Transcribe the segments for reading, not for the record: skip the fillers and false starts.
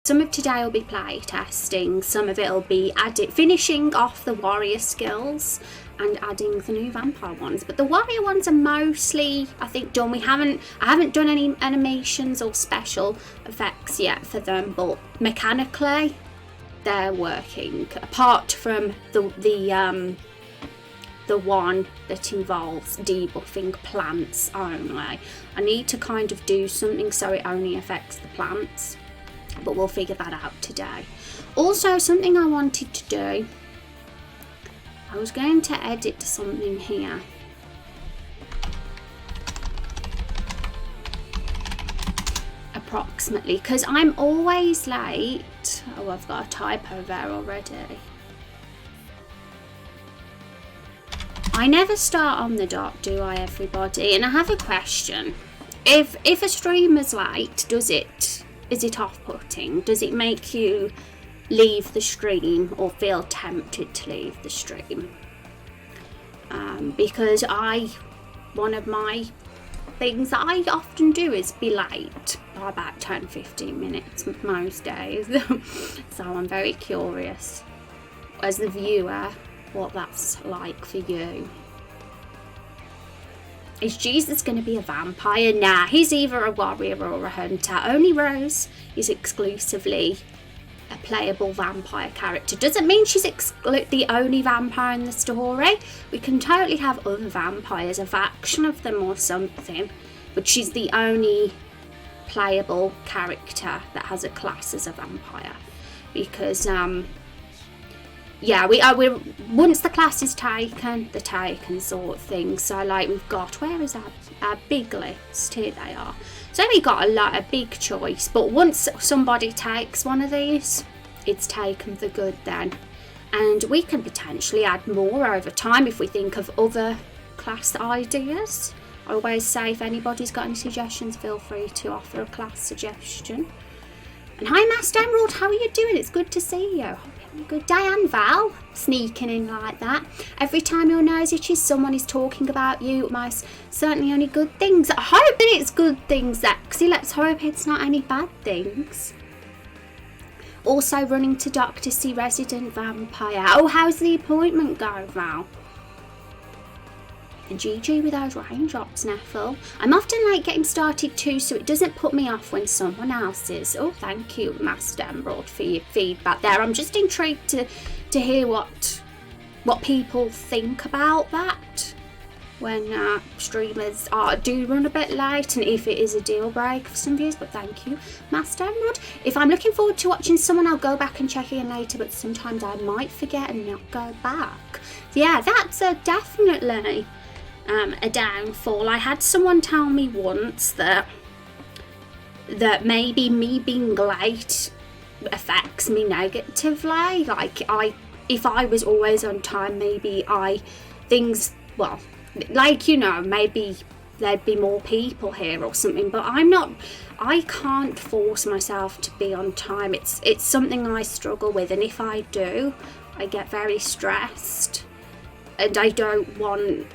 Some of today will be play testing, some of it will be finishing off the warrior skills and adding the new vampire ones. But the warrior ones are mostly, I think, done. I haven't done any animations or special effects yet for them, but mechanically they're working. Apart from the one that involves debuffing plants only. I need to kind of do something so it only affects the plants, but we'll figure that out today. Also, something I wanted to do, I was going to edit something here. Approximately, because I'm always late. Oh, I've got a typo there already. I never start on the dot, do I, everybody? And I have a question. If a streamer's late, is it off-putting? Does it make you leave the stream or feel tempted to leave the stream? Because one of my things that I often do is be late by about 10-15 minutes most days. So I'm very curious, as the viewer, what that's like for you. Is Jesus going to be a vampire? Nah, he's either a warrior or a hunter. Only Rose is exclusively a playable vampire character. Doesn't mean she's the only vampire in the story. We can totally have other vampires, a faction of them or something, but she's the only playable character that has a class as a vampire. Because we're once the class is taken, the taken sort of thing. So like we've got, where is our big list? Here they are. So we've got a big choice, but once somebody takes one of these, it's taken for good then. And we can potentially add more over time if we think of other class ideas. I always say if anybody's got any suggestions, feel free to offer a class suggestion. And hi Master Emerald, how are you doing? It's good to see you. Good day, and Val, sneaking in like that. Every time your nose itches, someone is talking about you. Most certainly only good things. I hope that it's good things, Zexy. Let's hope it's not any bad things. Also running to doctor, see resident vampire. Oh, how's the appointment go, Val? And GG with those raindrops, Neffel. I'm often late getting started too, so it doesn't put me off when someone else is. Oh, thank you, Master Emerald, for your feedback there. I'm just intrigued to hear what people think about that when streamers do run a bit late, and if it is a deal breaker for some viewers. But thank you, Master Emerald. If I'm looking forward to watching someone, I'll go back and check in later, but sometimes I might forget and not go back. Yeah, that's definitely a downfall. I had someone tell me once that maybe me being late affects me negatively. Like if I was always on time, maybe maybe there'd be more people here or something. But I can't force myself to be on time. It's something I struggle with, and if I do, I get very stressed, and I don't want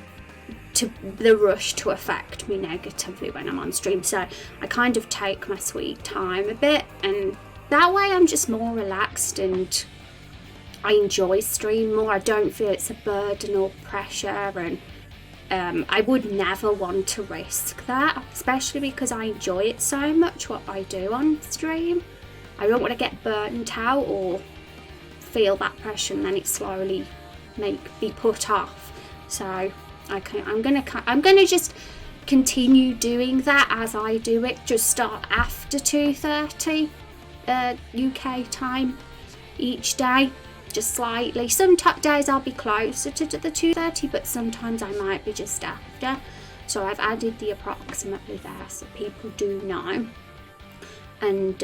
the rush to affect me negatively when I'm on stream. So I kind of take my sweet time a bit, and that way I'm just more relaxed and I enjoy stream more. I don't feel it's a burden or pressure, and I would never want to risk that, especially because I enjoy it so much, what I do on stream. I don't want to get burnt out or feel that pressure and then it slowly be put off. So I'm gonna just continue doing that as I do it. Just start after 2:30 UK time each day, just slightly. Some days I'll be closer to the 2:30, but sometimes I might be just after. So I've added the approximately there so people do know. And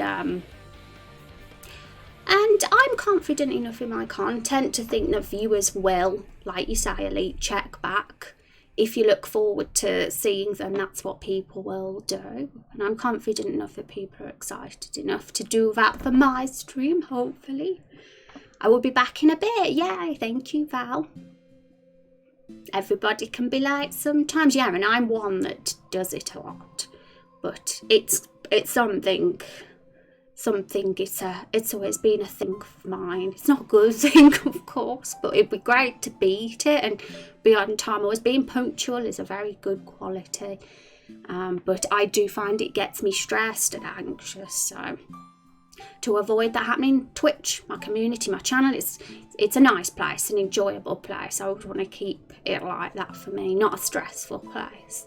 I'm confident enough in my content to think that viewers will, like you say, Elite, check back. If you look forward to seeing them, that's what people will do. And I'm confident enough that people are excited enough to do that for my stream, hopefully. I will be back in a bit. Yay, thank you, Val. Everybody can be late sometimes. Yeah, and I'm one that does it a lot. But it's something something. It's always been a thing of mine. It's not a good thing, of course, but it'd be great to beat it and be on time. Always being punctual is a very good quality, but I do find it gets me stressed and anxious. So to avoid that happening, Twitch, my community, my channel, it's a nice place, an enjoyable place. I would want to keep it like that for me, not a stressful place.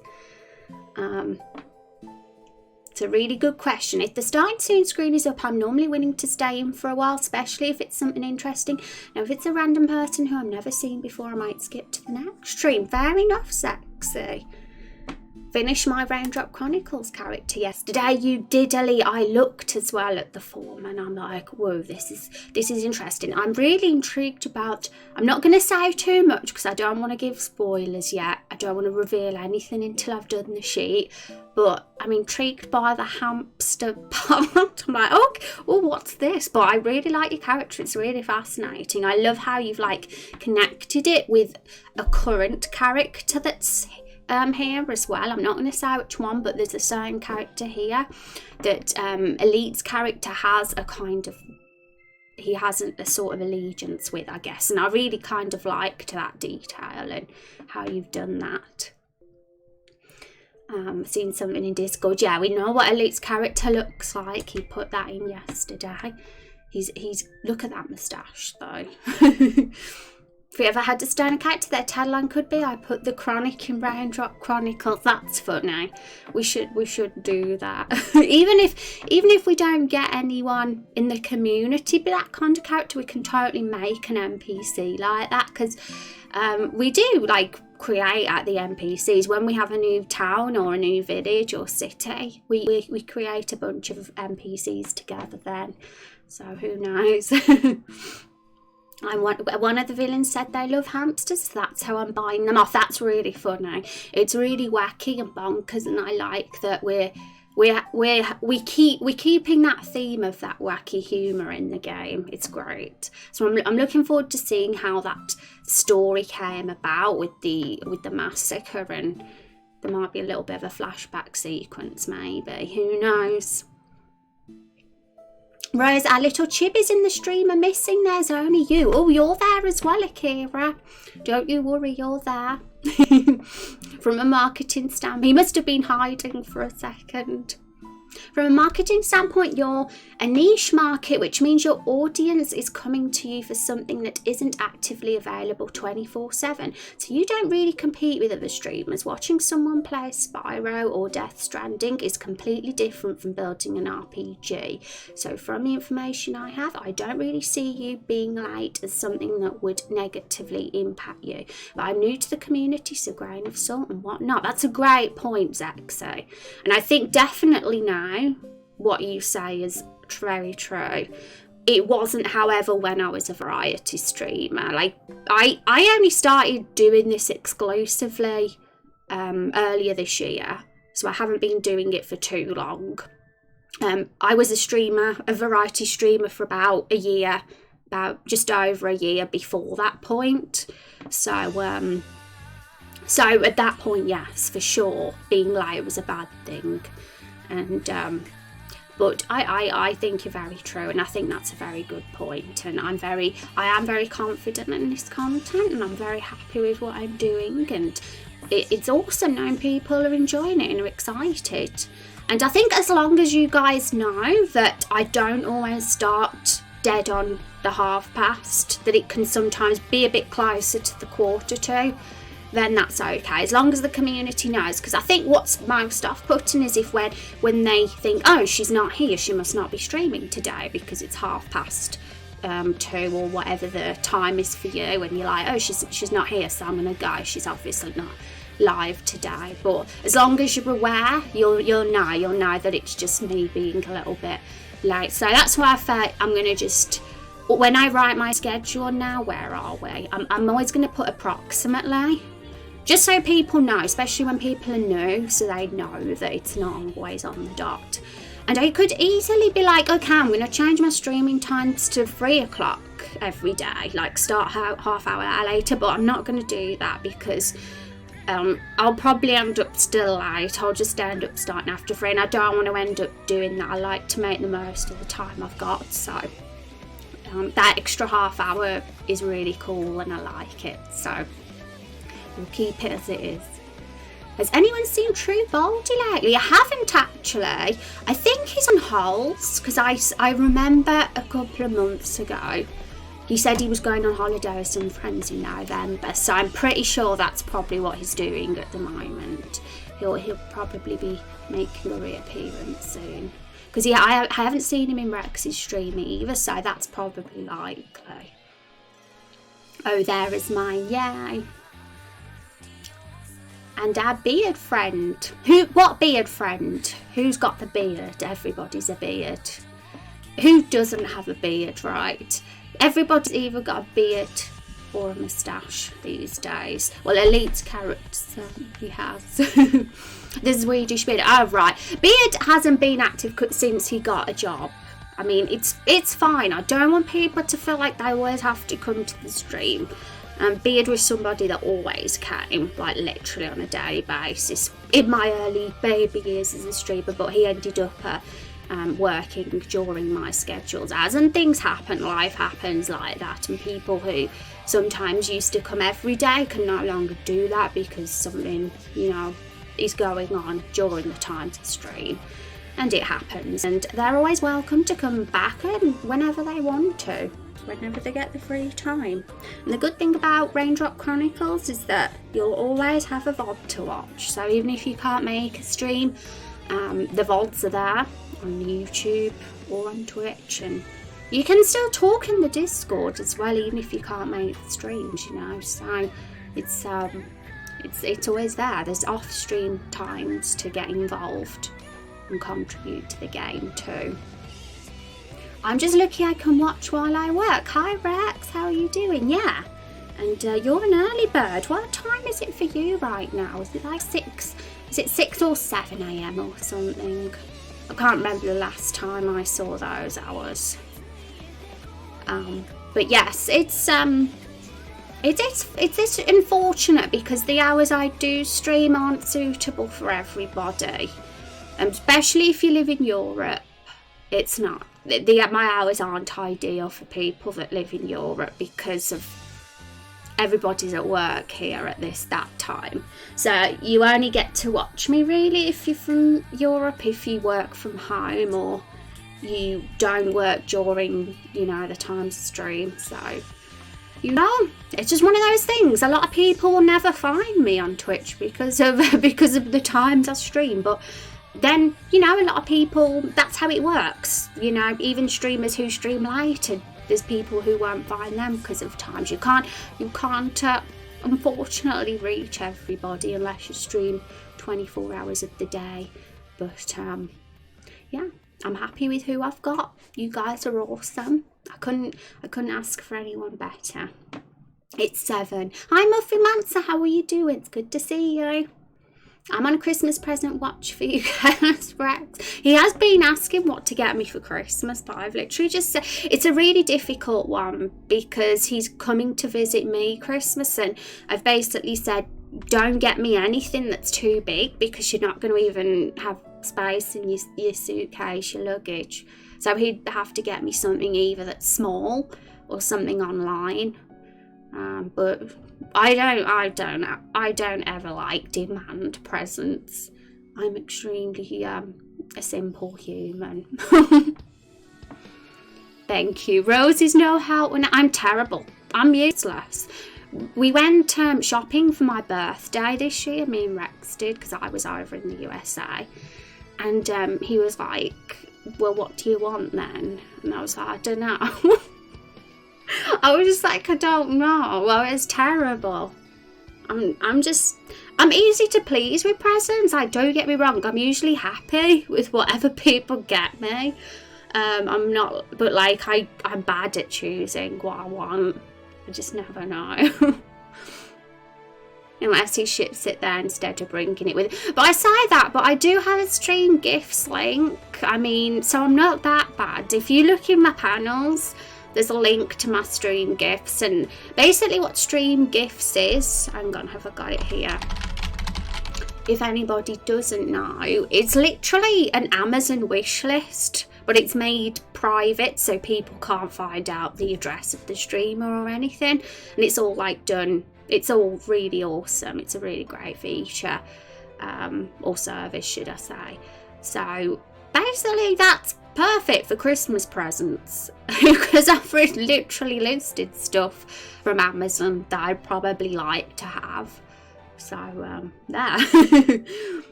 It's a really good question. If the starting soon screen is up, I'm normally willing to stay in for a while, especially if it's something interesting. Now, if it's a random person who I've never seen before, I might skip to the next stream. Fair enough, Sexy. Finished my Raindrop Chronicles character yesterday. You did, Ellie. I looked as well at the form and I'm like, whoa, this is interesting. I'm really intrigued about, I'm not going to say too much because I don't want to give spoilers yet. I don't want to reveal anything until I've done the sheet, but I'm intrigued by the hamster part. I'm like, oh, what's this? But I really like your character. It's really fascinating. I love how you've like connected it with a current character that's here as well. I'm not going to say which one, but there's a certain character here that Elite's character has a kind of, he has a sort of allegiance with, I guess, and I really kind of liked that detail and how you've done that. Seen something in Discord. Yeah, we know what Elite's character looks like. He put that in yesterday. He's look at that moustache though. If we ever had to stone a character, their tagline could be, I put the chronic in Raindrop Chronicles. That's funny. We should do that. even if we don't get anyone in the community be that kind of character, we can totally make an NPC like that, because we do like create at the NPCs when we have a new town or a new village or city. We create a bunch of NPCs together then. So who knows? One of the villains said they love hamsters, so that's how I'm buying them off. That's really funny. It's really wacky and bonkers, and I like that we're keeping that theme of that wacky humour in the game. It's great. So I'm looking forward to seeing how that story came about with the massacre, and there might be a little bit of a flashback sequence, maybe. Who knows? Rose, our little Chibi's in the stream are missing. There's only you. Oh, you're there as well, Akira. Don't you worry, you're there. From a marketing standpoint, he must have been hiding for a second. From a marketing standpoint, you're a niche market, which means your audience is coming to you for something that isn't actively available 24/7. So you don't really compete with other streamers. Watching someone play Spyro or Death Stranding is completely different from building an RPG. So from the information I have, I don't really see you being late as something that would negatively impact you. But I'm new to the community, so grain of salt and whatnot. That's a great point, Zexo. And I think definitely now what you say is very true. It wasn't, however, when I was a variety streamer. Like I only started doing this exclusively earlier this year, so I haven't been doing it for too long. I was a variety streamer for about a year, about just over a year before that point. So at that point, yes, for sure, being late was a bad thing. And but I think you're very true, and I think that's a very good point, and I am very confident in this content, and I'm very happy with what I'm doing, and it's awesome knowing people are enjoying it and are excited. And I think as long as you guys know that I don't always start dead on the 1/2 that it can sometimes be a bit closer to the 1/4, then that's okay, as long as the community knows. Because I think what's most off-putting is if when they think, oh, she's not here, she must not be streaming today because it's 2:30 or whatever the time is for you, and you're like, oh, she's not here, so I'm gonna go, she's obviously not live today. But as long as you're aware, you'll know that it's just me being a little bit late. So that's why I felt I'm gonna just, when I write my schedule now, where are we? I'm always gonna put approximately, just so people know, especially when people are new, so they know that it's not always on the dot. And I could easily be like, okay, I'm going to change my streaming times to 3 o'clock every day, like start half hour later, but I'm not going to do that because I'll probably end up still late. I'll just end up starting after 3, and I don't want to end up doing that. I like to make the most of the time I've got, so that extra half hour is really cool and I like it, so we'll keep it as it is. Has anyone seen True Baldy lately? I haven't actually. I think he's on holds, because I remember a couple of months ago he said he was going on holiday with some friends in November, so I'm pretty sure that's probably what he's doing at the moment. He'll probably be making a reappearance soon, because I haven't seen him in Rex's stream either, so that's probably likely. Oh, there is mine, yay. And our beard friend. What beard friend? Who's got the beard? Everybody's a beard. Who doesn't have a beard, right? Everybody's either got a beard or a moustache these days. Well, Elite's carrots, he has. The Swedish beard. Oh, right. Beard hasn't been active since he got a job. I mean, it's fine. I don't want people to feel like they always have to come to the stream. Beard was somebody that always came, like literally on a daily basis. In my early baby years as a streamer, but he ended up working during my schedules and things happen, life happens like that, and people who sometimes used to come every day can no longer do that because something, is going on during the time to stream, and it happens, and they're always welcome to come back and whenever they want to, whenever they get the free time. And the good thing about Raindrop Chronicles is that you'll always have a VOD to watch, so even if you can't make a stream, the VODs are there on YouTube or on Twitch, and you can still talk in the Discord as well, even if you can't make the streams, so it's always there. There's off-stream times to get involved and contribute to the game too. I'm just lucky I can watch while I work. Hi Rex, how are you doing? Yeah, and you're an early bird. What time is it for you right now? Is it like 6? Is it 6 or 7 a.m. or something? I can't remember the last time I saw those hours. But yes, it's unfortunate because the hours I do stream aren't suitable for everybody, especially if you live in Europe. It's not. My hours aren't ideal for people that live in Europe because of everybody's at work here at that time. So you only get to watch me really if you're from Europe, if you work from home or you don't work during, the times of stream. So, it's just one of those things. A lot of people will never find me on Twitch because of the times I stream, but then, a lot of people, that's how it works. Even streamers who stream late, there's people who won't find them because of times. You can't unfortunately reach everybody unless you stream 24 hours of the day. But yeah, I'm happy with who I've got. You guys are awesome. I couldn't ask for anyone better. It's 7. Hi Muffin Mancer, how are you doing? It's good to see you. I'm on a Christmas present watch for you guys, Rex. He has been asking what to get me for Christmas, but I've literally just said it's a really difficult one because he's coming to visit me Christmas, and I've basically said don't get me anything that's too big because you're not going to even have space in your suitcase, your luggage. So he'd have to get me something either that's small or something online. But I don't ever like demand presents. I'm extremely a simple human. Thank you. Rose is no help when I'm terrible. I'm useless. We went shopping for my birthday this year. Me and Rex did because I was over in the USA, and he was like, "Well, what do you want then?" And I was like, "I don't know." I was just like, I don't know. Well, it's terrible. I'm easy to please with presents. Like, don't get me wrong, I'm usually happy with whatever people get me. I'm not, but like I'm bad at choosing what I want. I just never know. Unless he ships it there instead of bringing it with. But I say that, but I do have a stream gifts link. I mean, so I'm not that bad. If you look in my panels, there's a link to my stream gifts, and basically what stream gifts is, hang on, have I got it here? if anybody doesn't know, it's literally an Amazon wish list, but it's made private so people can't find out the address of the streamer or anything, and it's all like done, it's all really awesome. It's a really great feature, or service should I say. So basically that's perfect for Christmas presents because I've literally listed stuff from Amazon that I'd probably like to have. So there.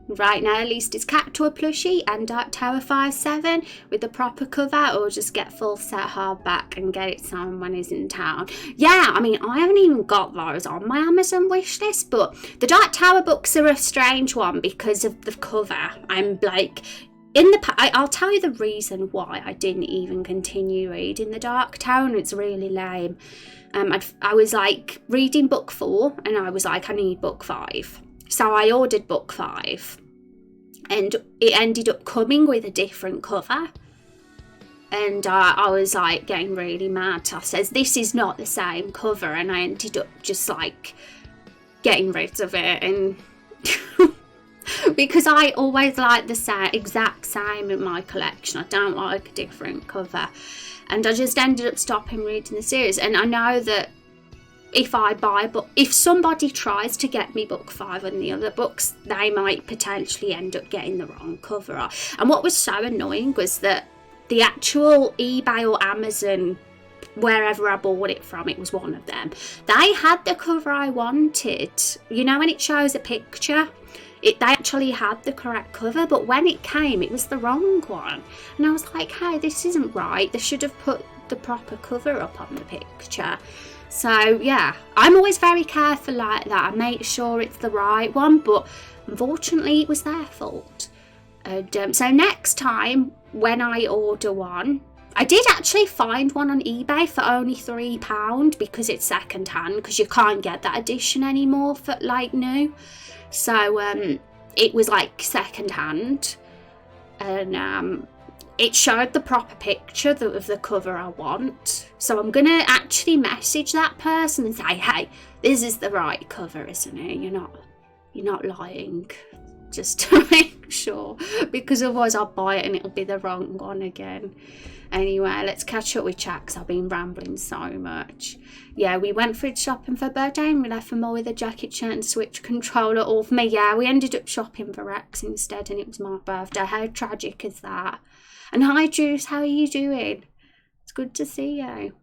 Right now, at least it's Cactua plushie and Dark Tower 5/7 with the proper cover, or just get full set hardback and get it signed when he's in town. Yeah, I mean, I haven't even got those on my Amazon wish list, but the Dark Tower books are a strange one because of the cover. I'm like, I'll tell you the reason why I didn't even continue reading the Dark Tower, and it's really lame. I was like reading book 4 and I was like, I need book 5. So I ordered book 5 and it ended up coming with a different cover. And I was like getting really mad. I says, this is not the same cover. And I ended up just like getting rid of it. And because I always like the exact same in my collection. I don't like a different cover. And I just ended up stopping reading the series. And I know that if somebody tries to get me book 5 and the other books, they might potentially end up getting the wrong cover. And what was so annoying was that the actual eBay or Amazon, wherever I bought it from, it was one of them, they had the cover I wanted. You know when it shows a picture? They actually had the correct cover, but when it came, it was the wrong one. And I was like, hey, this isn't right. They should have put the proper cover up on the picture. So yeah, I'm always very careful like that. I make sure it's the right one, but unfortunately it was their fault. And so next time when I order one, I did actually find one on eBay for only £3 because it's second hand, because you can't get that edition anymore for like new. So it was like second hand, and it showed the proper picture of the cover I want. So I'm going to actually message that person and say, hey, this is the right cover, isn't it? You're not lying. Just to make sure, because otherwise I'll buy it and it'll be the wrong one again. Anyway, let's catch up with chat because I've been rambling so much. Yeah, we went fridge shopping for birthday and we left for more with a jacket, shirt and Switch controller all for me. Yeah, we ended up shopping for Rex instead and it was my birthday. How tragic is that? And hi Juice, how are you doing? It's good to see you.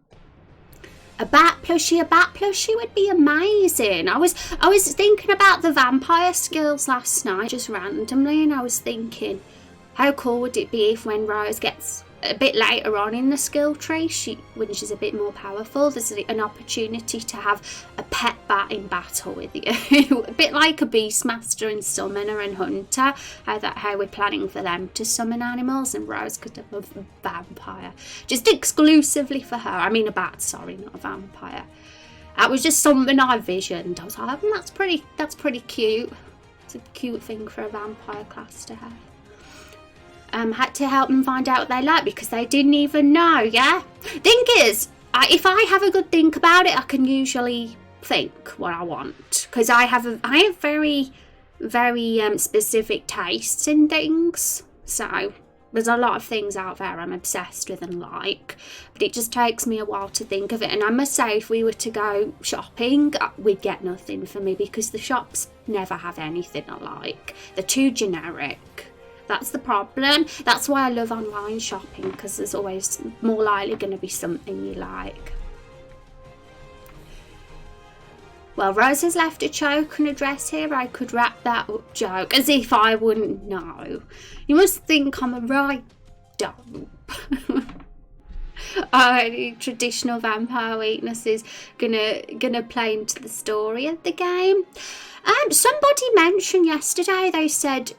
A bat plushie would be amazing. I was thinking about the vampire skills last night, just randomly, and I was thinking, how cool would it be if when Rose gets a bit later on in the skill tree, when she's a bit more powerful, there's an opportunity to have a pet bat in battle with you. A bit like a Beastmaster and Summoner and Hunter, how we're planning for them to summon animals, and Rose could have a vampire. Just exclusively for her. I mean a bat, sorry, not a vampire. That was just something I visioned. I was like, that's pretty cute. It's a cute thing for a vampire class to have. Had to help them find out what they like because they didn't even know, yeah? Thing is, if I have a good think about it, I can usually think what I want. Because I have very, very specific tastes in things. So, there's a lot of things out there I'm obsessed with and like. But it just takes me a while to think of it. And I must say, if we were to go shopping, we'd get nothing for me because the shops never have anything I like. They're too generic. That's the problem. That's why I love online shopping, because there's always more likely going to be something you like. Well, Rose has left a choke and a dress here. I could wrap that up joke as if I wouldn't know. You must think I'm a right dope. Traditional vampire weaknesses gonna play into the story of the game. Somebody mentioned yesterday, they said,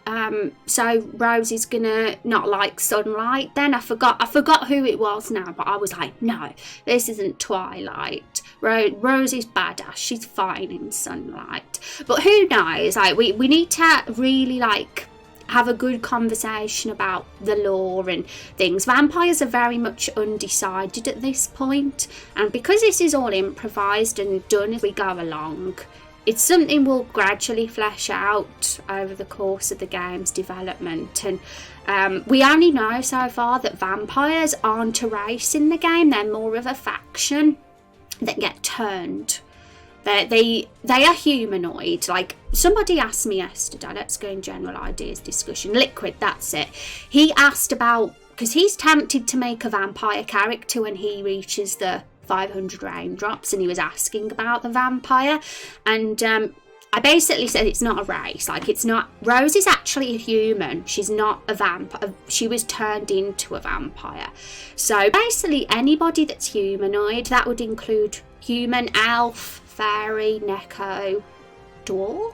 so Rose is gonna not like sunlight then. I forgot who it was now, but I was like, no, this isn't Twilight. Rose is badass, she's fine in sunlight. But who knows, like, we need to really, like, have a good conversation about the lore and things. Vampires are very much undecided at this point, and because this is all improvised and done as we go along, it's something we'll gradually flesh out over the course of the game's development. And we only know so far that vampires aren't a race in the game. They're more of a faction that get turned. They are humanoid. Like, somebody asked me yesterday, let's go in general ideas discussion, Liquid, that's it. He asked about, because he's tempted to make a vampire character when he reaches the 500 raindrops, and he was asking about the vampire, and I basically said it's not a race. Like, it's not, Rose is actually a human, she's not a vampire, she was turned into a vampire. So basically anybody that's humanoid, that would include human, elf, fairy, neko, dwarf.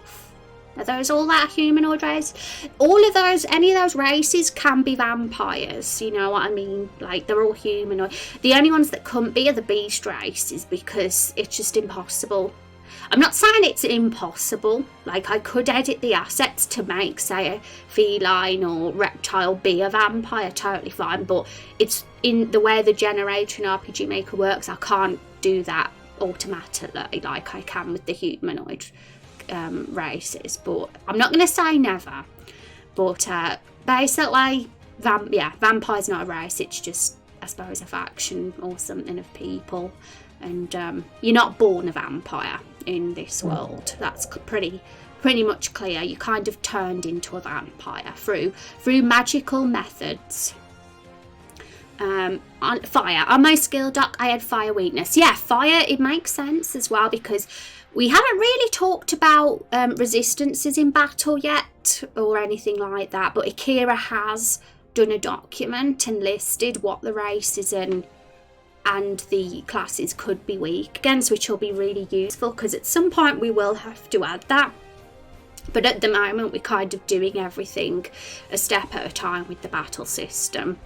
Are those all that humanoid race? All of those, any of those races can be vampires, you know what I mean? Like, they're all humanoid. The only ones that couldn't be are the beast races, because it's just impossible. I'm not saying it's impossible. Like, I could edit the assets to make, say, a feline or reptile be a vampire, totally fine, but it's in the way the Generation RPG Maker works, I can't do that automatically like I can with the humanoid races. But I'm not going to say never, but basically vampire's not a race, it's just, I suppose, a faction or something of people. And you're not born a vampire in this world. That's pretty much clear. You kind of turned into a vampire through magical methods. On fire, on my skill doc I had fire weakness. Yeah, fire, it makes sense as well, because we haven't really talked about resistances in battle yet or anything like that, but Akira has done a document and listed what the races and the classes could be weak against, which will be really useful, because at some point we will have to add that. But at the moment we're kind of doing everything a step at a time with the battle system,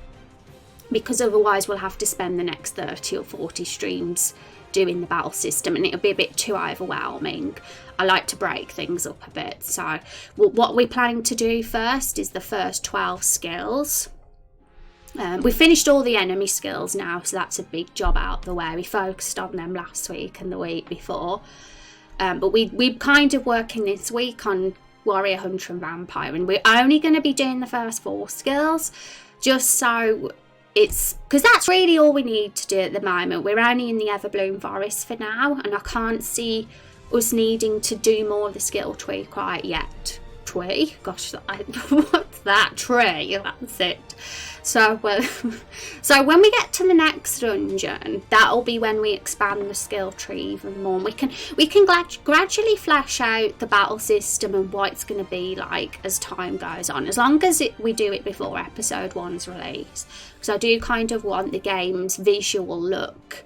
because otherwise we'll have to spend the next 30 or 40 streams doing the battle system and it'll be a bit too overwhelming. I like to break things up a bit. So what we're planning to do first is the first 12 skills. We finished all the enemy skills now, so that's a big job out the way. We focused on them last week and the week before, but we're kind of working this week on warrior, hunter and vampire, and we're only going to be doing the first 4 skills, just so it's, because that's really all we need to do at the moment. We're only in the Everbloom Forest for now, and I can't see us needing to do more of the skill tree quite yet. Tree? Gosh, what's that? Tree, that's it. So when we get to the next dungeon, that'll be when we expand the skill tree even more. We can gradually flesh out the battle system and what it's going to be like as time goes on, as long as we do it before episode 1's release, because I do kind of want the game's visual look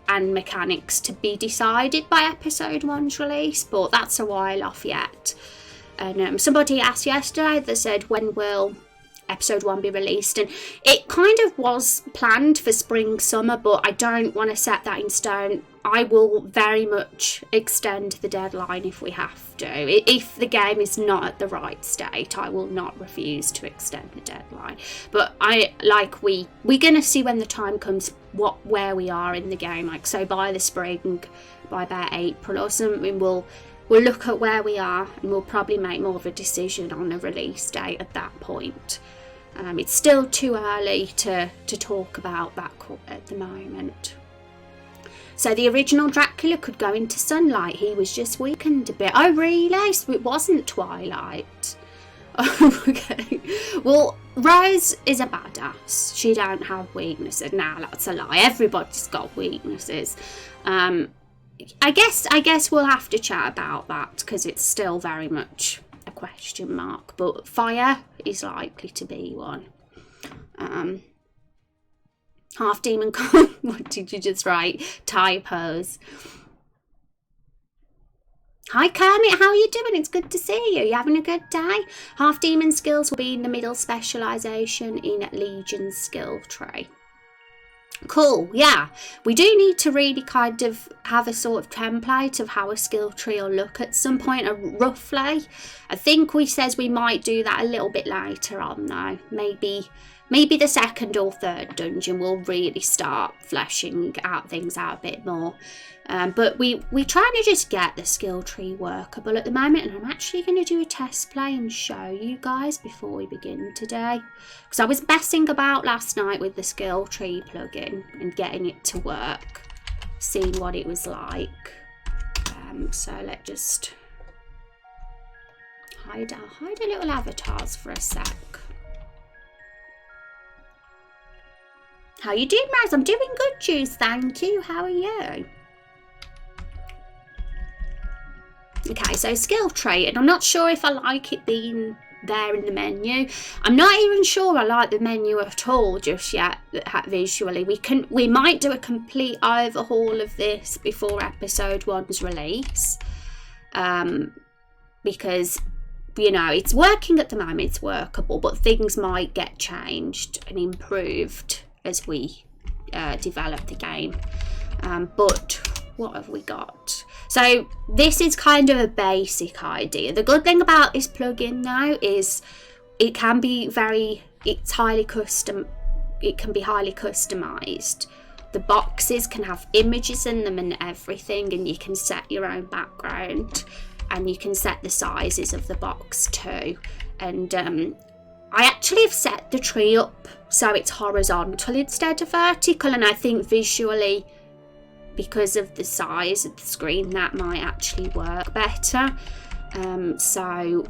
and mechanics to be decided by episode 1's release, but that's a while off yet. And somebody asked yesterday, they said, when will episode 1 be released? And it kind of was planned for spring summer, but I don't want to set that in stone. I will very much extend the deadline if we have to. If the game is not at the right state, I will not refuse to extend the deadline. But we're gonna see when the time comes where we are in the game. Like, so by the spring, by about April or something, we'll look at where we are and we'll probably make more of a decision on a release date at that point. It's still too early to talk about that at the moment. So the original Dracula could go into sunlight. He was just weakened a bit. Oh, really? So it wasn't Twilight. Okay. Well, Rose is a badass. She don't have weaknesses. Nah, that's a lie. Everybody's got weaknesses. I guess we'll have to chat about that, because it's still very much a question mark, but fire is likely to be one. Half demon what did you just write? Typos. Hi Kermit, how are you doing? It's good to see you. You having a good day? Half demon skills will be in the middle specialisation in Legion's skill tree. Cool, yeah. We do need to really kind of have a sort of template of how a skill tree will look at some point, roughly. I think we says we might do that a little bit later on though. Maybe maybe the second or third dungeon will really start fleshing out things out a bit more. But we're trying to just get the skill tree workable at the moment, and I'm actually going to do a test play and show you guys before we begin today, because I was messing about last night with the skill tree plugin and getting it to work, seeing what it was like. So let's just hide our little avatars for a sec. How you doing, Rose? I'm doing good, Juice, thank you. How are you? Okay, so skill tree, and I'm not sure if I like it being there in the menu. I'm not even sure I like the menu at all just yet visually. We might do a complete overhaul of this before episode 1's release, because you know it's working at the moment, it's workable, but things might get changed and improved as we develop the game. But what have we got? So this is kind of a basic idea. The good thing about this plugin now is it can be it's highly custom. It can be highly customized. The boxes can have images in them and everything, and you can set your own background, and you can set the sizes of the box too. And I actually have set the tree up so it's horizontal instead of vertical, and I think visually, because of the size of the screen, that might actually work better. So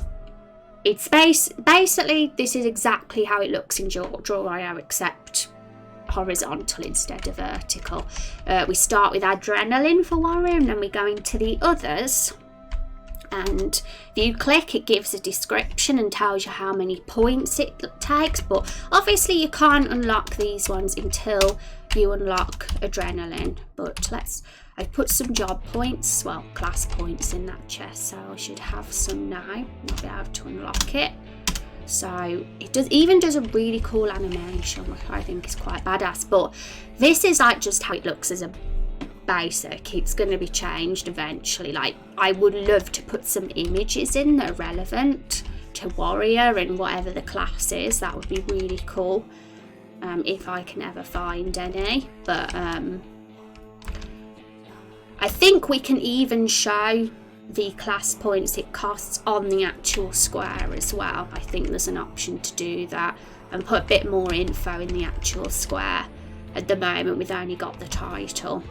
it's basically this is exactly how it looks in Draw.io, except horizontal instead of vertical. We start with adrenaline for warrior, and then we go into the others. And if you click, it gives a description and tells you how many points it takes, but obviously you can't unlock these ones until you unlock adrenaline. But I've put some job points, well, class points in that chest, so I should have some now. I'll be able to unlock it. So it does a really cool animation, which I think is quite badass. But this is like just how it looks as a basic. It's going to be changed eventually. Like, I would love to put some images in that are relevant to warrior and whatever the class is. That would be really cool, if I can ever find any. But I think we can even show the class points it costs on the actual square as well. I think there's an option to do that and put a bit more info in the actual square. At the moment we've only got the title.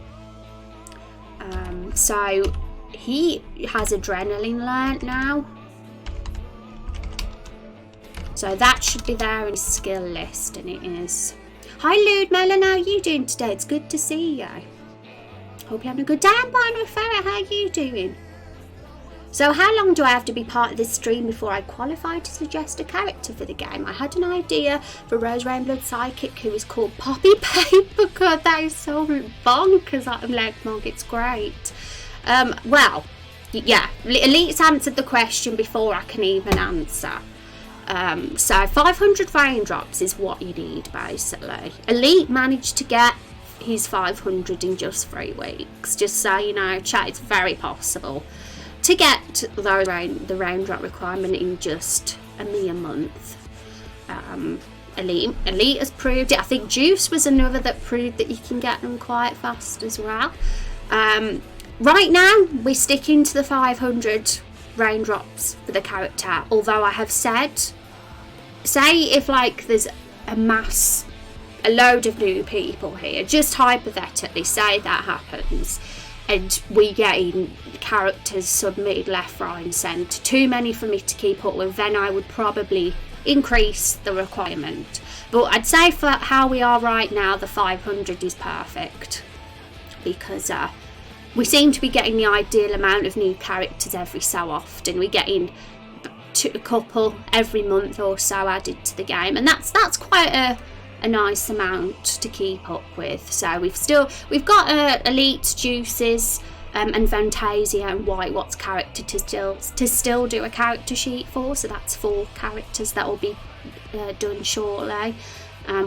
So he has adrenaline learnt now, so that should be there in his skill list, and it is. Hi Lude Melon, how are you doing today? It's good to see you. Hope you're having a good day. Bino Ferret, how are you doing? So how long do I have to be part of this stream before I qualify to suggest a character for the game? I had an idea for Rose Rainblood Psychic who is called Poppy Paper. God, that is so bonkers. I'm like, Monk, it's great. Well, yeah, Elite's answered the question before I can even answer. So 500 raindrops is what you need, basically. Elite managed to get his 500 in just 3 weeks. Just so you know, chat, it's very possible to get the raindrop requirement in just a mere month. Elite has proved it. I think Juice was another that proved that you can get them quite fast as well. Right now we're sticking to the 500 raindrops for the character, although I have said, say if like there's a load of new people here, just hypothetically say that happens, and we get in characters submitted left, right and centre, too many for me to keep up with, then I would probably increase the requirement. But I'd say for how we are right now, the 500 is perfect, because we seem to be getting the ideal amount of new characters every so often. We're getting a couple every month or so added to the game, and that's quite a nice amount to keep up with. So we've got Elite, Juices, and Fantasia and White Wat's character to still do a character sheet for. So that's 4 characters that will be done shortly.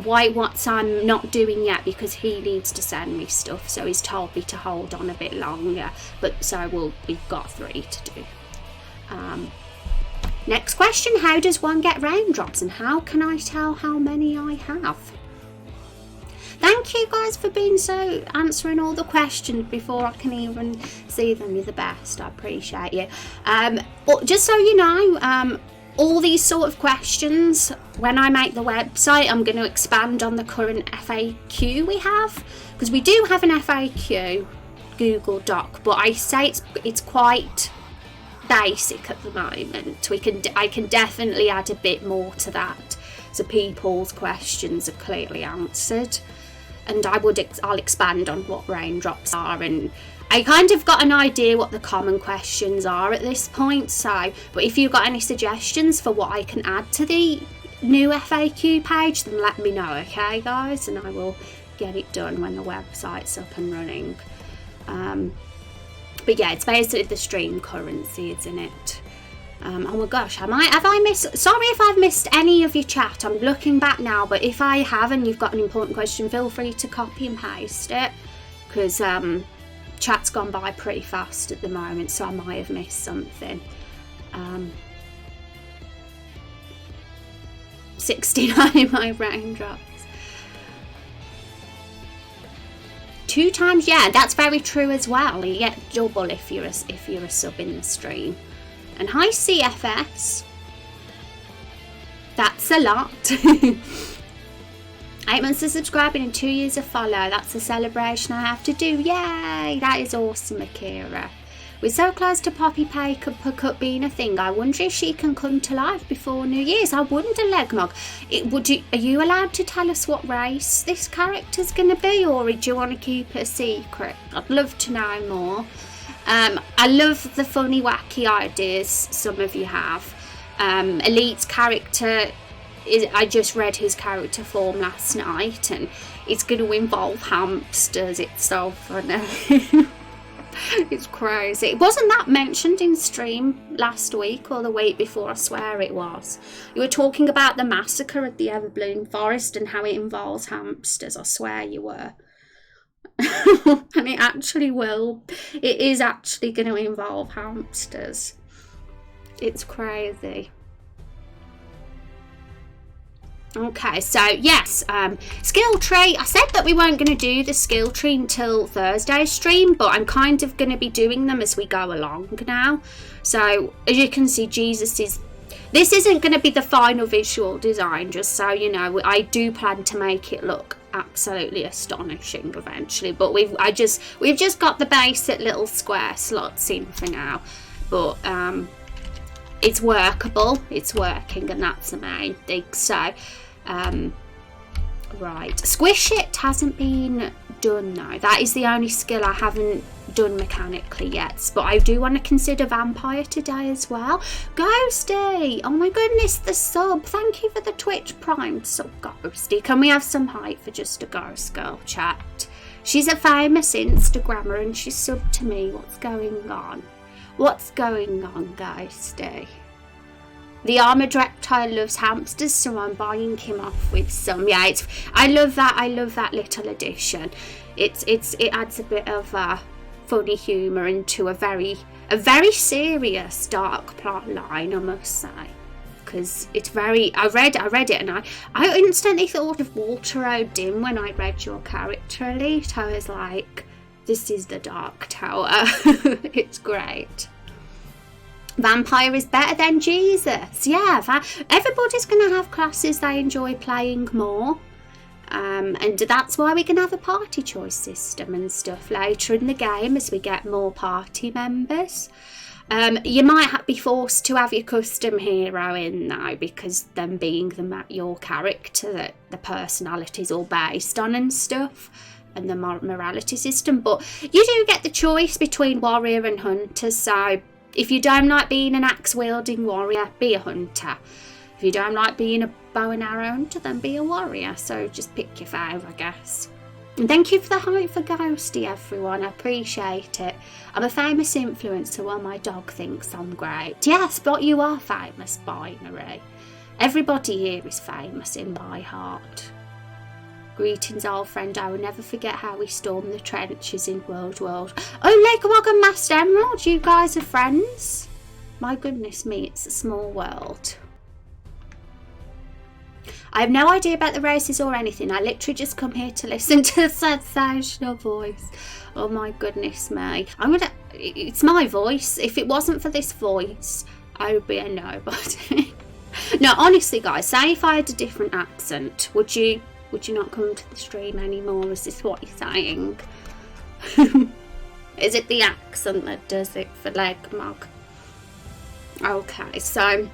White Wat's I'm not doing yet because he needs to send me stuff, so he's told me to hold on a bit longer. But so we've got 3 to do. Next question, how does one get raindrops and how can I tell how many I have? Thank you guys for being so answering all the questions before I can even see them. You're the best. I appreciate you. But just so you know, all these sort of questions, when I make the website, I'm going to expand on the current FAQ we have, because we do have an FAQ Google Doc, but I say it's quite basic at the moment. I can definitely add a bit more to that, so people's questions are clearly answered. And I'll expand on what raindrops are, and I kind of got an idea what the common questions are at this point. So, but if you've got any suggestions for what I can add to the new FAQ page, then let me know, okay, guys? And I will get it done when the website's up and running. But yeah, it's basically the stream currency, isn't it? Oh my gosh, have I missed? Sorry if I've missed any of your chat. I'm looking back now, but if I have and you've got an important question, feel free to copy and paste it, because chat's gone by pretty fast at the moment, so I might have missed something. 69 my raindrops. 2 times, yeah, that's very true as well. You get double if you're a sub in the stream. And hi CFS. That's a lot. 8 months of subscribing and 2 years of follow. That's a celebration I have to do. Yay! That is awesome, Akira. We're so close to Poppy Pickup being a thing. I wonder if she can come to life before New Year's. I wonder, Legmog. Are you allowed to tell us what race this character's going to be, or do you want to keep it a secret? I'd love to know more. I love the funny, wacky ideas some of you have. Elite's character, I just read his character form last night, and it's going to involve hamsters. It's so funny. It's crazy. It wasn't that mentioned in stream last week or the week before, I swear it was. You were talking about the massacre at the Everbloom Forest and how it involves hamsters. I swear you were. And it actually will. It is actually going to involve hamsters. It's crazy. Okay, so yes, skill tree. I said that we weren't going to do the skill tree until Thursday's stream, but I'm kind of going to be doing them as we go along now. So as you can see, this isn't going to be the final visual design, just so you know. I do plan to make it look absolutely astonishing eventually, but we've just got the basic little square slots in for now, but it's workable, it's working, and that's the main thing. So right, squish it hasn't been done though. That is the only skill I haven't done mechanically yet, but I do want to consider vampire today as well. Ghosty, oh my goodness, the sub, thank you for the Twitch Prime sub, Ghosty. Can we have some hype for just a ghost girl chat? She's a famous Instagrammer and she's subbed to me. What's going on? What's going on, Ghosty? The armoured reptile loves hamsters, so I'm buying him off with some. Yeah, I love that little addition. It adds a bit of funny humour into a very serious dark plot line, I must say, because it's very. I read it and I instantly thought of Walter O'Dim when I read your character, Elite. I was like, this is the Dark Tower. It's great. Vampire is better than Jesus. Yeah, everybody's going to have classes they enjoy playing more. And that's why we can have a party choice system and stuff later in the game as we get more party members. You might be forced to have your custom hero in now, because them being your character that the personality's all based on and stuff, and the morality system. But you do get the choice between warrior and hunter, so if you don't like being an axe-wielding warrior, be a hunter. If you don't like being a bow and arrow hunter, then be a warrior. So just pick your fave, I guess. And thank you for the hype for Ghosty, everyone. I appreciate it. I'm a famous influencer while my dog thinks I'm great. Yes, but you are famous, Binary. Everybody here is famous in my heart. Greetings, old friend. I will never forget how we stormed the trenches in World. Oh, Legwog and Master Emerald, you guys are friends? My goodness me, it's a small world. I have no idea about the races or anything. I literally just come here to listen to the sensational voice. Oh my goodness me. It's my voice. If it wasn't for this voice, I would be a nobody. No, honestly guys, say if I had a different accent, would you not come to the stream anymore? Is this what you're saying? Is it the accent that does it for Legmog? Okay, so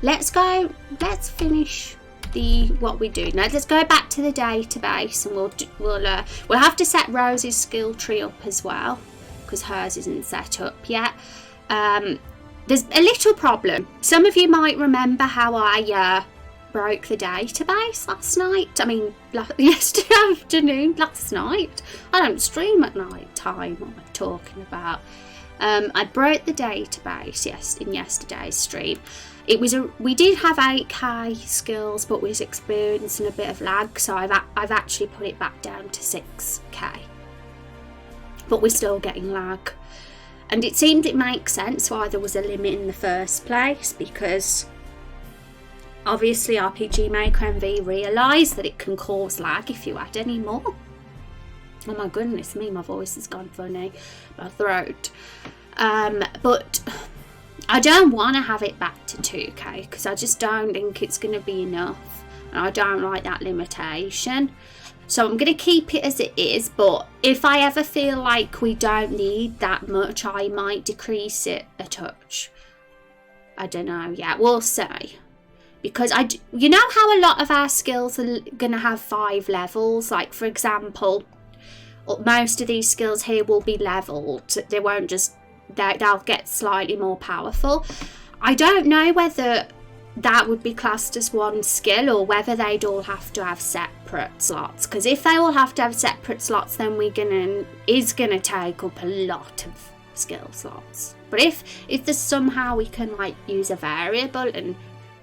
let's finish what we do now. Let's go back to the database, and we'll have to set Rose's skill tree up as well, because hers isn't set up yet. There's a little problem. Some of you might remember how I broke the database last night. I mean, yesterday afternoon, last night. I don't stream at night time. What am I talking about? I broke the database in yesterday's stream. We did have 8k skills, but we was experiencing a bit of lag, so I've actually put it back down to 6k. But we're still getting lag. And it seemed it makes sense why there was a limit in the first place, because obviously RPG Maker MV realised that it can cause lag if you add any more. Oh my goodness me, my voice has gone funny, my throat. But I don't want to have it back to 2k, because I just don't think it's going to be enough, and I don't like that limitation. So I'm going to keep it as it is, but if I ever feel like we don't need that much, I might decrease it a touch. I don't know yet, we'll see. Because you know how a lot of our skills are going to have 5 levels? Like, for example, most of these skills here will be leveled. They won't just, they'll get slightly more powerful. I don't know whether that would be classed as one skill, or whether they'd all have to have separate slots. Because if they all have to have separate slots, then it's gonna take up a lot of skill slots. But if there's somehow we can like use a variable and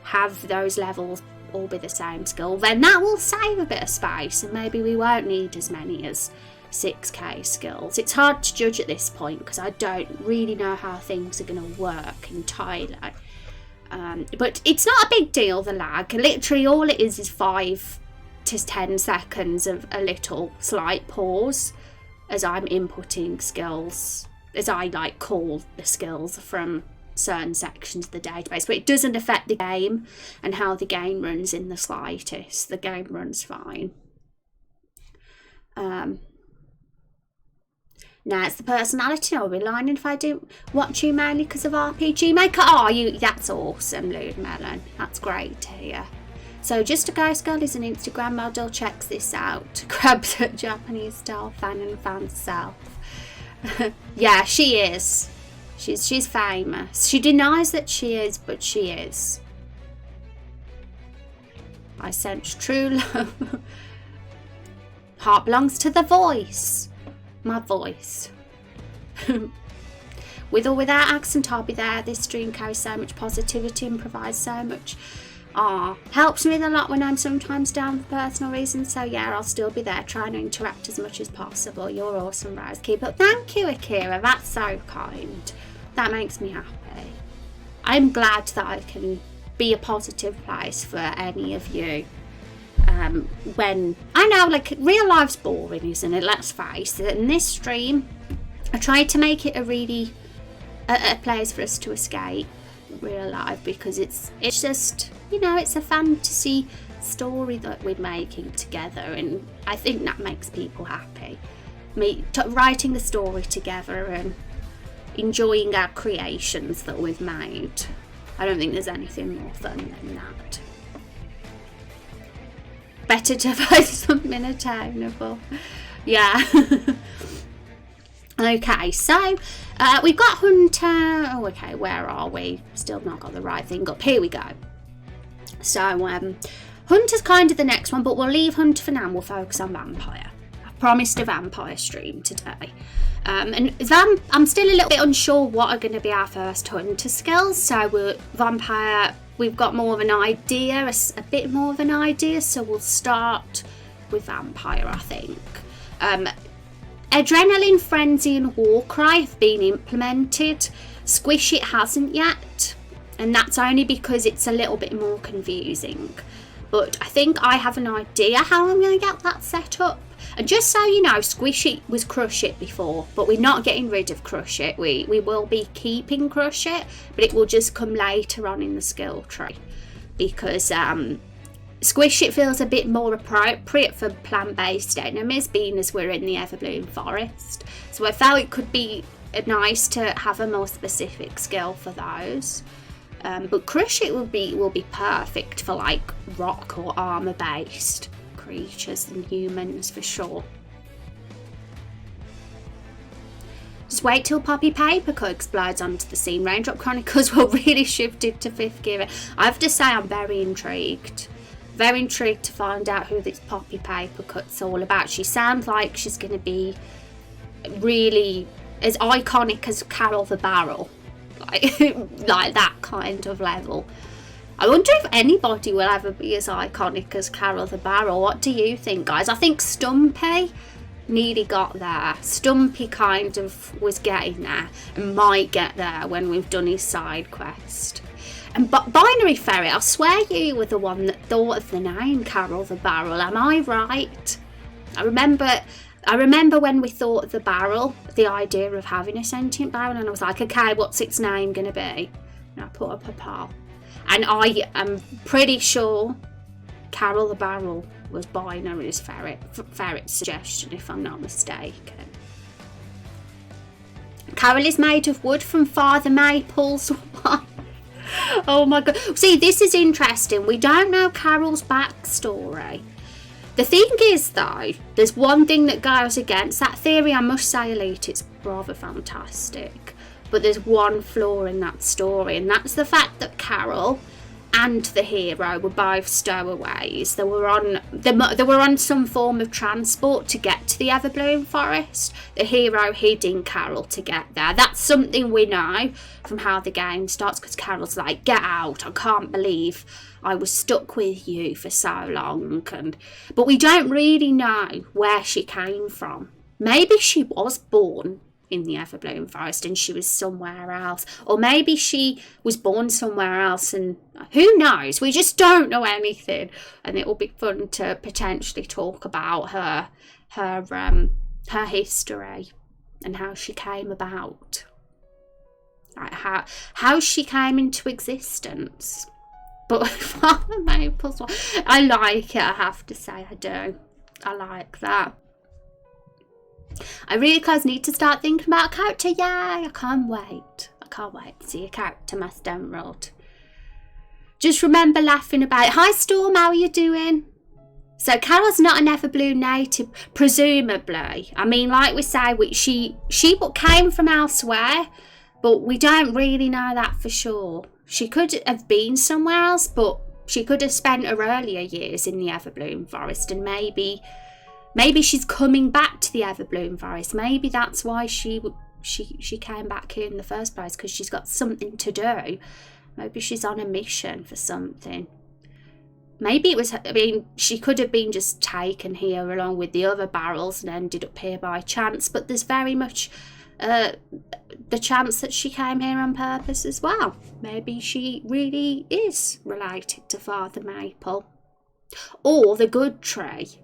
have those levels all be the same skill, then that will save a bit of space, and maybe we won't need as many as 6k skills. It's hard to judge at this point because I don't really know how things are going to work entirely. But it's not a big deal, the lag. Literally all it is 5 to 10 seconds of a little slight pause as I'm inputting skills, as I like call the skills from certain sections of the database. But it doesn't affect the game and how the game runs in the slightest. The game runs fine. Now it's the personality. I'll be lying if I do watch you mainly because of RPG Maker. Oh, that's awesome, Lewd Melon. That's great to hear. So Just a Ghost Girl is an Instagram model. Checks this out. Grabs a Japanese style fan and fan self. Yeah, she is. She's famous. She denies that she is, but she is. I sense true love. Heart belongs to the voice. My voice. With or without accent, I'll be there. This stream carries so much positivity and provides so much. Helps me a lot when I'm sometimes down for personal reasons. So yeah, I'll still be there trying to interact as much as possible. You're awesome, Rose. Keep up. Thank you, Akira. That's so kind. That makes me happy. I'm glad that I can be a positive place for any of you. When I know, like, real life's boring, isn't it? Let's face it. In this stream, I tried to make it a place for us to escape real life, because it's just, you know, it's a fantasy story that we're making together, and I think that makes people happy. Writing the story together and enjoying our creations that we've made. I don't think there's anything more fun than that. Better to find something attainable. Yeah. Okay, so we've got Hunter. Oh, okay, where are we? Still not got the right thing up. Here we go. So Hunter's kind of the next one, but we'll leave Hunter for now and we'll focus on Vampire. I promised a Vampire stream today. And I'm still a little bit unsure what are going to be our first Hunter skills. So Vampire, we've got more of an idea, a bit more of an idea. So we'll start with Vampire, I think. Adrenaline, Frenzy and Warcry have been implemented. Squish It hasn't yet, and that's only because it's a little bit more confusing. But I think I have an idea how I'm going to get that set up. And just so you know, Squish It was Crush It before, but we're not getting rid of Crush It. We will be keeping Crush It, but it will just come later on in the skill tree, because Squish It feels a bit more appropriate for plant-based enemies, being as we're in the Everbloom Forest. So I felt it could be nice to have a more specific skill for those. But Crush It will be perfect for like rock or armor based creatures and humans for sure. Just wait till Poppy Papercut explodes onto the scene. Raindrop Chronicles will really shift into 5th gear. I have to say I'm very intrigued. Very intrigued to find out who this Poppy Papercut's all about. She sounds like she's going to be really as iconic as Carol the Barrel. Like that kind of level. I wonder if anybody will ever be as iconic as Carol the Barrel. What do you think, guys? I think Stumpy nearly got there. Stumpy kind of was getting there and might get there when we've done his side quest. And Binary Ferret, I swear you were the one that thought of the name Carol the Barrel. Am I right? I remember when we thought of the barrel, the idea of having a sentient barrel, and I was like, okay, what's its name going to be? And I put up a pal. And I am pretty sure Carol the Barrel was Binary's ferret's suggestion, if I'm not mistaken. Carol is made of wood from Father Maple's one. Oh my god. See, this is interesting. We don't know Carol's backstory. The thing is, though, there's one thing that goes against that theory. I must say, Elite, it's rather fantastic. But there's one flaw in that story, and that's the fact that Carol and the hero were both stowaways. They were on some form of transport to get to the Everbloom Forest. The hero hid Carol to get there. That's something we know from how the game starts, because Carol's like, get out, I can't believe I was stuck with you for so long. But we don't really know where she came from. Maybe she was born in the Everbloom Forest and she was somewhere else, or maybe she was born somewhere else, and who knows, we just don't know anything. And it will be fun to potentially talk about her history and how she came about, like how she came into existence. But Father Maple's one, I like it, I have to say, I do. I like that. I really need to start thinking about a character. Yay, I can't wait. I can't wait to see a character, Master Emerald. Just remember laughing about it. Hi Storm, how are you doing? So Carol's not an Everbloom native, presumably. I mean, like we say, she came from elsewhere, but we don't really know that for sure. She could have been somewhere else, but she could have spent her earlier years in the Everbloom Forest, and maybe she's coming back to the Everbloom Forest. Maybe that's why she came back here in the first place, because she's got something to do. Maybe she's on a mission for something. Maybe it was, I mean, she could have been just taken here along with the other barrels and ended up here by chance, but there's very much the chance that she came here on purpose as well. Maybe she really is related to Father Maple. Or the good tree.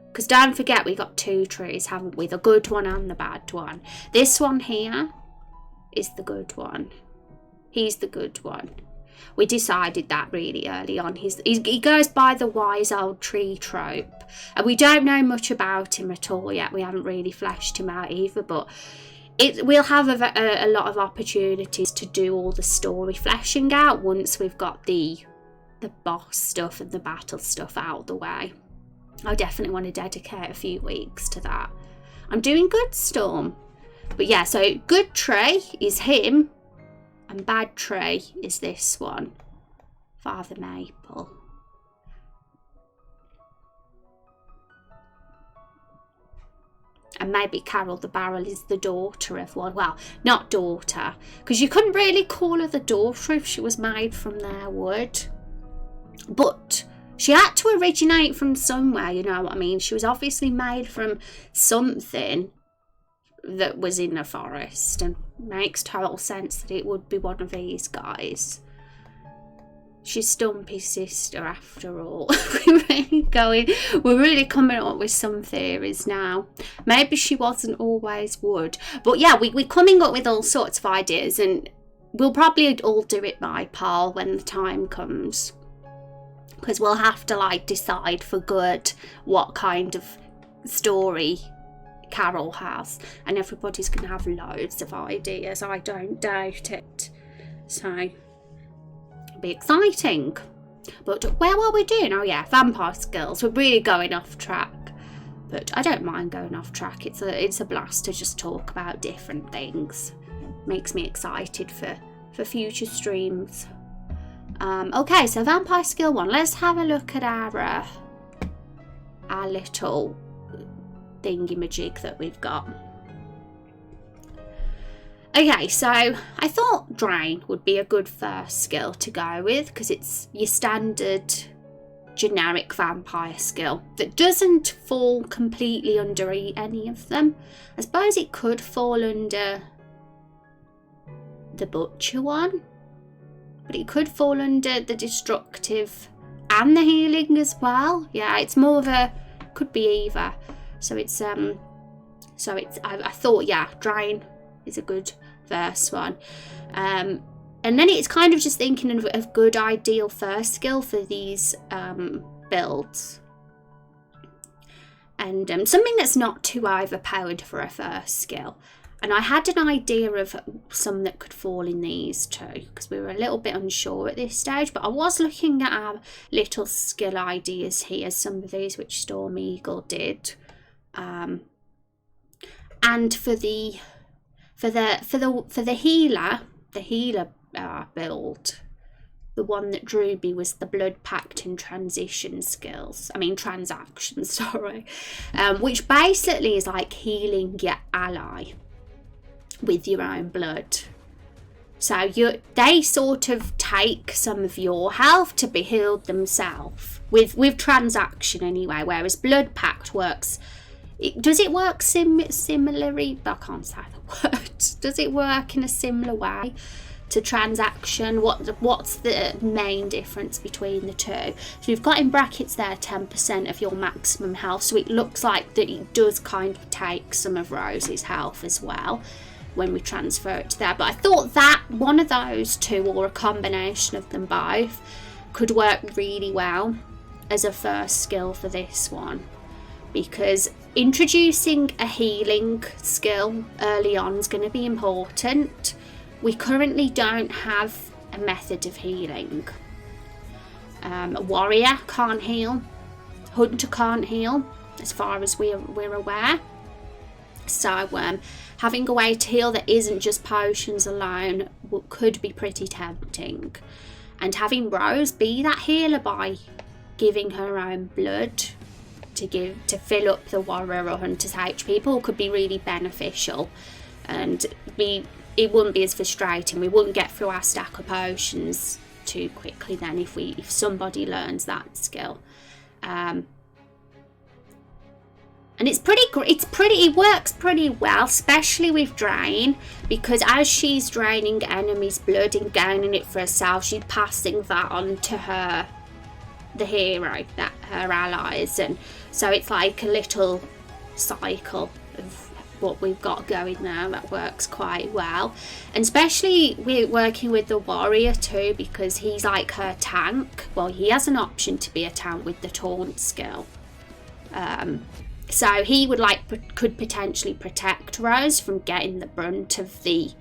Because don't forget, we got two trees, haven't we? The good one and the bad one. This one here is the good one. He's the good one. We decided that really early on. He goes by the wise old tree trope. And we don't know much about him at all yet. We haven't really fleshed him out either. But we'll have a lot of opportunities to do all the story fleshing out once we've got the boss stuff and the battle stuff out of the way. I definitely want to dedicate a few weeks to that. I'm doing good, Storm. But yeah, so good tree is him, and bad tree is this one, Father Maple. And maybe Carol the Barrel is the daughter of one. Well, not daughter, because you couldn't really call her the daughter if she was made from their wood. But she had to originate from somewhere, you know what I mean? She was obviously made from something. that was in the forest, and makes total sense that it would be one of these guys. She's Stumpy's sister after all. We're really coming up with some theories now. Maybe she wasn't always wood. But yeah, we're coming up with all sorts of ideas, and we'll probably all do it by poll when the time comes. Because we'll have to like decide for good what kind of story Carol has. And everybody's going to have loads of ideas. I don't doubt it. So be exciting. But where were we doing? Oh yeah, vampire skills. We're really going off track, but I don't mind going off track. It's a blast to just talk about different things. Makes me excited for future streams. Okay, so vampire skill 1. Let's have a look at our little thingy-majig that we've got. Okay, so I thought Drain would be a good first skill to go with, because it's your standard generic vampire skill that doesn't fall completely under any of them. I suppose it could fall under the butcher one, but it could fall under the destructive and the healing as well. Yeah, it's more of a, could be either. So it's I thought, yeah, Drain is a good first one. And then it's kind of just thinking of a good ideal first skill for these builds. And something that's not too overpowered for a first skill. And I had an idea of some that could fall in these two, because we were a little bit unsure at this stage. But I was looking at our little skill ideas here, some of these which Storm Eagle did. And for the healer build, the one that drew me was the Blood Pact and transactions, sorry, which basically is like healing your ally with your own blood. So they sort of take some of your health to be healed themselves with transaction anyway, whereas Blood Pact works. Does it work similarly? I can't say the word. Does it work in a similar way to transaction? What's the main difference between the two? So you've got in brackets there 10% of your maximum health. So it looks like that it does kind of take some of Rose's health as well when we transfer it to there. But I thought that one of those two, or a combination of them both, could work really well as a first skill for this one. Because introducing a healing skill early on is going to be important. We currently don't have a method of healing. A warrior can't heal. Hunter can't heal, as far as we're aware. So having a way to heal that isn't just potions alone could be pretty tempting. And having Rose be that healer by giving her own blood to fill up the warrior or hunter's HP could be really beneficial, and it wouldn't be as frustrating. We wouldn't get through our stack of potions too quickly then if somebody learns that skill. And it works pretty well, especially with Drain, because as she's draining enemies' blood and gaining it for herself, she's passing that on to the hero, that her allies, and so it's like a little cycle of what we've got going there that works quite well. And especially we're working with the warrior too, because he's like her tank. Well, he has an option to be a tank with the taunt skill, so he could potentially protect Rose from getting the brunt of the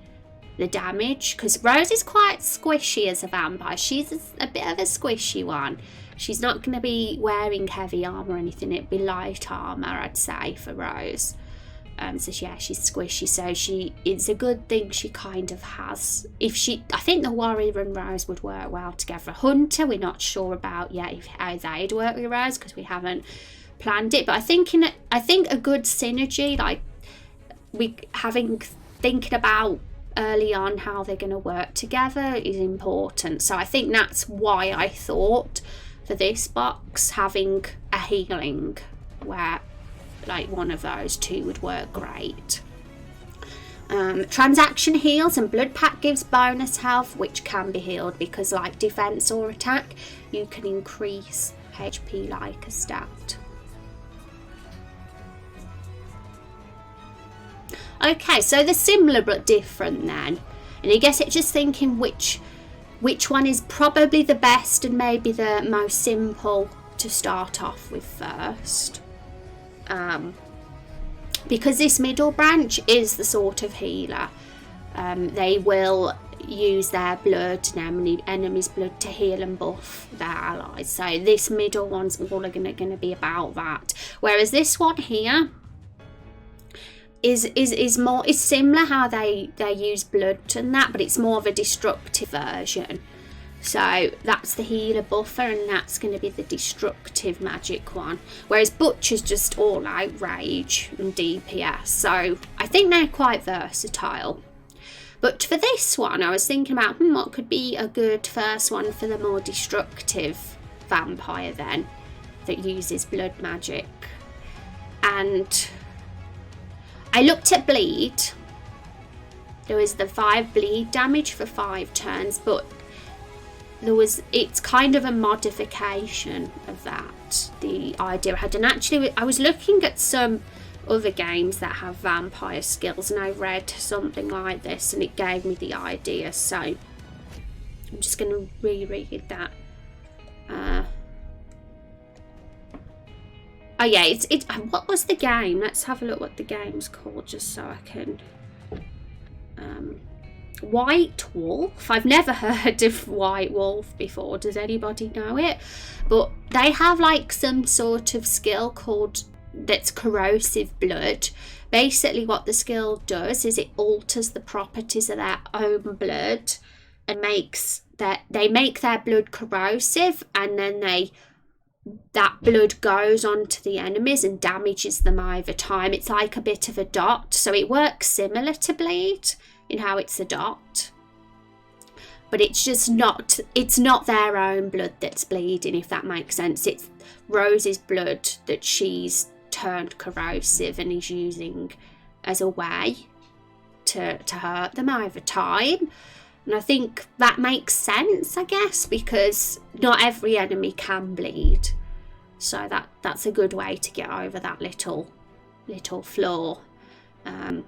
damage, because Rose is quite squishy as a vampire. She's a bit of a squishy one. She's not going to be wearing heavy armour or anything. It'd be light armour, I'd say, for Rose. So yeah, she's squishy. So it's a good thing she kind of has. I think the warrior and Rose would work well together. Hunter, we're not sure about yet how they'd work with Rose, because we haven't planned it. But I think a good synergy, like thinking about early on how they're going to work together, is important. So I think that's why I thought for this box having a healing where like one of those two would work great. Transaction heals, and blood pack gives bonus health, which can be healed because like defense or attack, you can increase HP like a stat. Okay, so they're similar but different then. And I guess it's just thinking which one is probably the best and maybe the most simple to start off with first. Because this middle branch is the sort of healer. They will use their blood and enemy's blood to heal and buff their allies. So this middle one's all going to be about that. Whereas this one here is similar how they use blood and that, but it's more of a destructive version. So that's the healer buffer, and that's going to be the destructive magic one. Whereas Butcher's just all out rage and DPS. So I think they're quite versatile. But for this one, I was thinking about what could be a good first one for the more destructive vampire then, that uses blood magic. And I looked at bleed. There was the 5 bleed damage for 5 turns, but it's kind of a modification of that, the idea I had. And actually I was looking at some other games that have vampire skills, and I read something like this and it gave me the idea, so I'm just going to reread that. Oh yeah, it's what was the game? Let's have a look what the game's called, just so I can White Wolf. I've never heard of White Wolf before. Does anybody know it? But they have like some sort of skill called that's corrosive blood. Basically what the skill does is it alters the properties of their own blood and they make their blood corrosive, and then that blood goes on to the enemies and damages them over time. It's like a bit of a dot, so it works similar to bleed in how it's a dot, but it's not their own blood that's bleeding, if that makes sense. It's Rose's blood that she's turned corrosive and is using as a way to hurt them over time. And I think that makes sense, I guess, because not every enemy can bleed, so that's a good way to get over that little flaw. And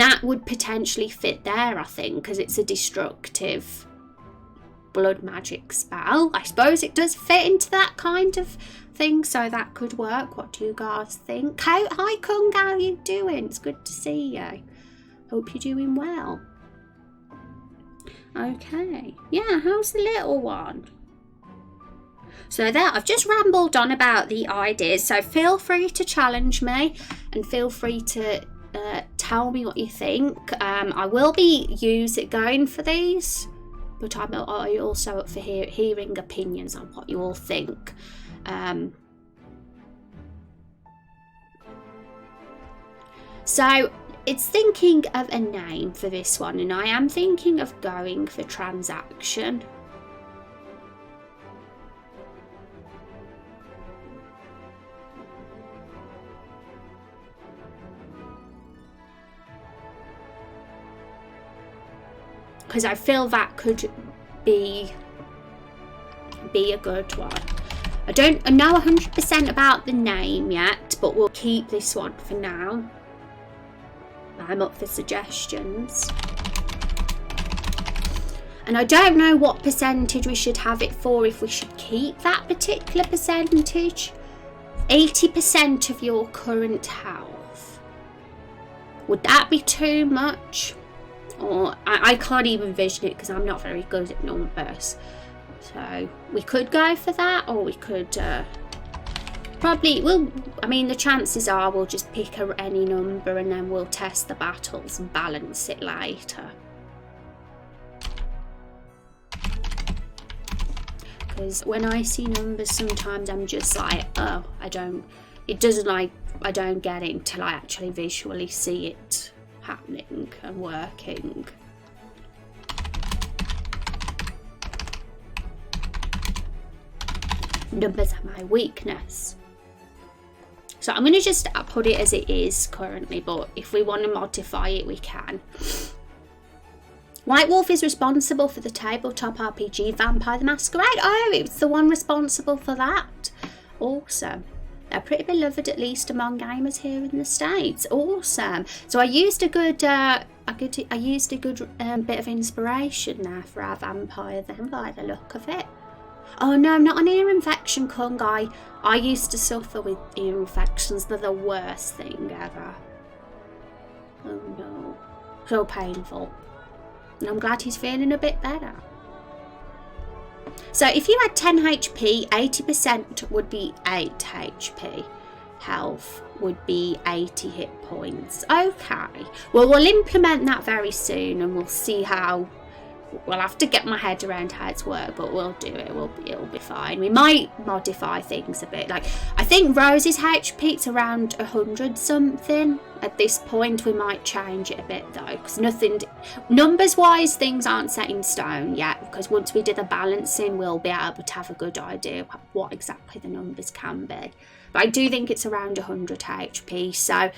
that would potentially fit there, I think, because it's a destructive blood magic spell. I suppose it does fit into that kind of thing, so that could work. What do you guys think? Hi Kung, how are you doing? It's good to see you. Hope you're doing well. Okay, yeah, how's the little one? So there, I've just rambled on about the ideas, so feel free to challenge me and feel free to tell me what you think. I will be going for these, but I'm also up for hearing opinions on what you all think. So it's thinking of a name for this one, and I am thinking of going for transaction. Because I feel that could be a good one. I don't know 100% about the name yet, but we'll keep this one for now. I'm up for suggestions. And I don't know what percentage we should have it for, if we should keep that particular percentage. 80% of your current health. Would that be too much? Or I can't even vision it because I'm not very good at numbers. So we could go for that, or we could the chances are we'll just pick any number and then we'll test the battles and balance it later. Because when I see numbers, sometimes I'm just like, oh, I don't get it until I actually visually see it happening and working. Numbers are my weakness. So I'm going to just put it as it is currently, but if we want to modify it, we can. White Wolf is responsible for the tabletop RPG Vampire the Masquerade. Oh, it's the one responsible for that. Awesome. They're pretty beloved, at least among gamers here in the States. Awesome. So I used a good, bit of inspiration there for our vampire then, by the look of it. Oh no, I'm not an ear infection, Kung. I used to suffer with ear infections. They're the worst thing ever. Oh no. So painful. And I'm glad he's feeling a bit better. So if you had 10 HP, 80% would be 8 HP. Health would be 80 hit points. Okay. Well, we'll implement that very soon and we'll see how... We'll have to get my head around how it's worked, but we'll do it. It'll be fine. We might modify things a bit. Like, I think Rose's HP is around 100 something. At this point, we might change it a bit though, because numbers wise, things aren't set in stone yet. Because once we do the balancing, we'll be able to have a good idea what exactly the numbers can be. But I do think it's around 100 HP. So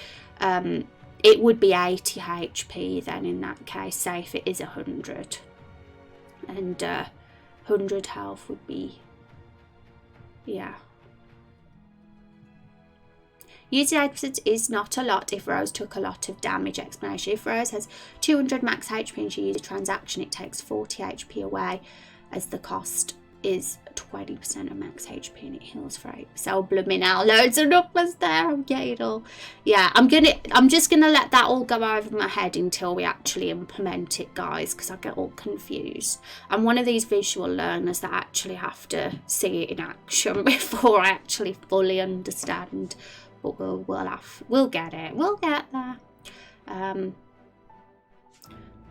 it would be 80 HP then in that case. Say if it is 100. And 100 health would be, yeah. Using 8% is not a lot if Rose took a lot of damage. Explanation: if Rose has 200 max HP and she uses a transaction, it takes 40 HP away, as the cost is 20% of max HP and it heals for 8%. So blooming hell, loads of numbers there. I'm getting it all. Yeah, I'm just gonna let that all go over my head until we actually implement it, guys, because I get all confused. I'm one of these visual learners that actually have to see it in action before I actually fully understand. But we'll get it. We'll get there.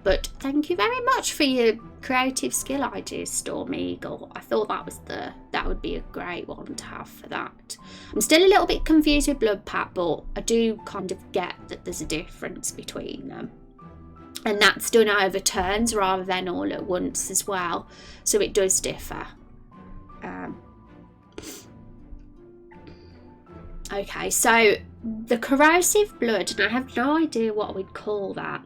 But thank you very much for your creative skill ideas, Storm Eagle. I thought that would be a great one to have for that. I'm still a little bit confused with Blood Pact, but I do kind of get that there's a difference between them. And that's done over turns rather than all at once as well. So it does differ. Okay, so the corrosive blood, and I have no idea what we'd call that.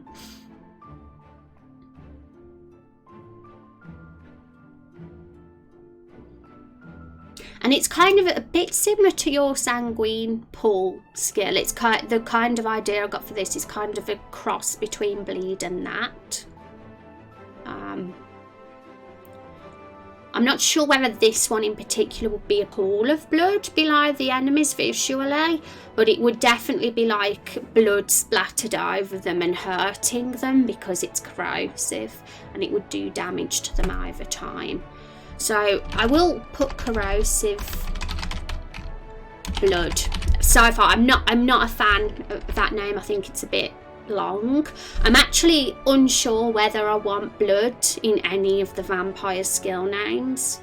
And it's kind of a bit similar to your sanguine pool skill. It's the kind of idea I got for this is kind of a cross between bleed and that. I'm not sure whether this one in particular would be a pool of blood below the enemies visually, but it would definitely be like blood splattered over them and hurting them because it's corrosive, and it would do damage to them over time. So I will put corrosive blood. So far, I'm not a fan of that name. I think it's a bit long. I'm actually unsure whether I want blood in any of the vampire skill names,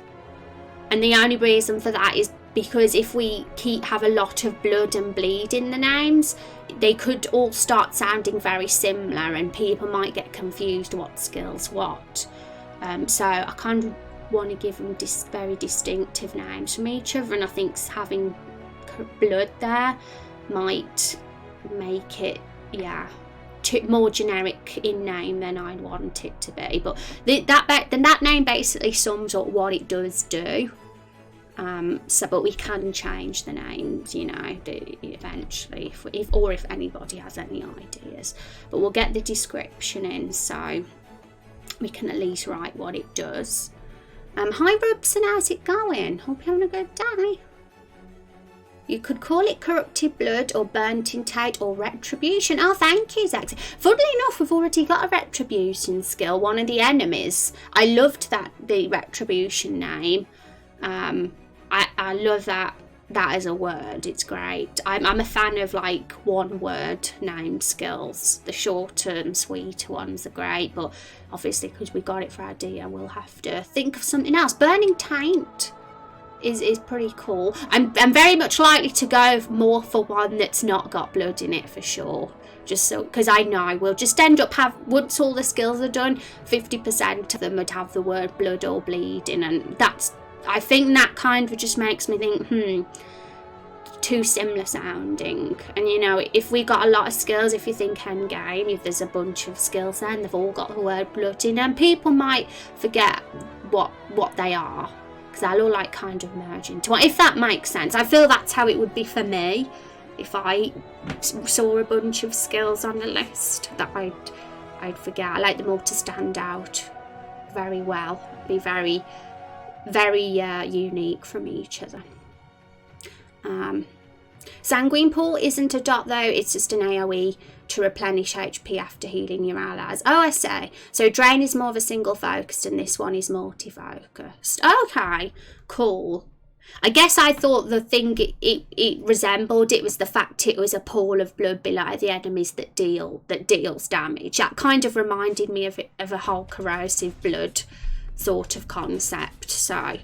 and the only reason for that is because if we have a lot of blood and bleed in the names, they could all start sounding very similar and people might get confused what skills what. So I kind of want to give them very distinctive names from each other, and I think having blood there might make it, yeah, more generic in name than I'd want it to be. But that name basically sums up what it does do. But we can change the names, you know, eventually, if anybody has any ideas. But we'll get the description in so we can at least write what it does. Hi Rubson, how's it going? Hope you're having a good day. You could call it corrupted blood or burnt in taint or retribution. Oh, thank you, Zaxi. Funnily enough, we've already got a retribution skill, one of the enemies. I loved the retribution name. I love that as a word. It's great. I'm a fan of like one word named skills. The shorter and sweeter ones are great, but obviously because we got it for our deer, we'll have to think of something else. Burning taint is pretty cool. I'm very much likely to go more for one that's not got blood in it for sure. Just so, because I know we'll just end up once all the skills are done, 50% of them would have the word blood or bleed in, and I think that kind of just makes me think, too similar sounding. And you know, if we got a lot of skills, if you think endgame, if there's a bunch of skills then they've all got the word blood in them, people might forget what they are, because they'll all like kind of merge into one, if that makes sense. I feel that's how it would be for me if I saw a bunch of skills on the list, that I'd forget. I like them all to stand out very well, be very unique from each other. Sanguine Pool isn't a dot though, it's just an AoE to replenish HP after healing your allies. Oh, I see. So Drain is more of a single focused and this one is multi-focused. Okay, cool. I guess I thought the thing it resembled, it was the fact it was a pool of blood below the enemies that deals damage. That kind of reminded me of a whole corrosive blood sort of concept. So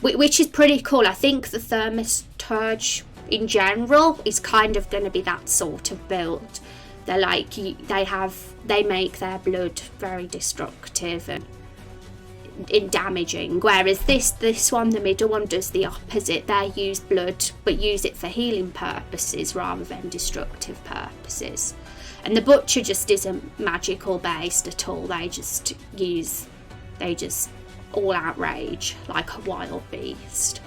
which is pretty cool. I think the Thaumaturge in general is kind of going to be that sort of build. They're like, they make their blood very destructive and damaging, whereas this one, the middle one, does the opposite. They use blood but use it for healing purposes rather than destructive purposes. And the Butcher just isn't magical based at all. They just all outrage like a wild beast.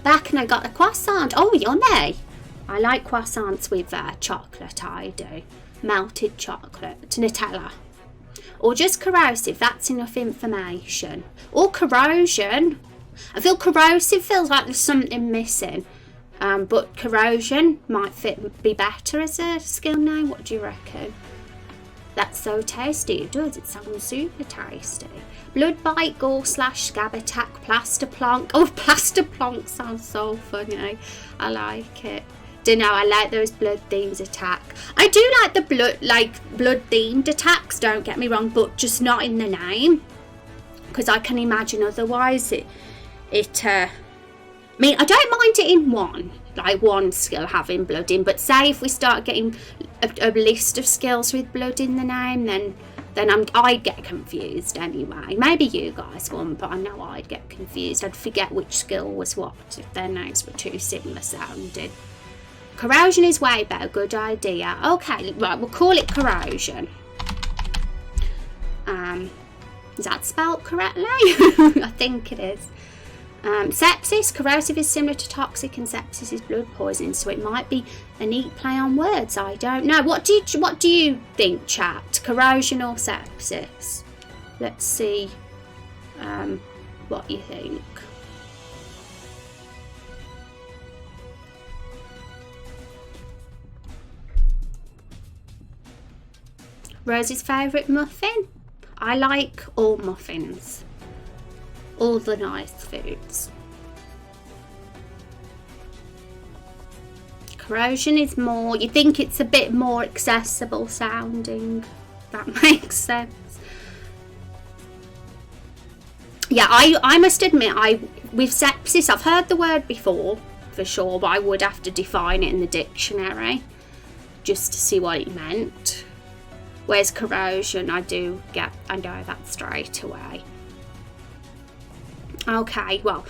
Back, and I got a croissant. Oh, yummy. I like croissants with chocolate, I do. Melted chocolate, Nutella. Or just corrosive, that's enough information. Or corrosion. I feel corrosive feels like there's something missing. But corrosion might be better as a skill name. What do you reckon? That's so tasty. It does. It sounds super tasty. Blood Bite, Gore Slash, Scab Attack, Plaster Plonk. Oh, Plaster Plonk sounds so funny. I like it. Don't know, I like those blood themes attack. I do like the blood themed attacks, don't get me wrong, but just not in the name, because I can imagine otherwise I mean, I don't mind it in one skill having blood in, but say if we start getting a list of skills with blood in the name, then I'd get confused anyway. Maybe you guys won't, but I know I'd get confused. I'd forget which skill was what if their names were too similar sounding. Corrosion is way better. Good idea. Okay, right, we'll call it corrosion. Is that spelled correctly? I think it is. Sepsis. Corrosive is similar to toxic and sepsis is blood poisoning, so it might be a neat play on words. I don't know. What do you think, chat? Corrosion or sepsis? Let's see what you think. Rose's favourite muffin? I like all muffins. All the nice foods. Corrosion is more, you think it's a bit more accessible sounding. That makes sense. Yeah, I must admit, with sepsis, I've heard the word before, for sure, but I would have to define it in the dictionary just to see what it meant. Whereas corrosion, I know that straight away. Okay, well,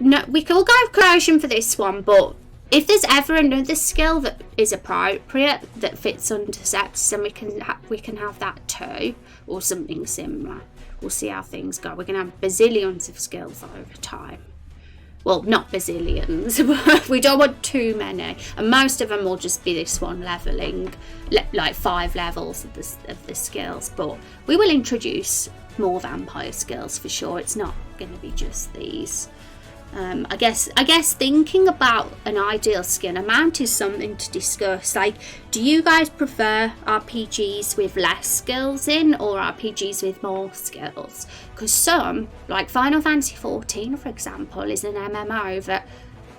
no, we can all go with corrosion for this one, but if there's ever another skill that is appropriate that fits under sepsis, then we can have that too, or something similar. We'll see how things go. We're going to have bazillions of skills over time. Well, not bazillions, but we don't want too many. And most of them will just be this one leveling, like 5 levels of the skills. But we will introduce more vampire skills for sure. It's not going to be just these. I guess thinking about an ideal skill amount is something to discuss. Like, do you guys prefer RPGs with less skills in or RPGs with more skills? Because some, like Final Fantasy XIV for example, is an MMO that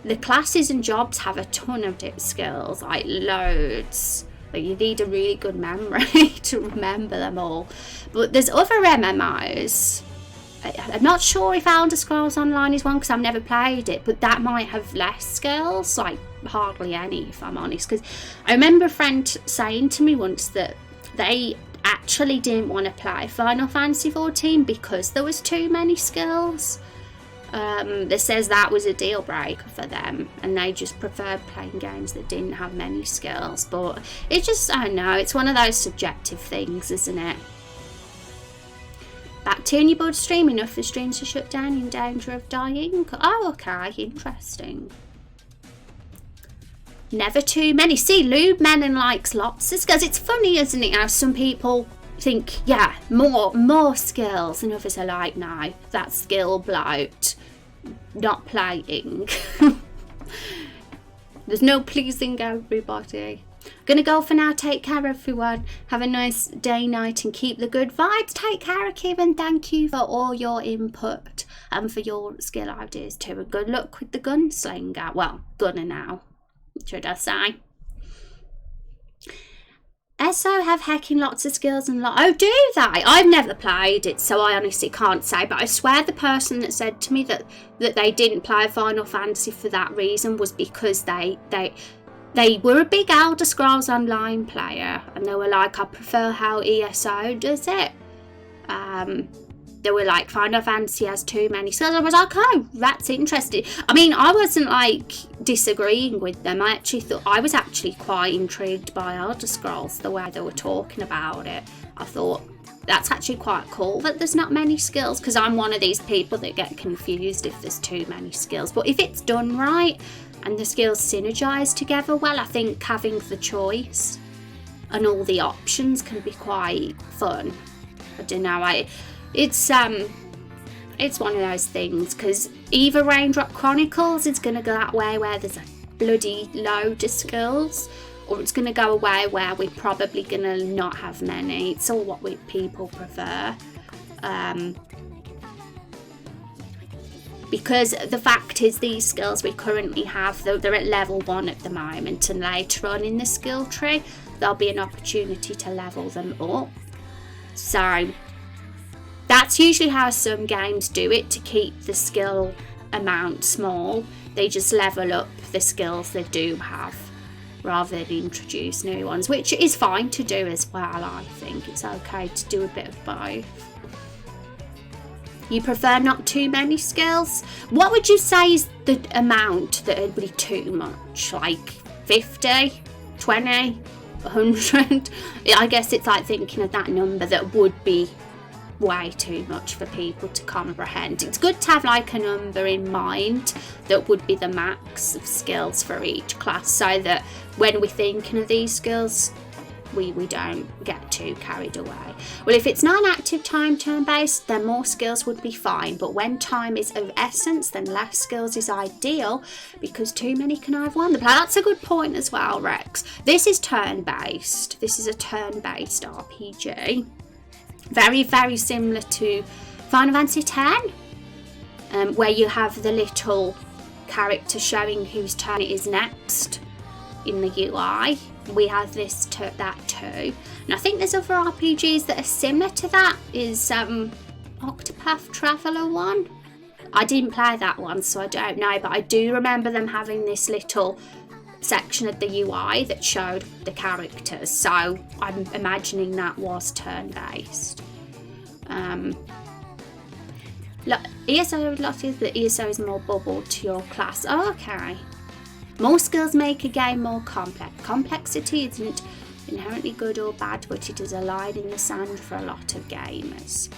the classes and jobs have a ton of skills, like loads. Like, you need a really good memory to remember them all. But there's other MMOs. I'm not sure if Elder Scrolls Online is one because I've never played it, but that might have less skills, like hardly any if I'm honest. Because I remember a friend saying to me once that they actually didn't want to play Final Fantasy XIV because there was too many skills. that says that was a deal breaker for them, and they just preferred playing games that didn't have many skills. But it's just, I don't know, it's one of those subjective things, isn't it? Back to your bloodstream, enough for streams to shut down, in danger of dying. Oh, okay, interesting. Never too many. See, Lube Melon likes lots of skills. It's funny, isn't it, how some people think, yeah, more skills, and others are like, no, that's skill bloat, not playing. There's no pleasing everybody. Gonna go for now. Take care, everyone. Have a nice day, night, and keep the good vibes. Take care, Kieran. Thank you for all your input and for your skill ideas too. And good luck with the gunslinger. Well, gunner now, should I say. SO have hecking lots of skills and oh, do they? I've never played it, so I honestly can't say, but I swear the person that said to me that they didn't play Final Fantasy for that reason was because they were a big Elder Scrolls Online player, and they were like, I prefer how ESO does it. They were like, Final Fantasy has too many skills. I was like, oh, that's interesting. I mean, I wasn't like disagreeing with them. I actually thought, I was actually quite intrigued by Elder Scrolls, the way they were talking about it. I thought, that's actually quite cool that there's not many skills, because I'm one of these people that get confused if there's too many skills. But if it's done right and the skills synergize together well, I think having the choice and all the options can be quite fun. I don't know, it's one of those things, because either Raindrop Chronicles is going to go that way where there's a bloody load of skills, or it's going to go away where we're probably going to not have many. It's all what people prefer. Because the fact is, these skills we currently have, they're at level 1 at the moment, and later on in the skill tree there'll be an opportunity to level them up. So that's usually how some games do it, to keep the skill amount small. They just level up the skills they do have rather than introduce new ones, which is fine to do as well. I think it's okay to do a bit of both. You prefer not too many skills? What would you say is the amount that would be too much? Like 50, 20, 100? I guess it's like thinking of that number that would be way too much for people to comprehend. It's good to have like a number in mind that would be the max of skills for each class, so that when we're thinking of these skills, we don't get too carried away. Well, if it's not an active time turn based, then more skills would be fine, but when time is of essence, then less skills is ideal, because too many can overwhelm the player. That's a good point as well, Rex. This is turn based. This is a turn based RPG. Very, very similar to Final Fantasy X, where you have the little character showing whose turn it is next in the UI. We have that too. And I think there's other RPGs that are similar to that. Is Octopath Traveler one? I didn't play that one, so I don't know, but I do remember them having this little section of the UI that showed the characters, so I'm imagining that was turn-based. ESO, the ESO is more bubbled to your class. Oh, okay. More skills make a game more complex. Complexity isn't inherently good or bad, but it is a line in the sand for a lot of gamers.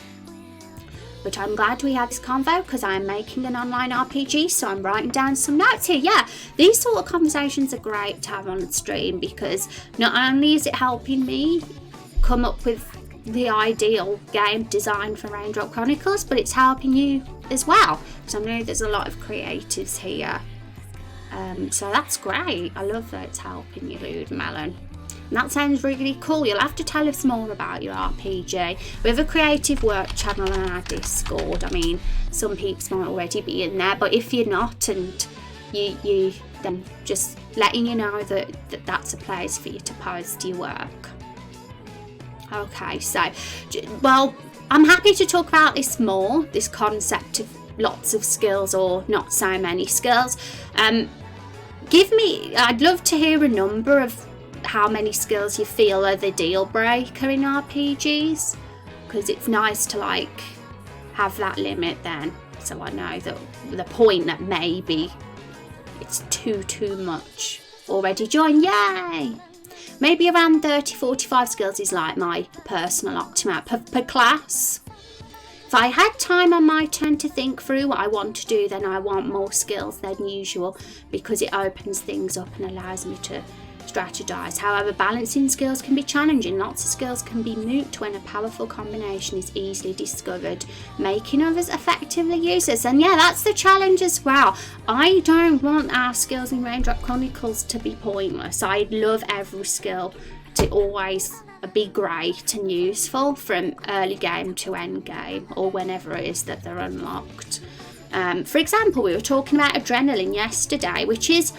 But I'm glad we had this convo, because I'm making an online RPG, so I'm writing down some notes here. Yeah, these sort of conversations are great to have on the stream, because not only is it helping me come up with the ideal game design for Raindrop Chronicles, but it's helping you as well, because I know there's a lot of creatives here. So that's great. I love that it's helping you, Lude Melon. And that sounds really cool. You'll have to tell us more about your RPG. We have a creative work channel on our Discord. I mean, some peeps might already be in there, but if you're not, and you then just letting you know that's a place for you to post your work. Okay, so, well, I'm happy to talk about this more, this concept of lots of skills or not so many skills. I'd love to hear a number of how many skills you feel are the deal breaker in RPGs, because it's nice to like have that limit then. so I know that the point that maybe it's too much. Already joined, yay! Maybe around 30-45 skills is like my personal optimum per class. If I had time on my turn to think through what I want to do, then I want more skills than usual, because it opens things up and allows me to strategize. However, balancing skills can be challenging. Lots of skills can be moot when a powerful combination is easily discovered, making others effectively useless. And yeah, that's the challenge as well. I don't want our skills in Raindrop Chronicles to be pointless. I'd love every skill to always be great and useful from early game to end game, or whenever it is that they're unlocked. For example, we were talking about adrenaline yesterday, which is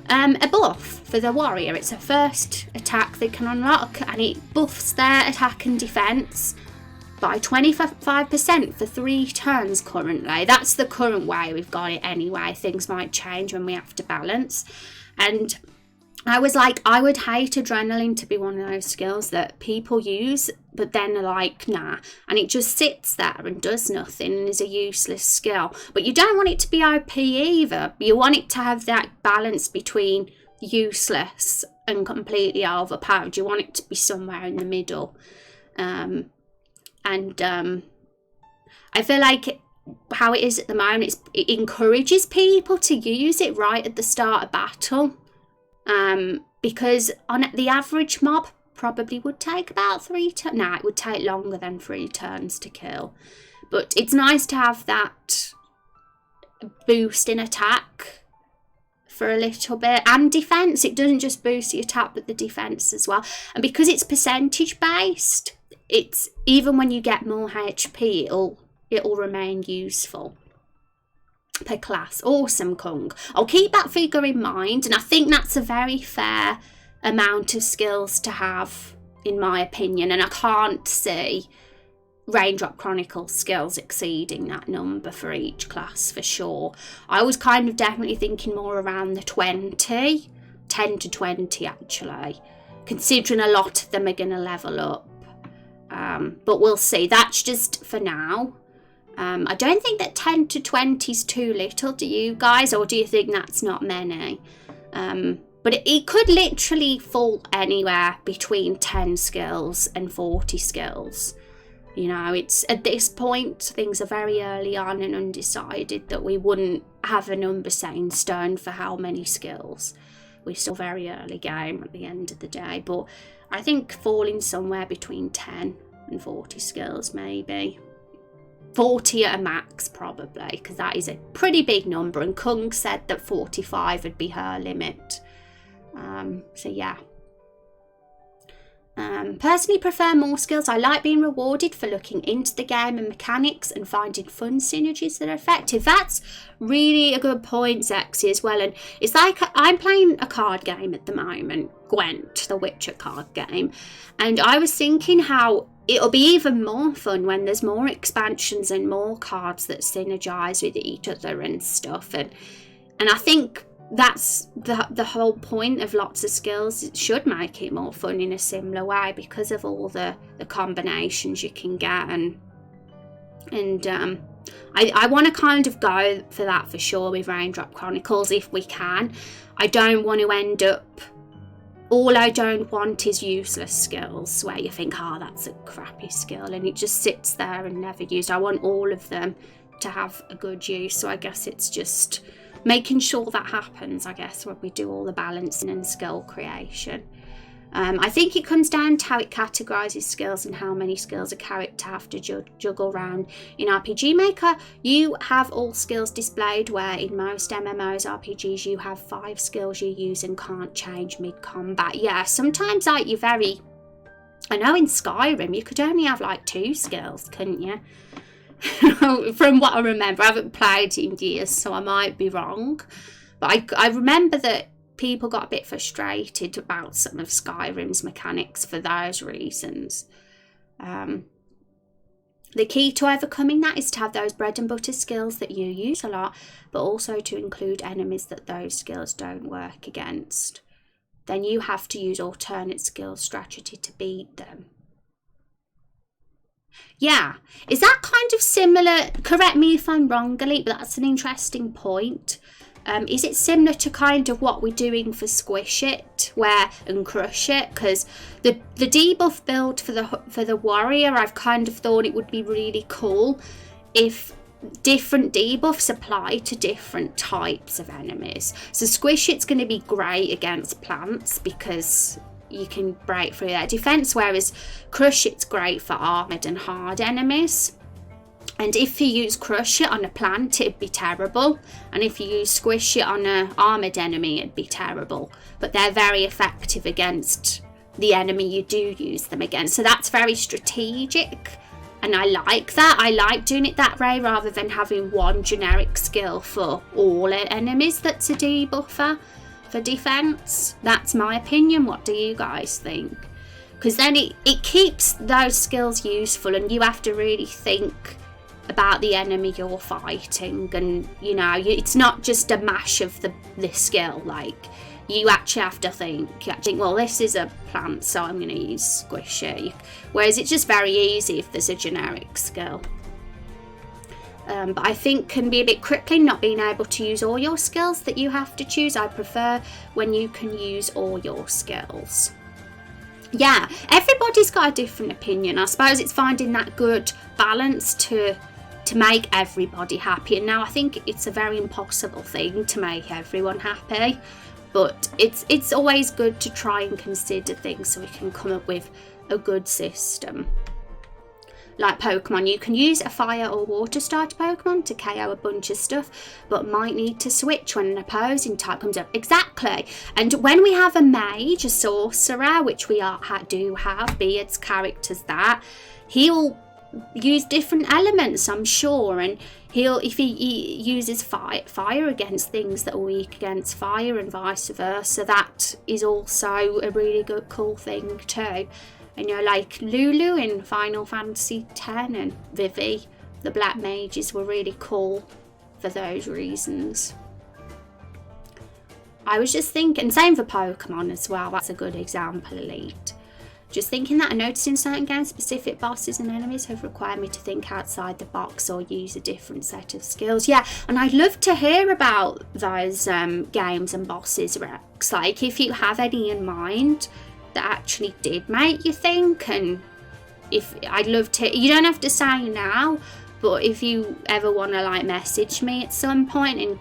a buff for the warrior. It's a first attack they can unlock, and it buffs their attack and defense by 25% for 3 turns currently. That's the current way we've got it anyway. Things might change when we have to balance. And I was like, I would hate adrenaline to be one of those skills that people use, but then are like, nah, and it just sits there and does nothing and is a useless skill. But you don't want it to be OP either. You want it to have that balance between useless and completely overpowered. You want it to be somewhere in the middle. I feel like how it is at the moment, it encourages people to use it right at the start of battle. Because on the average mob probably would take about 3 turns. Nah, it would take longer than 3 turns to kill. But it's nice to have that boost in attack for a little bit, and defense. It doesn't just boost the attack but the defense as well. And because it's percentage based, it's even when you get more HP, it'll remain useful per class. Awesome, Kung. I'll keep that figure in mind, and I think that's a very fair amount of skills to have, in my opinion, and I can't see Raindrop Chronicles skills exceeding that number for each class for sure. I was kind of definitely thinking more around the 10 to 20 actually, considering a lot of them are going to level up. But we'll see. That's just for now. I don't think that 10 to 20 is too little, do you guys? Or do you think that's not many? But it could literally fall anywhere between 10 skills and 40 skills. You know, it's at this point, things are very early on and undecided that we wouldn't have a number set in stone for how many skills. We're still very early game at the end of the day. But I think falling somewhere between 10 and 40 skills maybe. 40 at a max probably, because that is a pretty big number, and Kung said that 45 would be her limit. So yeah. Personally prefer more skills. I like being rewarded for looking into the game and mechanics and finding fun synergies that are effective. That's really a good point, Zexy, as well. And it's like I'm playing a card game at the moment, Gwent, the Witcher card game, and I was thinking how it'll be even more fun when there's more expansions and more cards that synergize with each other and stuff. And I think that's the whole point of lots of skills. It should make it more fun in a similar way because of all the combinations you can get. And I want to kind of go for that for sure with Raindrop Chronicles if we can. I don't want to end up... All I don't want is useless skills where you think, that's a crappy skill, and it just sits there and never used. I want all of them to have a good use. So I guess it's just making sure that happens, I guess, when we do all the balancing and skill creation. I think it comes down to how it categorises skills and how many skills a character have to juggle around. In RPG Maker, you have all skills displayed, where in most MMOs, RPGs, you have 5 skills you use and can't change mid-combat. Yeah, sometimes like you're very... I know in Skyrim, you could only have like 2 skills, couldn't you? From what I remember. I haven't played in years, so I might be wrong. But I remember that people got a bit frustrated about some of Skyrim's mechanics for those reasons. The key to overcoming that is to have those bread and butter skills that you use a lot, but also to include enemies that those skills don't work against. Then you have to use alternate skill strategy to beat them. Yeah. Is that kind of similar? Correct me if I'm wrong, Galit, but that's an interesting point. Is it similar to kind of what we're doing for Squish It, and Crush It? Because the debuff build for the warrior, I've kind of thought it would be really cool if different debuffs apply to different types of enemies. So Squish It's going to be great against plants because you can break through their defense, whereas Crush It's great for armored and hard enemies. And if you use Crush It on a plant, it'd be terrible. And if you use Squish It on an armoured enemy, it'd be terrible. But they're very effective against the enemy you do use them against. So that's very strategic. And I like that. I like doing it that way rather than having one generic skill for all enemies that's a debuffer for defense. That's my opinion. What do you guys think? Because then it keeps those skills useful, and you have to really think about the enemy you're fighting, and it's not just a mash of the skill. Like, you actually have to think, well, this is a plant, so I'm going to use Squish It. Whereas it's just very easy if there's a generic skill. But I think can be a bit crippling not being able to use all your skills that you have to choose. I prefer when you can use all your skills. Yeah, everybody's got a different opinion. I suppose it's finding that good balance to make everybody happy. And now I think it's a very impossible thing to make everyone happy. But it's always good to try and consider things so we can come up with a good system. Like Pokemon, you can use a fire or water starter Pokemon to KO a bunch of stuff, but might need to switch when an opposing type comes up. Exactly. And when we have a mage, a sorcerer, which we do have, Beard's characters that, he'll use different elements, I'm sure, and if he uses fire against things that are weak against fire and vice versa, that is also a really good cool thing too. And like Lulu in Final Fantasy X and Vivi, the black mages were really cool for those reasons. I was just thinking, same for Pokemon as well, that's a good example, Elite. Just thinking that I noticed in certain games, specific bosses and enemies have required me to think outside the box or use a different set of skills. Yeah, and I'd love to hear about those games and bosses, Rex. Like, if you have any in mind that actually did make you think, and if I'd love to, you don't have to say now, but if you ever want to like message me at some point and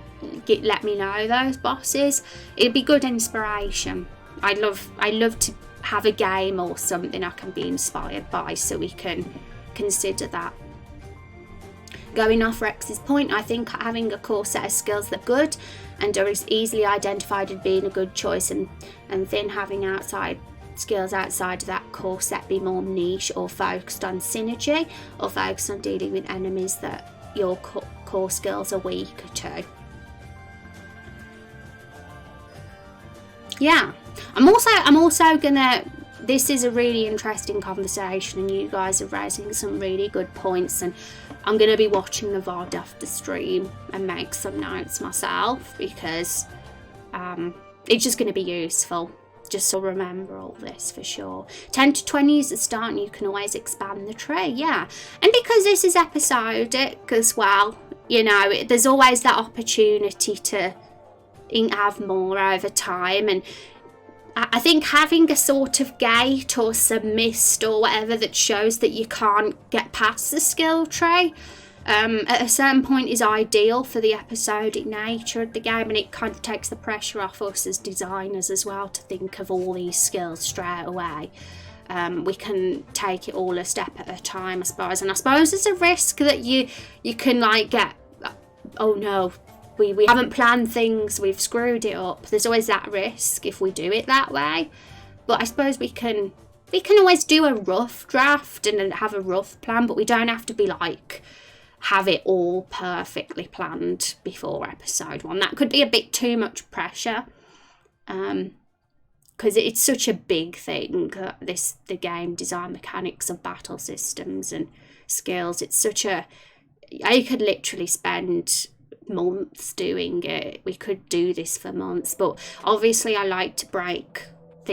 let me know those bosses, it'd be good inspiration. I'd love to have a game or something I can be inspired by, so we can consider that. Going off Rex's point, I think having a core set of skills that are good and are easily identified as being a good choice, and then having skills outside of that core set be more niche or focused on synergy or focused on dealing with enemies that your core skills are weaker to. Yeah, I'm also gonna, this is a really interesting conversation and you guys are raising some really good points, and I'm gonna be watching the VOD after stream and make some notes myself, because it's just gonna be useful just to remember all this for sure. 10 to 20 is the start, and you can always expand the tree. Yeah, and because this is episodic as well, there's always that opportunity to have more over time. And I think having a sort of gate or some mist or whatever that shows that you can't get past the skill tree at a certain point is ideal for the episodic nature of the game, and it kind of takes the pressure off us as designers as well to think of all these skills straight away. We can take it all a step at a time, I suppose. And I suppose there's a risk that you can like get, oh no, we haven't planned things, we've screwed it up. There's always that risk if we do it that way. But I suppose we can always do a rough draft and have a rough plan, but we don't have to be like, have it all perfectly planned before episode 1. That could be a bit too much pressure. Because it's such a big thing, the game design mechanics of battle systems and skills. It's such I could literally spend months doing it. We could do this for months, but obviously I like to break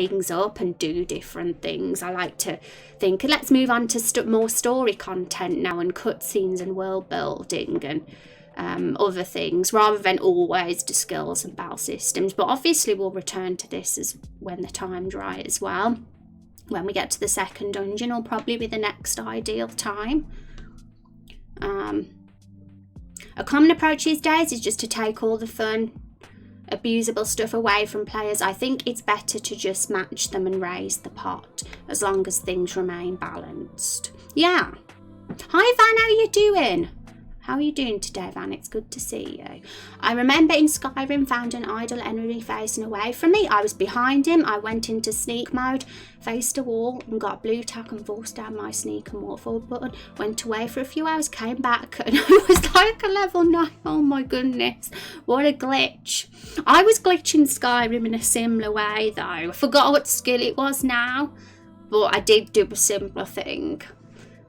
things up and do different things. I like to think, let's move on to more story content now, and cutscenes and world building and other things, rather than always the skills and battle systems. But obviously we'll return to this as when the time's right as well. When we get to the second dungeon will probably be the next ideal time. A common approach these days is just to take all the fun, abusable stuff away from players. I think it's better to just match them and raise the pot, as long as things remain balanced. Yeah. Hi Van, how are you doing? How are you doing today, Van? It's good to see you. I remember in Skyrim found an idle enemy facing away from me. I was behind him. I went into sneak mode, faced a wall and got blue tack and forced down my sneak and walk forward button. Went away for a few hours, came back and I was like a level 9. Oh my goodness, what a glitch. I was glitching Skyrim in a similar way though. I forgot what skill it was now, but I did do a similar thing.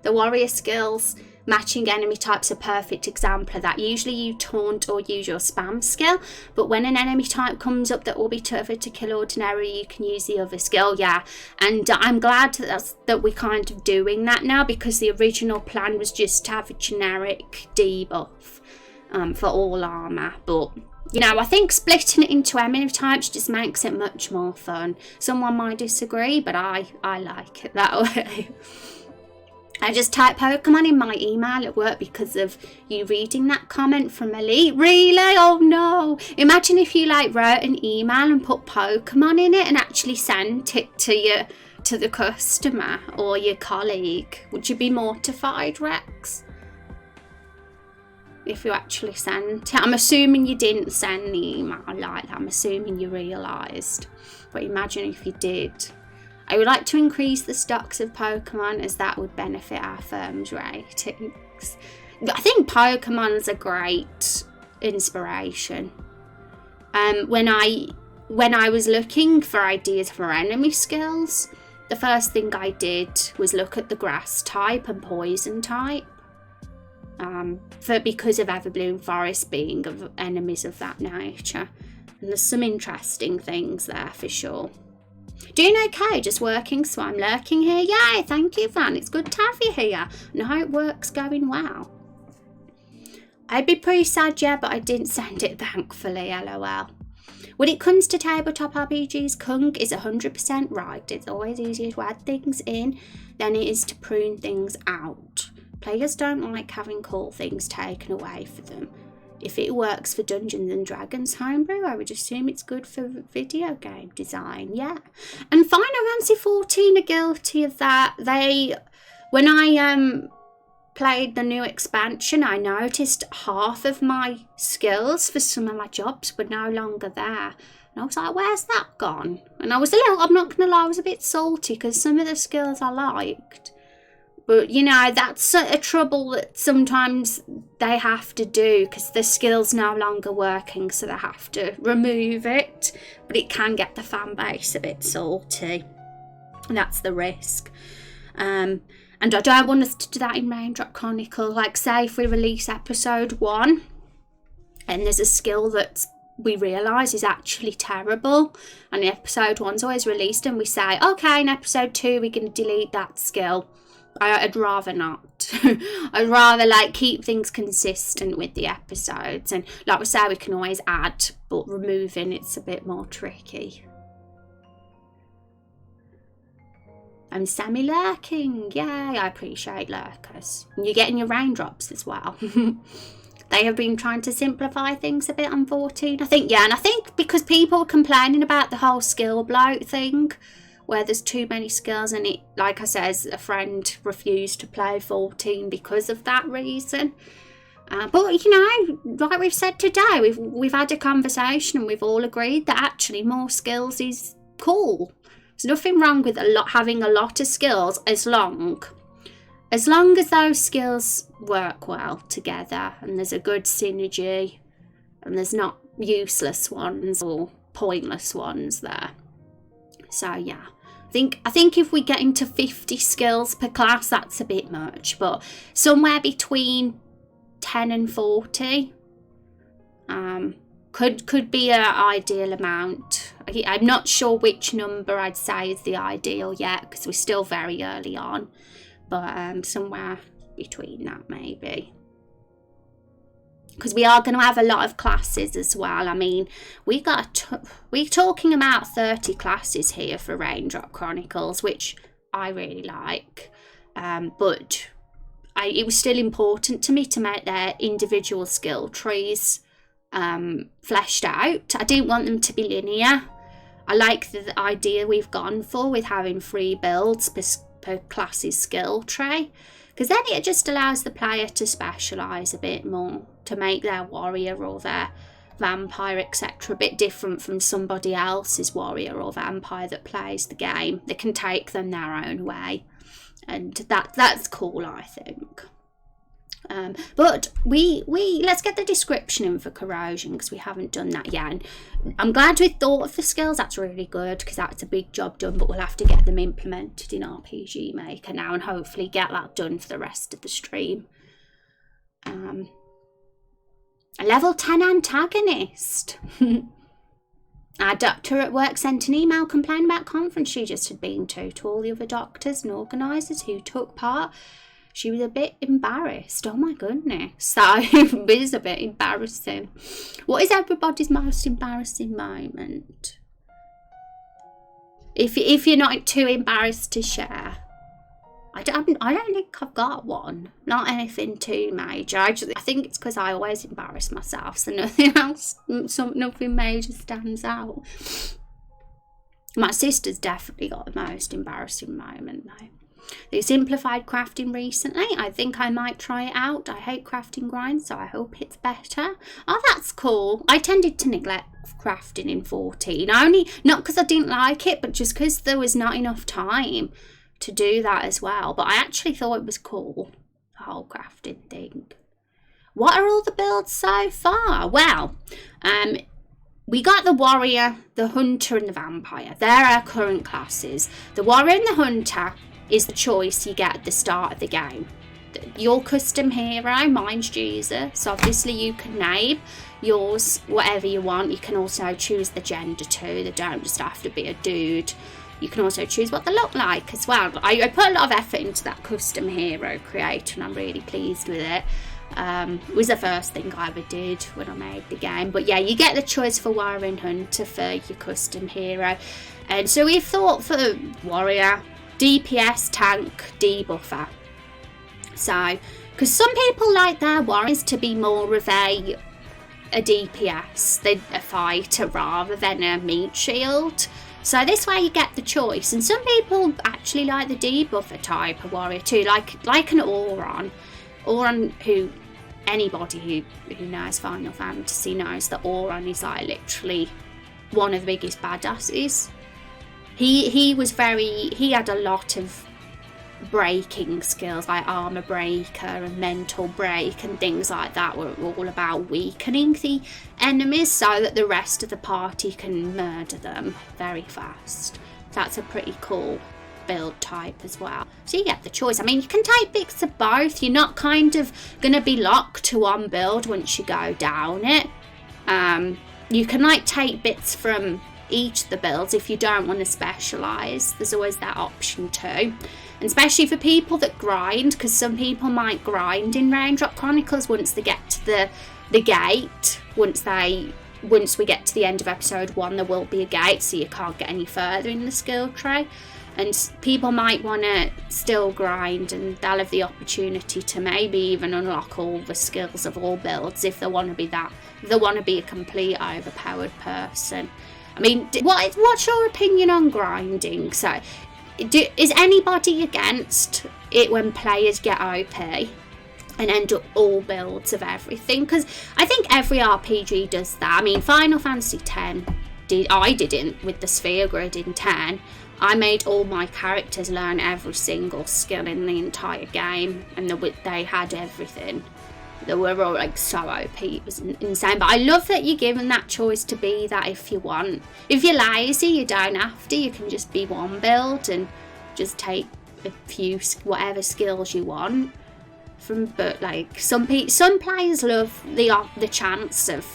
The warrior skills, matching enemy types, a perfect example of that. Usually you taunt or use your spam skill, but when an enemy type comes up that will be tougher to kill ordinarily, you can use the other skill. Yeah, and I'm glad that we're kind of doing that now, because the original plan was just to have a generic debuff for all armor. But you know, I think splitting it into enemy types just makes it much more fun. Someone might disagree, but I like it that way. I just typed Pokemon in my email at work because of you reading that comment from Elite. Really? Oh no. Imagine if you like wrote an email and put Pokemon in it and actually sent it to the customer or your colleague. Would you be mortified, Rex? If you actually sent it. I'm assuming you didn't send the email like that. I'm assuming you realised. But imagine if you did. I would like to increase the stocks of Pokemon, as that would benefit our firm's ratings. I think Pokemon's a great inspiration. When I was looking for ideas for enemy skills, the first thing I did was look at the grass type and poison type. Because of Everbloom Forest being of enemies of that nature. And there's some interesting things there for sure. Doing okay, just working, so I'm lurking here. Yay, thank you, Van. It's good to have you here. And I hope work's going well. I'd be pretty sad, yeah, but I didn't send it, thankfully, lol. When it comes to tabletop RPGs, Kung is 100% right. It's always easier to add things in than it is to prune things out. Players don't like having cool things taken away from them. If it works for Dungeons and Dragons homebrew, I would assume it's good for video game design, yeah. And Final Fantasy 14 are guilty of that. When I played the new expansion, I noticed half of my skills for some of my jobs were no longer there. And I was like, where's that gone? And I'm not going to lie, I was a bit salty because some of the skills I liked. But, you know, that's a trouble that sometimes they have to do because the skill's no longer working, so they have to remove it. But it can get the fan base a bit salty. And that's the risk. And I don't want us to do that in Raindrop Chronicles. Like, say if we release episode 1 and there's a skill that we realise is actually terrible, and episode 1's always released and we say, okay, in episode 2 we're going to delete that skill. I'd rather not. I'd rather keep things consistent with the episodes, and like we say, we can always add, but removing it's a bit more tricky. I'm semi-lurking. Yay, I appreciate lurkers. And you're getting your raindrops as well. They have been trying to simplify things a bit on 14, I think. Yeah, and I think because people were complaining about the whole skill bloat thing, where there's too many skills, and it, like I said, a friend refused to play 14 because of that reason. But you know, like we've said today, we've had a conversation and we've all agreed that actually more skills is cool. There's nothing wrong with having a lot of skills as long as those skills work well together and there's a good synergy and there's not useless ones or pointless ones there. So yeah. I think if we get into 50 skills per class, that's a bit much, but somewhere between 10 and 40 could be an ideal amount. I'm not sure which number I'd say is the ideal yet, because we're still very early on, but somewhere between that maybe. Because we are going to have a lot of classes as well. I mean, we're talking about 30 classes here for Raindrop Chronicles, which I really like. But it was still important to me to make their individual skill trees fleshed out. I didn't want them to be linear. I like the idea we've gone for with having 3 builds per class's skill tree, because then it just allows the player to specialise a bit more, to make their warrior or their vampire, etc., a bit different from somebody else's warrior or vampire that plays the game. They can take them their own way, and that's cool, I think. But let's get the description in for corrosion, because we haven't done that yet. And I'm glad we thought of the skills. That's really good, because that's a big job done, but we'll have to get them implemented in RPG Maker now, and hopefully get that done for the rest of the stream. A level 10 antagonist. Our doctor at work sent an email complaining about conference she just had been to all the other doctors and organisers who took part. She was a bit embarrassed. Oh my goodness, that is a bit embarrassing. What is everybody's most embarrassing moment? If you're not too embarrassed to share. I don't think I've got one. Not anything too major. I think it's because I always embarrass myself, so nothing major stands out. My sister's definitely got the most embarrassing moment though. They simplified crafting recently. I think I might try it out. I hate crafting grinds, so I hope it's better. Oh, that's cool. I tended to neglect crafting in 14. Not because I didn't like it, but just because there was not enough time to do that as well. But I actually thought it was cool, the whole crafting thing. What are all the builds so far? Well, we got the warrior, the hunter, and the vampire. They're our current classes. The warrior and the hunter is the choice you get at the start of the game. Your custom hero, mine's Jesus. Obviously you can name yours whatever you want. You can also choose the gender too. They don't just have to be a dude. You can also choose what they look like as well. I put a lot of effort into that custom hero creator, and I'm really pleased with it. It was the first thing I ever did when I made the game. But yeah, you get the choice for warrior and hunter for your custom hero. And so we thought for the warrior, DPS, tank, debuffer. So, because some people like their warriors to be more of a DPS, a fighter rather than a meat shield. So this way you get the choice. And some people actually like the debuffer type of warrior too, like an Auron. Auron, who anybody who knows Final Fantasy knows that Auron is like literally one of the biggest badasses. He had a lot of breaking skills, like armor breaker and mental break and things like that, were all about weakening the enemies so that the rest of the party can murder them very fast. That's a pretty cool build type as well. So you get the choice. I mean, you can take bits of both. You're not kind of going to be locked to one build once you go down it. You can like take bits from each of the builds if you don't want to specialise. There's always that option too. And especially for people that grind, because some people might grind in Raindrop Chronicles once they get to the gate. Once we get to the end of episode 1, there will be a gate, so you can't get any further in the skill tree. And people might want to still grind, and they'll have the opportunity to maybe even unlock all the skills of all builds if they want to be a complete overpowered person. I mean, what's your opinion on grinding? So, is anybody against it when players get OP and end up all builds of everything? Because I think every RPG does that. I mean, Final Fantasy X I didn't with the sphere grid in 10. I made all my characters learn every single skill in the entire game, and they had everything. They were all like so OP, it was insane. But I love that you're given that choice to be that if you want. If you're lazy, you don't have to. You can just be one build and just take a few whatever skills you want. But like some players love the chance of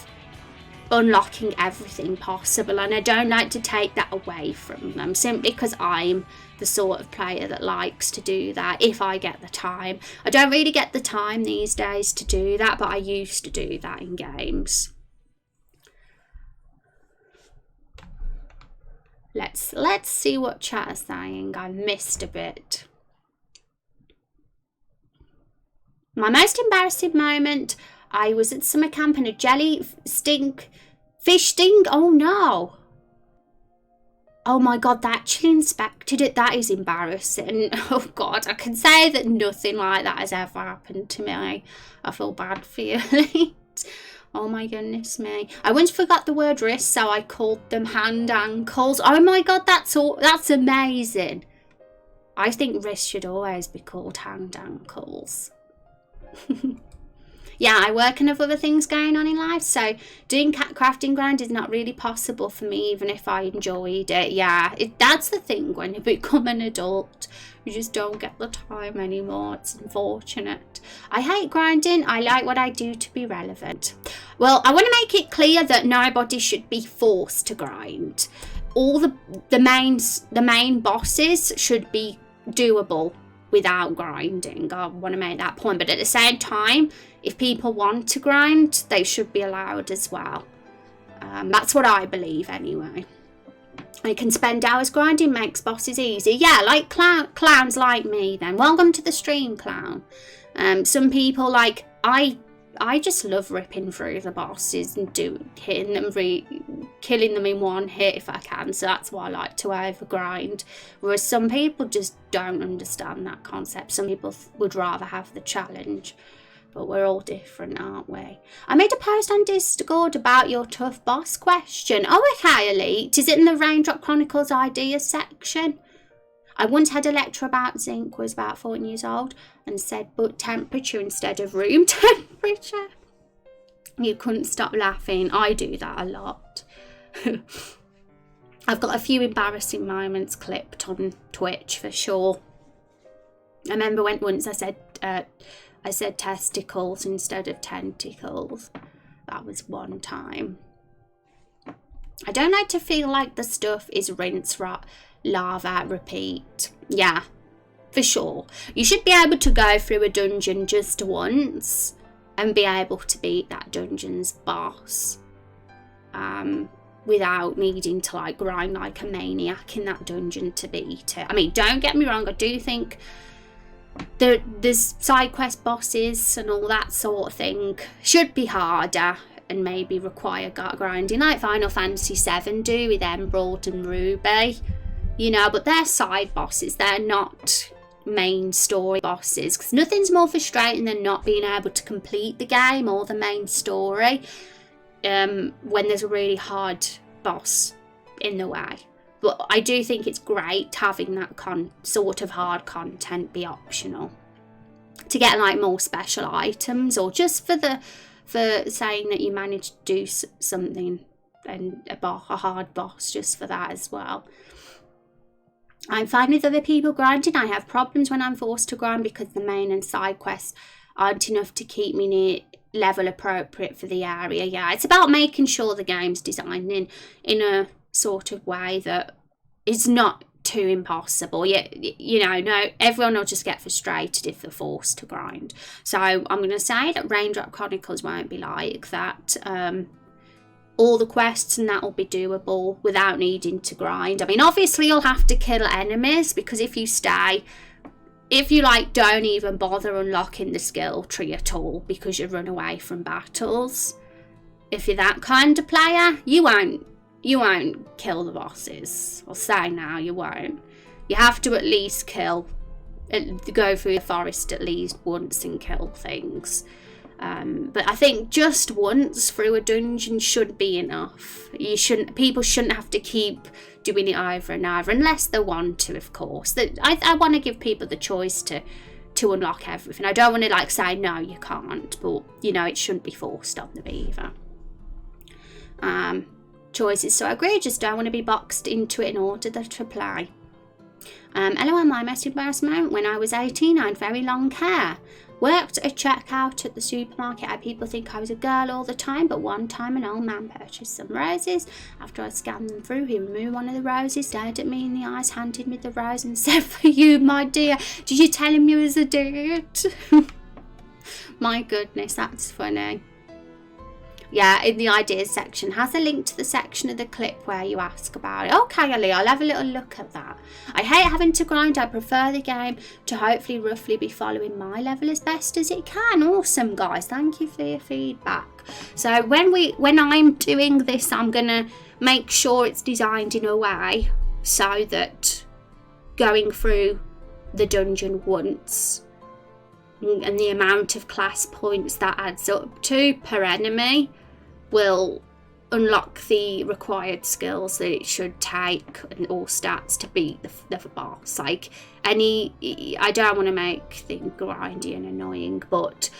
unlocking everything possible, and I don't like to take that away from them simply because I'm the sort of player that likes to do that if I get the time. I don't really get the time these days to do that, but I used to do that in games. Let's see what chat is saying. I missed a bit. My most embarrassing moment, I was at summer camp and a fish sting. Oh no. Oh my God, they actually inspected it. That is embarrassing. Oh God, I can say that nothing like that has ever happened to me. I feel bad for you. Oh my goodness me. I once forgot the word wrist, so I called them hand ankles. Oh my God, that's amazing. I think wrists should always be called hand ankles. Yeah, I work and have other things going on in life, so doing cat crafting grind is not really possible for me, even if I enjoyed it. Yeah, that's the thing when you become an adult. You just don't get the time anymore. It's unfortunate. I hate grinding. I like what I do to be relevant. Well, I want to make it clear that nobody should be forced to grind. All the main bosses should be doable without grinding. I want to make that point, but at the same time, if people want to grind, they should be allowed as well. That's what I believe anyway. I can spend hours grinding, makes bosses easy. Yeah, like clowns like me then. Welcome to the stream, clown. Some people like, I just love ripping through the bosses and killing them in one hit if I can. So that's why I like to overgrind. Whereas some people just don't understand that concept. Some people would rather have the challenge. But we're all different, aren't we? I made a post on Discord about your tough boss question. Oh, okay, Elite. Is it in the Raindrop Chronicles ideas section? I once had a lecture about zinc, was about 14 years old, and said book temperature instead of room temperature. You couldn't stop laughing. I do that a lot. I've got a few embarrassing moments clipped on Twitch for sure. I remember when once I said testicles instead of tentacles. That was one time. I don't like to feel like the stuff is rinse, lava, repeat. Yeah, for sure. You should be able to go through a dungeon just once and be able to beat that dungeon's boss without needing to like grind like a maniac in that dungeon to beat it. I mean, don't get me wrong, I do think there's side quest bosses and all that sort of thing should be harder and maybe require grinding like Final Fantasy VII do with Emerald and Ruby, you know, but they're side bosses, they're not main story bosses, because nothing's more frustrating than not being able to complete the game or the main story when there's a really hard boss in the way. But I do think it's great having that sort of hard content be optional to get like more special items, or just for saying that you managed to do something and a hard boss, just for that as well. I'm fine with other people grinding. I have problems when I'm forced to grind because the main and side quests aren't enough to keep me near level appropriate for the area. Yeah, it's about making sure the game's designed in a sort of way that it's not too impossible. Yeah, you know, no, everyone will just get frustrated if they're forced to grind. So I'm going to say that Raindrop Chronicles won't be like that. All the quests and that will be doable without needing to grind. I mean, obviously you'll have to kill enemies, because if you like don't even bother unlocking the skill tree at all because you run away from battles, if you're that kind of player, you won't kill the bosses. I'll say now, you won't. You have to at least go through the forest at least once and kill things. But I think just once through a dungeon should be enough. People shouldn't have to keep doing it over and over, unless they want to, of course. I want to give people the choice to unlock everything. I don't want to like say no, you can't, but you know, it shouldn't be forced on them either. Choice is so egregious, don't want to be boxed into it in order to play. LOL, my most embarrassing moment when I was 18, I had very long hair. Worked at a checkout at the supermarket. I had people think I was a girl all the time, but one time an old man purchased some roses. After I scanned them through, he removed one of the roses, stared at me in the eyes, handed me the rose and said, "For you, my dear." Did you tell him you was a dude? My goodness, that's funny. Yeah, in the ideas section has a link to the section of the clip where you ask about it. Okay, Ellie, I'll have a little look at that. I hate having to grind. I prefer the game to hopefully roughly be following my level as best as it can. Awesome, guys. Thank you for your feedback. So when I'm doing this, I'm going to make sure it's designed in a way so that going through the dungeon once and the amount of class points that adds up to per enemy will unlock the required skills that it should take and all stats to beat the boss. Like, I don't want to make things grindy and annoying, but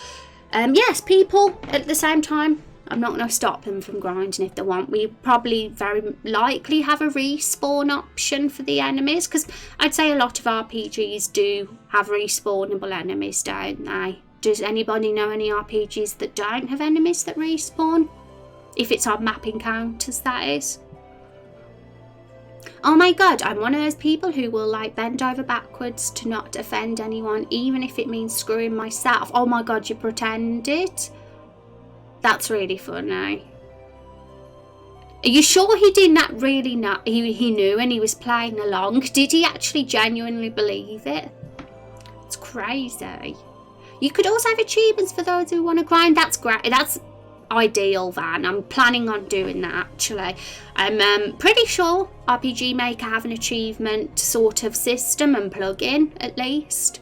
yes, people at the same time, I'm not going to stop them from grinding if they want. We probably very likely have a respawn option for the enemies, because I'd say a lot of RPGs do have respawnable enemies, don't they? Does anybody know any RPGs that don't have enemies that respawn? If it's on map encounters, that is. Oh my god, I'm one of those people who will like bend over backwards to not offend anyone, even if it means screwing myself. Oh my god, you pretended? That's really funny. Are you sure he didn't really know? He knew and he was playing along? Did he actually genuinely believe it? It's crazy. You could also have achievements for those who want to grind. That's great. That's ideal, Van. I'm planning on doing that actually. I'm pretty sure RPG Maker have an achievement sort of system and plugin at least.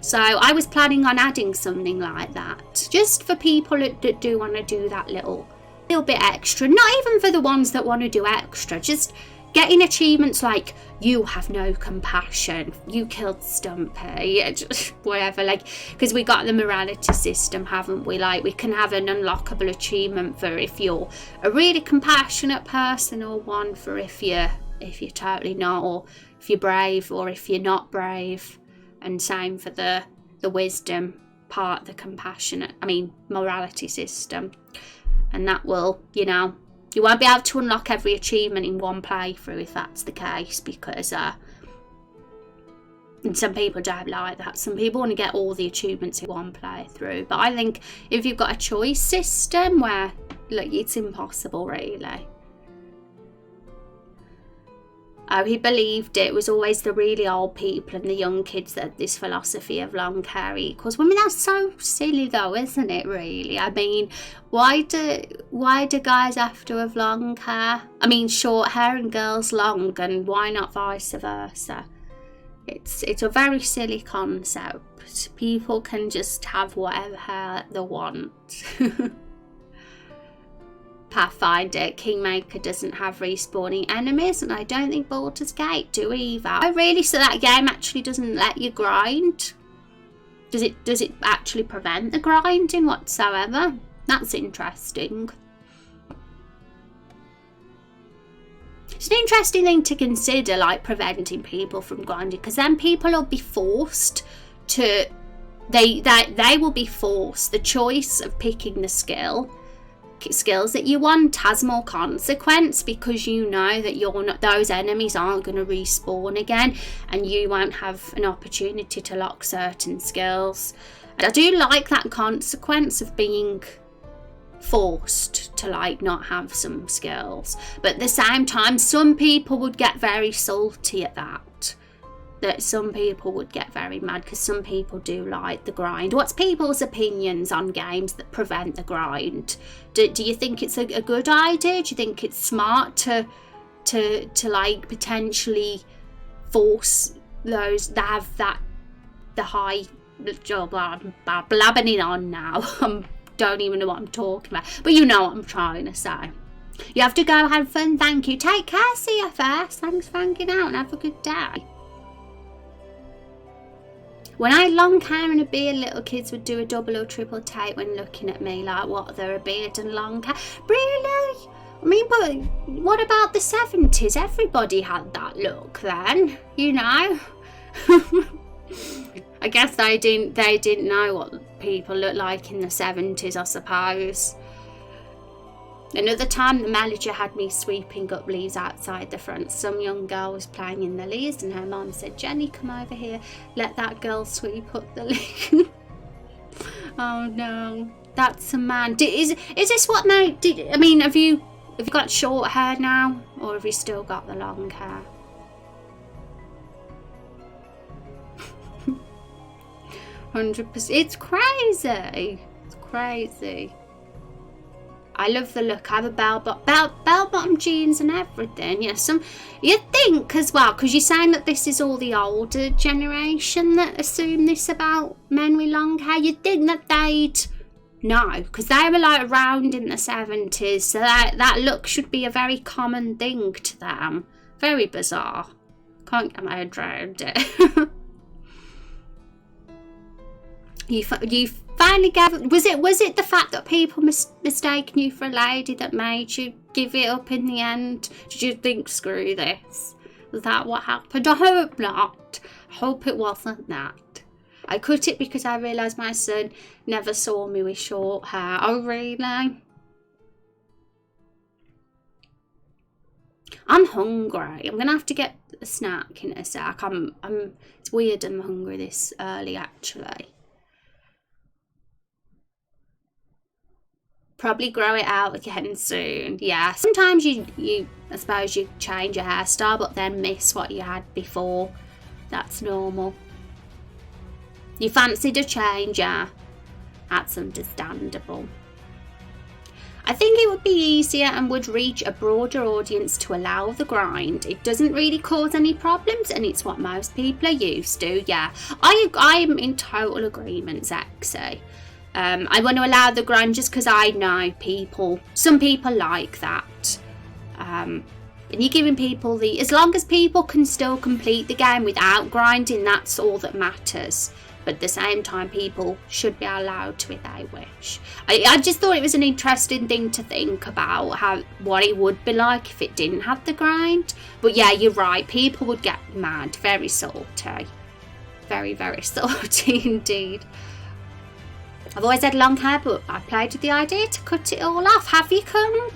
So I was planning on adding something like that, just for people that do want to do that little bit extra. Not even for the ones that want to do extra, just getting achievements like, you have no compassion, you killed Stumpy, whatever, like, because we got the morality system, haven't we? Like, we can have an unlockable achievement for if you're a really compassionate person, or one for if you're totally not, or if you're brave, or if you're not brave. And same for the wisdom part, the morality system. And that will, you won't be able to unlock every achievement in one playthrough if that's the case, because and some people don't like that. Some people want to get all the achievements in one playthrough. But I think if you've got a choice system where, look, it's impossible really. Oh, he believed it was always the really old people and the young kids that had this philosophy of long hair equals women. That's so silly though, isn't it, really? I mean, why do guys have to have long hair? I mean, short hair and girls long, and why not vice versa? It's a very silly concept. People can just have whatever hair they want. Pathfinder Kingmaker doesn't have respawning enemies, and I don't think Baldur's Gate do either. Oh really? So that game actually doesn't let you grind? Does it actually prevent the grinding whatsoever? That's interesting. It's an interesting thing to consider, like preventing people from grinding, because then people will be forced to they will be forced. The choice of picking the skills that you want has more consequence, because you know that those enemies aren't going to respawn again, and you won't have an opportunity to lock certain skills. And I do like that consequence of being forced to like not have some skills, but at the same time some people would get very salty at that some people would get very mad, because some people do like the grind. What's people's opinions on games that prevent the grind? Do you think it's a good idea? Do you think it's smart to like potentially force those that have the high blabbing on now? I don't even know what I'm talking about, but you know what I'm trying to say. You have to go have fun. Thank you. Take care, CFS. Thanks for hanging out and have a good day. When I had long hair and a beard, little kids would do a double or triple take when looking at me like, what, they're a beard and long hair? Really? I mean, but what about the 70s? Everybody had that look then, I guess they didn't know what people look like in the 70s, I suppose. Another time the manager had me sweeping up leaves outside the front. Some young girl was playing in the leaves and her mum said, "Jenny, come over here, let that girl sweep up the leaves." Oh no, that's a man. Is this what now? I mean, have you got short hair now, or have you still got the long hair? 100%. It's crazy. It's crazy. I love the look. I have a bell-bottom jeans and everything. Yeah, you'd think as well, because you're saying that this is all the older generation that assume this about men with long hair. You'd think that they'd know, because they were like around in the 70s, so that look should be a very common thing to them. Very bizarre. Can't get my head around it. You finally gave. Was it the fact that people mistaken you for a lady that made you give it up in the end? Did you think, screw this? Was that what happened? I hope not. I hope it wasn't that. I cut it because I realised my son never saw me with short hair. Oh really? I'm hungry. I'm gonna have to get a snack in a sec. It's weird I'm hungry this early actually. Probably grow it out again soon. Yeah, sometimes you I suppose you change your hairstyle but then miss what you had before. That's normal. You fancied a change, yeah. That's understandable. I think it would be easier and would reach a broader audience to allow the grind. It doesn't really cause any problems and it's what most people are used to. Yeah, I'm in total agreement, Zexy. I want to allow the grind just because I know some people like that. And you're giving people as long as people can still complete the game without grinding, that's all that matters. But at the same time, people should be allowed to if they wish. I just thought it was an interesting thing to think about, what it would be like if it didn't have the grind. But yeah, you're right, people would get mad, very salty. Very, very salty indeed. I've always had long hair, but I played with the idea to cut it all off. Have you, Kung?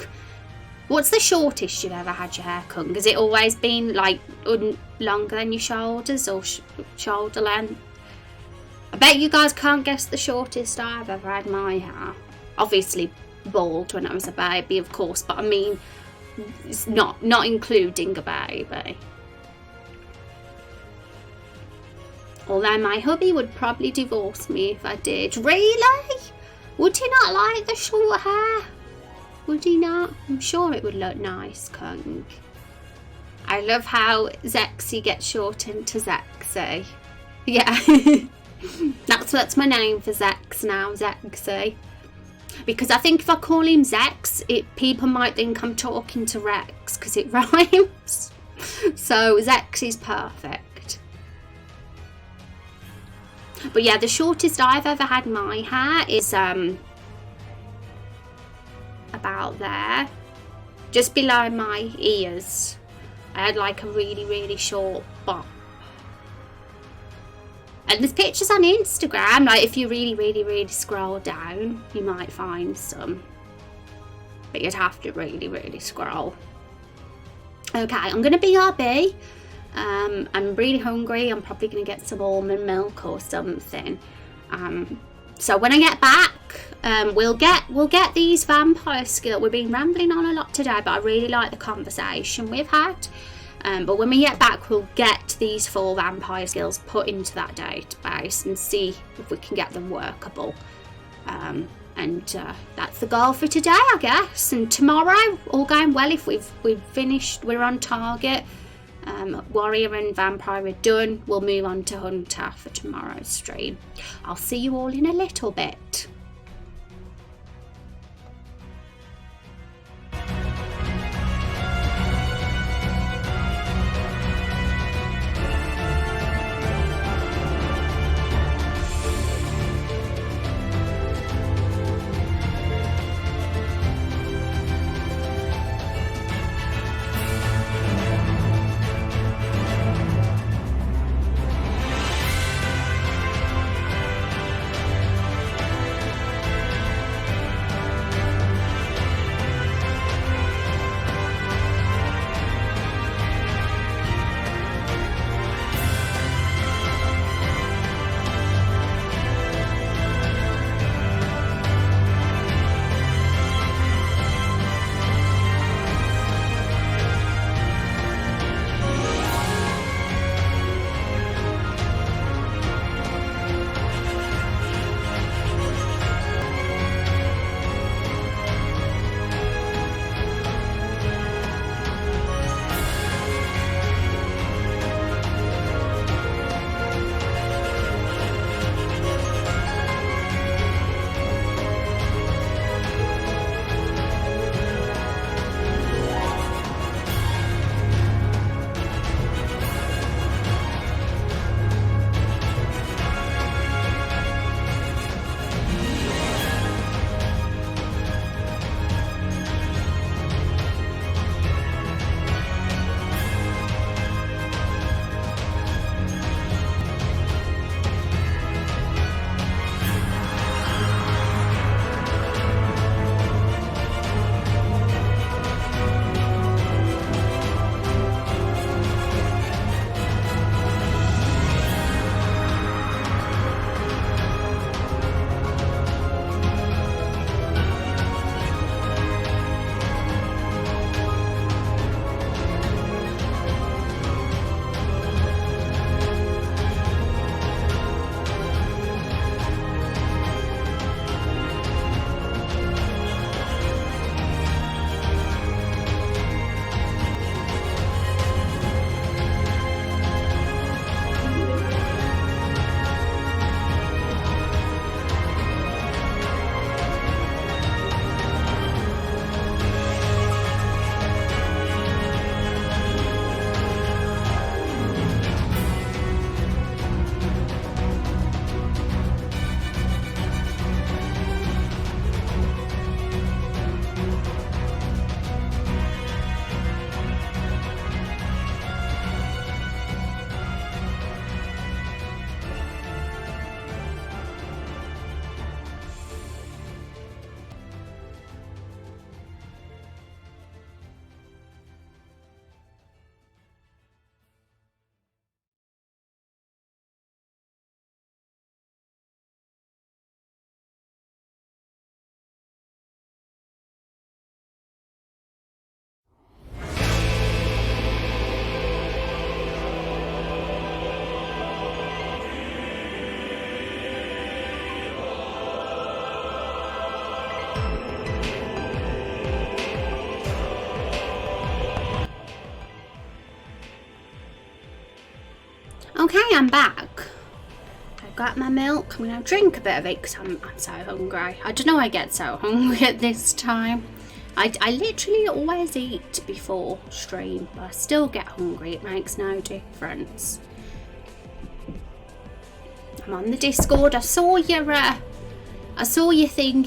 What's the shortest you've ever had your hair, Kung? Has it always been like longer than your shoulders or shoulder length? I bet you guys can't guess the shortest I've ever had my hair. Obviously bald when I was a baby, of course, but I mean, it's not including a baby. Although my hubby would probably divorce me if I did. Really? Would he not like the short hair? Would he not? I'm sure it would look nice, Kung. I love how Zexy gets shortened to Zexy. Yeah. That's my name for Zex now, Zexy. Because I think if I call him Zex, people might think I'm talking to Rex because it rhymes. So Zexy's perfect. But yeah, the shortest I've ever had my hair is about there, just below my ears. I had like a really, really short bob. And there's pictures on Instagram, like if you really, really, really scroll down, you might find some. But you'd have to really, really scroll. Okay, I'm going to BRB. I'm really hungry. I'm probably going to get some almond milk or something. So when I get back, we'll get these vampire skills. We've been rambling on a lot today, but I really like the conversation we've had. But when we get back, we'll get these 4 vampire skills put into that database and see if we can get them workable. And that's the goal for today, I guess. And tomorrow, all going well, if we've finished, we're on target. Warrior and Vampire are done. We'll move on to Hunter for tomorrow's stream. I'll see you all in a little bit. Okay, I'm back. I've got my milk. I'm going to drink a bit of it because I'm so hungry. I don't know why I get so hungry at this time. I literally always eat before stream, but I still get hungry. It makes no difference. I'm on the Discord. I saw your thingy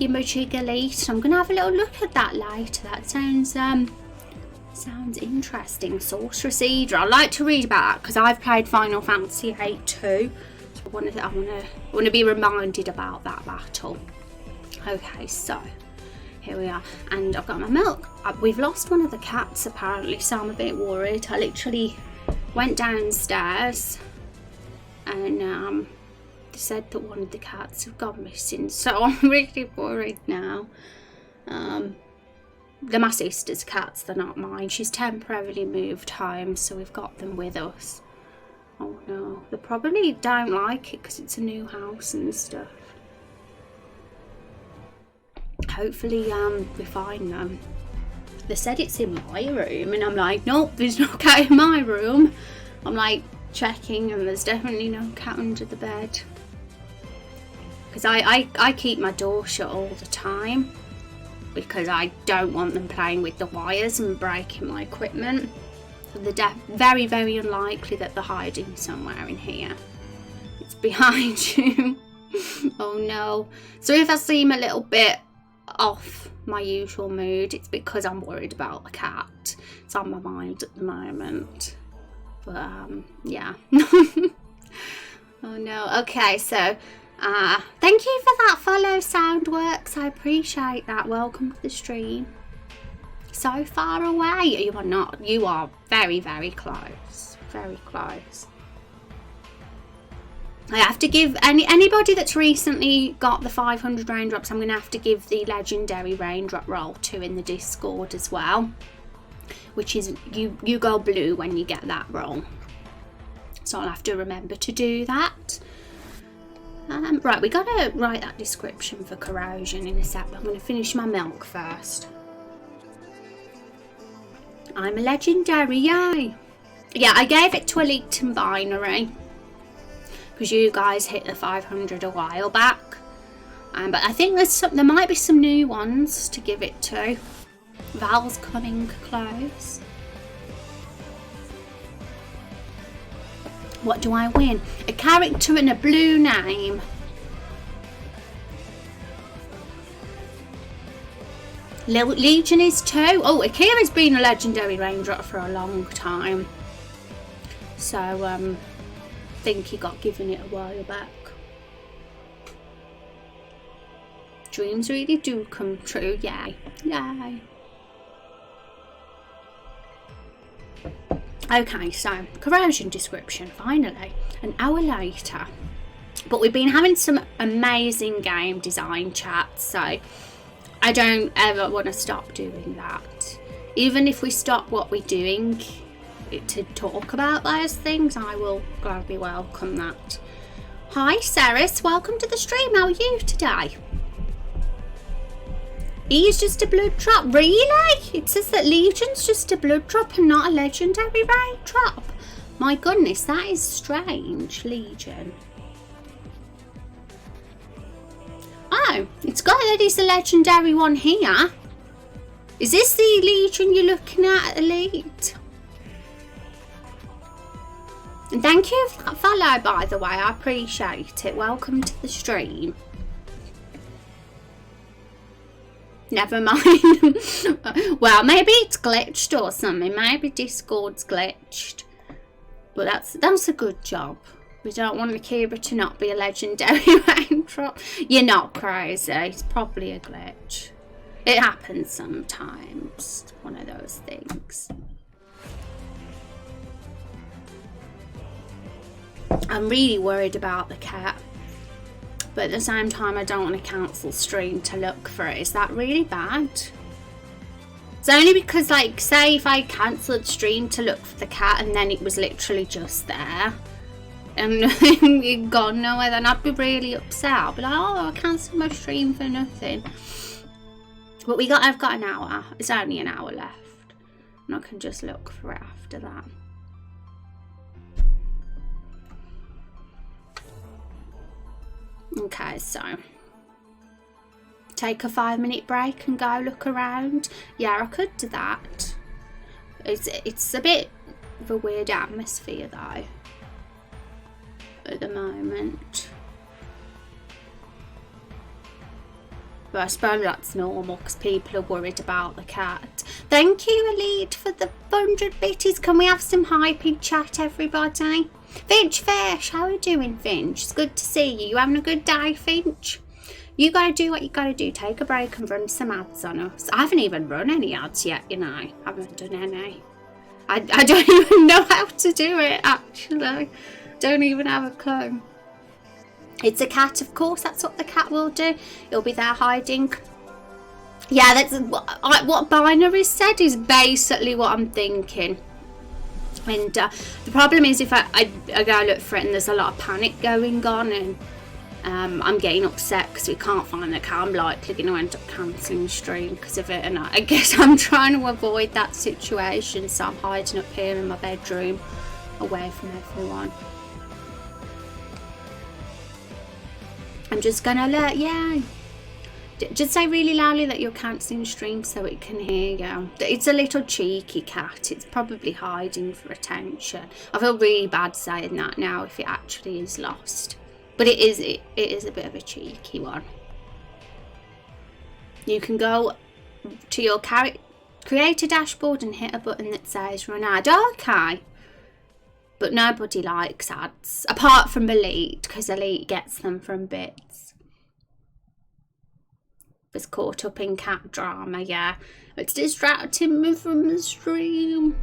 majiggle. So I'm gonna have a little look at that later. That sounds interesting. Sorceress Eater. I like to read about that because I've played Final Fantasy VIII too. So I want to be reminded about that battle. Okay, so here we are, and I've got my milk. We've lost one of the cats apparently, so I'm a bit worried. I literally went downstairs and they said that one of the cats have gone missing, so I'm really worried now. They're my sister's cats, they're not mine. She's temporarily moved home, so we've got them with us. Oh no, they probably don't like it because it's a new house and stuff. Hopefully we find them. They said it's in my room and I'm like, nope, there's no cat in my room. I'm like checking and there's definitely no cat under the bed, because I keep my door shut all the time because I don't want them playing with the wires and breaking my equipment. So they're very, very unlikely that they're hiding somewhere in here. It's behind you. Oh no. So if I seem a little bit off my usual mood, it's because I'm worried about the cat. It's on my mind at the moment, but yeah. Oh no. Okay, so thank you for that follow, Soundworks. I appreciate that. Welcome to the stream. So far away. You are not. You are very, very close. Very close. I have to give anybody that's recently got the 500 raindrops, I'm going to have to give the legendary raindrop roll to in the Discord as well, which is you go blue when you get that roll. So I'll have to remember to do that. Right, we got to write that description for corrosion in a sec. I'm going to finish my milk first. I'm a legendary, yay! Yeah, I gave it to Elite and Binary because you guys hit the 500 a while back, but I think there might be some new ones to give it to. Val's coming close. What do I win? A character and a blue name. Legion is 2. Oh, Akira's been a legendary raindrop for a long time, so I think he got given it a while back. Dreams really do come true. Yay. Yay. Okay, so corrosion description, finally, an hour later. But we've been having some amazing game design chats, so I don't ever want to stop doing that. Even if we stop what we're doing to talk about those things, I will gladly welcome that. Hi Ceres, welcome to the stream. How are you today? E is just a blood drop. Really? It says that Legion's just a blood drop and not a legendary raindrop. My goodness, that is strange, Legion. Oh, it's got that it's a legendary one here. Is this the Legion you're looking at, Elite? And thank you for that follow, by the way. I appreciate it. Welcome to the stream. Never mind. Well, maybe it's glitched or something. Maybe Discord's glitched. But that's a good job. We don't want Akira to not be a legendary raindrop. You're not crazy. It's probably a glitch. It happens sometimes. It's one of those things. I'm really worried about the cat. But at the same time, I don't want to cancel stream to look for it. Is that really bad? It's only because, like, say if I cancelled stream to look for the cat and then it was literally just there and it gone nowhere, then I'd be really upset. I'd be like, oh, I cancelled my stream for nothing. But I've got an hour. It's only an hour left. And I can just look for it after that. Okay, so take a 5-minute break and go look around. Yeah, I could do that. It's a bit of a weird atmosphere though at the moment. But I suppose that's normal because people are worried about the cat. Thank you, Elite, for the 100 bitties. Can we have some hype in chat, everybody? Finch Fish, how are you doing, Finch? It's good to see you. You having a good day, Finch? You gotta do what you gotta do. Take a break and run some ads on us. I haven't even run any ads yet, you know. I haven't done any. I don't even know how to do it, actually. Don't even have a clue. It's a cat, of course. That's what the cat will do. It'll be there hiding. Yeah, that's what Binary said is basically what I'm thinking. And the problem is if I go look for it and there's a lot of panic going on and I'm getting upset because we can't find the cat, I'm likely going to end up cancelling the stream because of it. And I guess I'm trying to avoid that situation, so I'm hiding up here in my bedroom away from everyone. I'm just gonna let, yeah, just say really loudly that you're cancelling stream so it can hear you. It's a little cheeky cat. It's probably hiding for attention. I feel really bad saying that now if it actually is lost. But it is a bit of a cheeky one. You can go to your creator dashboard and hit a button that says run ad. Okay. But nobody likes ads, apart from Elite, because Elite gets them from bits. Was caught up in cat drama, yeah. It's distracting me from the stream.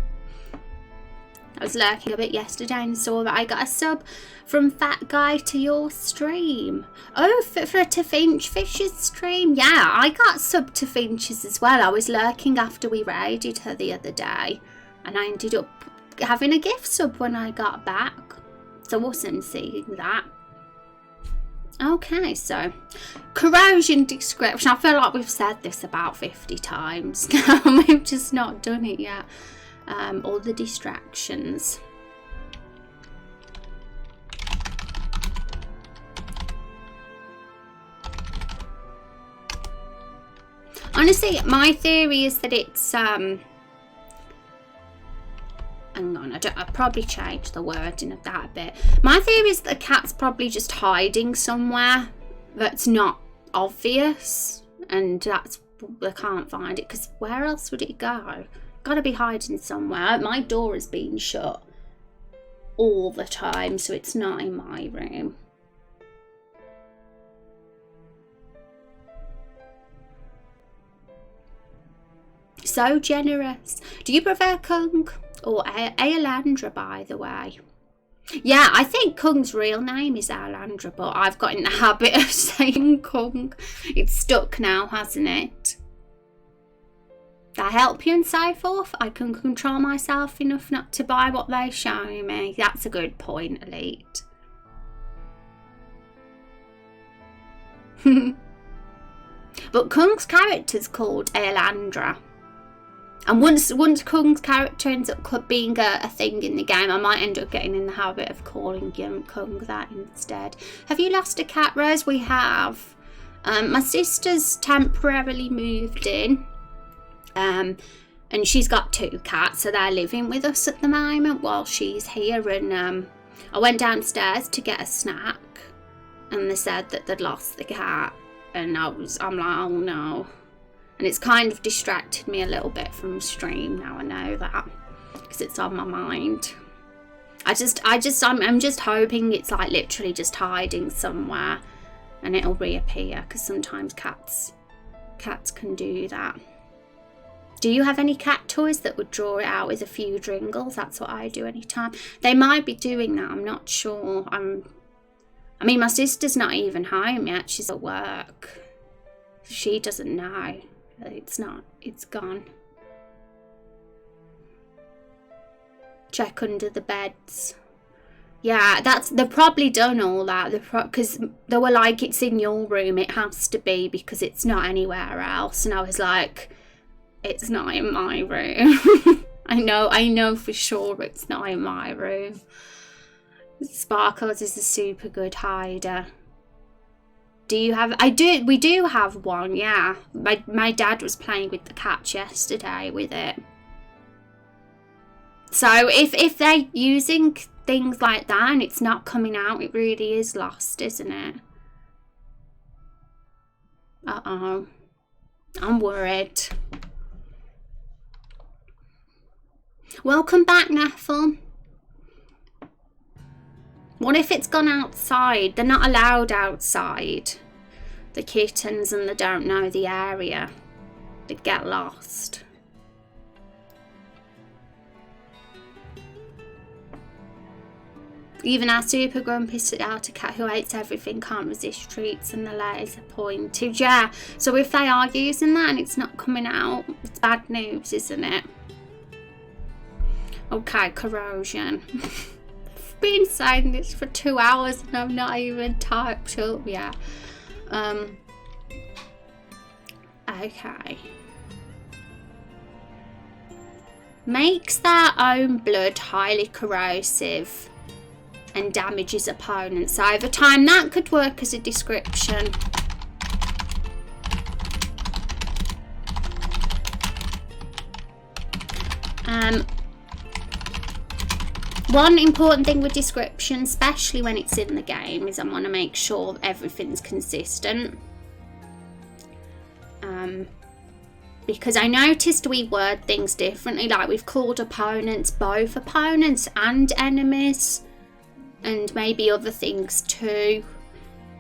I was lurking a bit yesterday and saw that I got a sub from Fat Guy to your stream. Oh, to Finch Fish's stream. Yeah, I got sub to Finch's as well. I was lurking after we raided her the other day. And I ended up having a gift sub when I got back, so I wasn't seeing that. Okay, so corrosion description. I feel like we've said this about 50 times now. We've just not done it yet. All the distractions. Honestly, my theory is that it's hang on, I probably changed the wording of that a bit. My theory is that the cat's probably just hiding somewhere that's not obvious, and that's, I can't find it because where else would it go? Gotta be hiding somewhere. My door is being shut all the time, so it's not in my room. So generous. Do you prefer Kung or Aelandra, by the way? Yeah, I think Kung's real name is Aelandra, but I've got in the habit of saying Kung. It's stuck now, hasn't it? Did I help you and so forth? I can control myself enough not to buy what they show me. That's a good point, Elite. But Kung's character's called Aelandra. And once Kung's character ends up being a thing in the game, I might end up getting in the habit of calling Kung that instead. Have you lost a cat, Rose? We have. My sister's temporarily moved in. And she's got 2 cats, so they're living with us at the moment while she's here. And I went downstairs to get a snack, and they said that they'd lost the cat. And I'm like, oh no. And it's kind of distracted me a little bit from stream now. I know that because it's on my mind. I'm just hoping it's like literally just hiding somewhere and it'll reappear, because sometimes cats can do that. Do you have any cat toys that would draw it out with a few dringles? That's what I do anytime. They might be doing that. I'm not sure. I mean, my sister's not even home yet. She's at work. She doesn't know. It's gone. Check under the beds. Yeah, they've probably done all that. Because they were like, it's in your room, it has to be, because it's not anywhere else. And I was like, it's not in my room. I know for sure it's not in my room. Sparkles is a super good hider. Do you have... we do have one, yeah. My dad was playing with the cat yesterday with it. So if they're using things like that and it's not coming out, it really is lost, isn't it? Uh-oh. I'm worried. Welcome back, Neffel. What if it's gone outside? They're not allowed outside. The kittens, and they don't know the area. They get lost. Even our super grumpy outer cat who hates everything can't resist treats and the laser pointed. Yeah, so if they are using that and it's not coming out, it's bad news, isn't it? Okay, corrosion. I've been saying this for 2 hours and I've not even typed up yet. Okay. Makes their own blood highly corrosive and damages opponents over time. That could work as a description. One important thing with description, especially when it's in the game, is I want to make sure everything's consistent. Because I noticed we word things differently, like we've called opponents both opponents and enemies, and maybe other things too,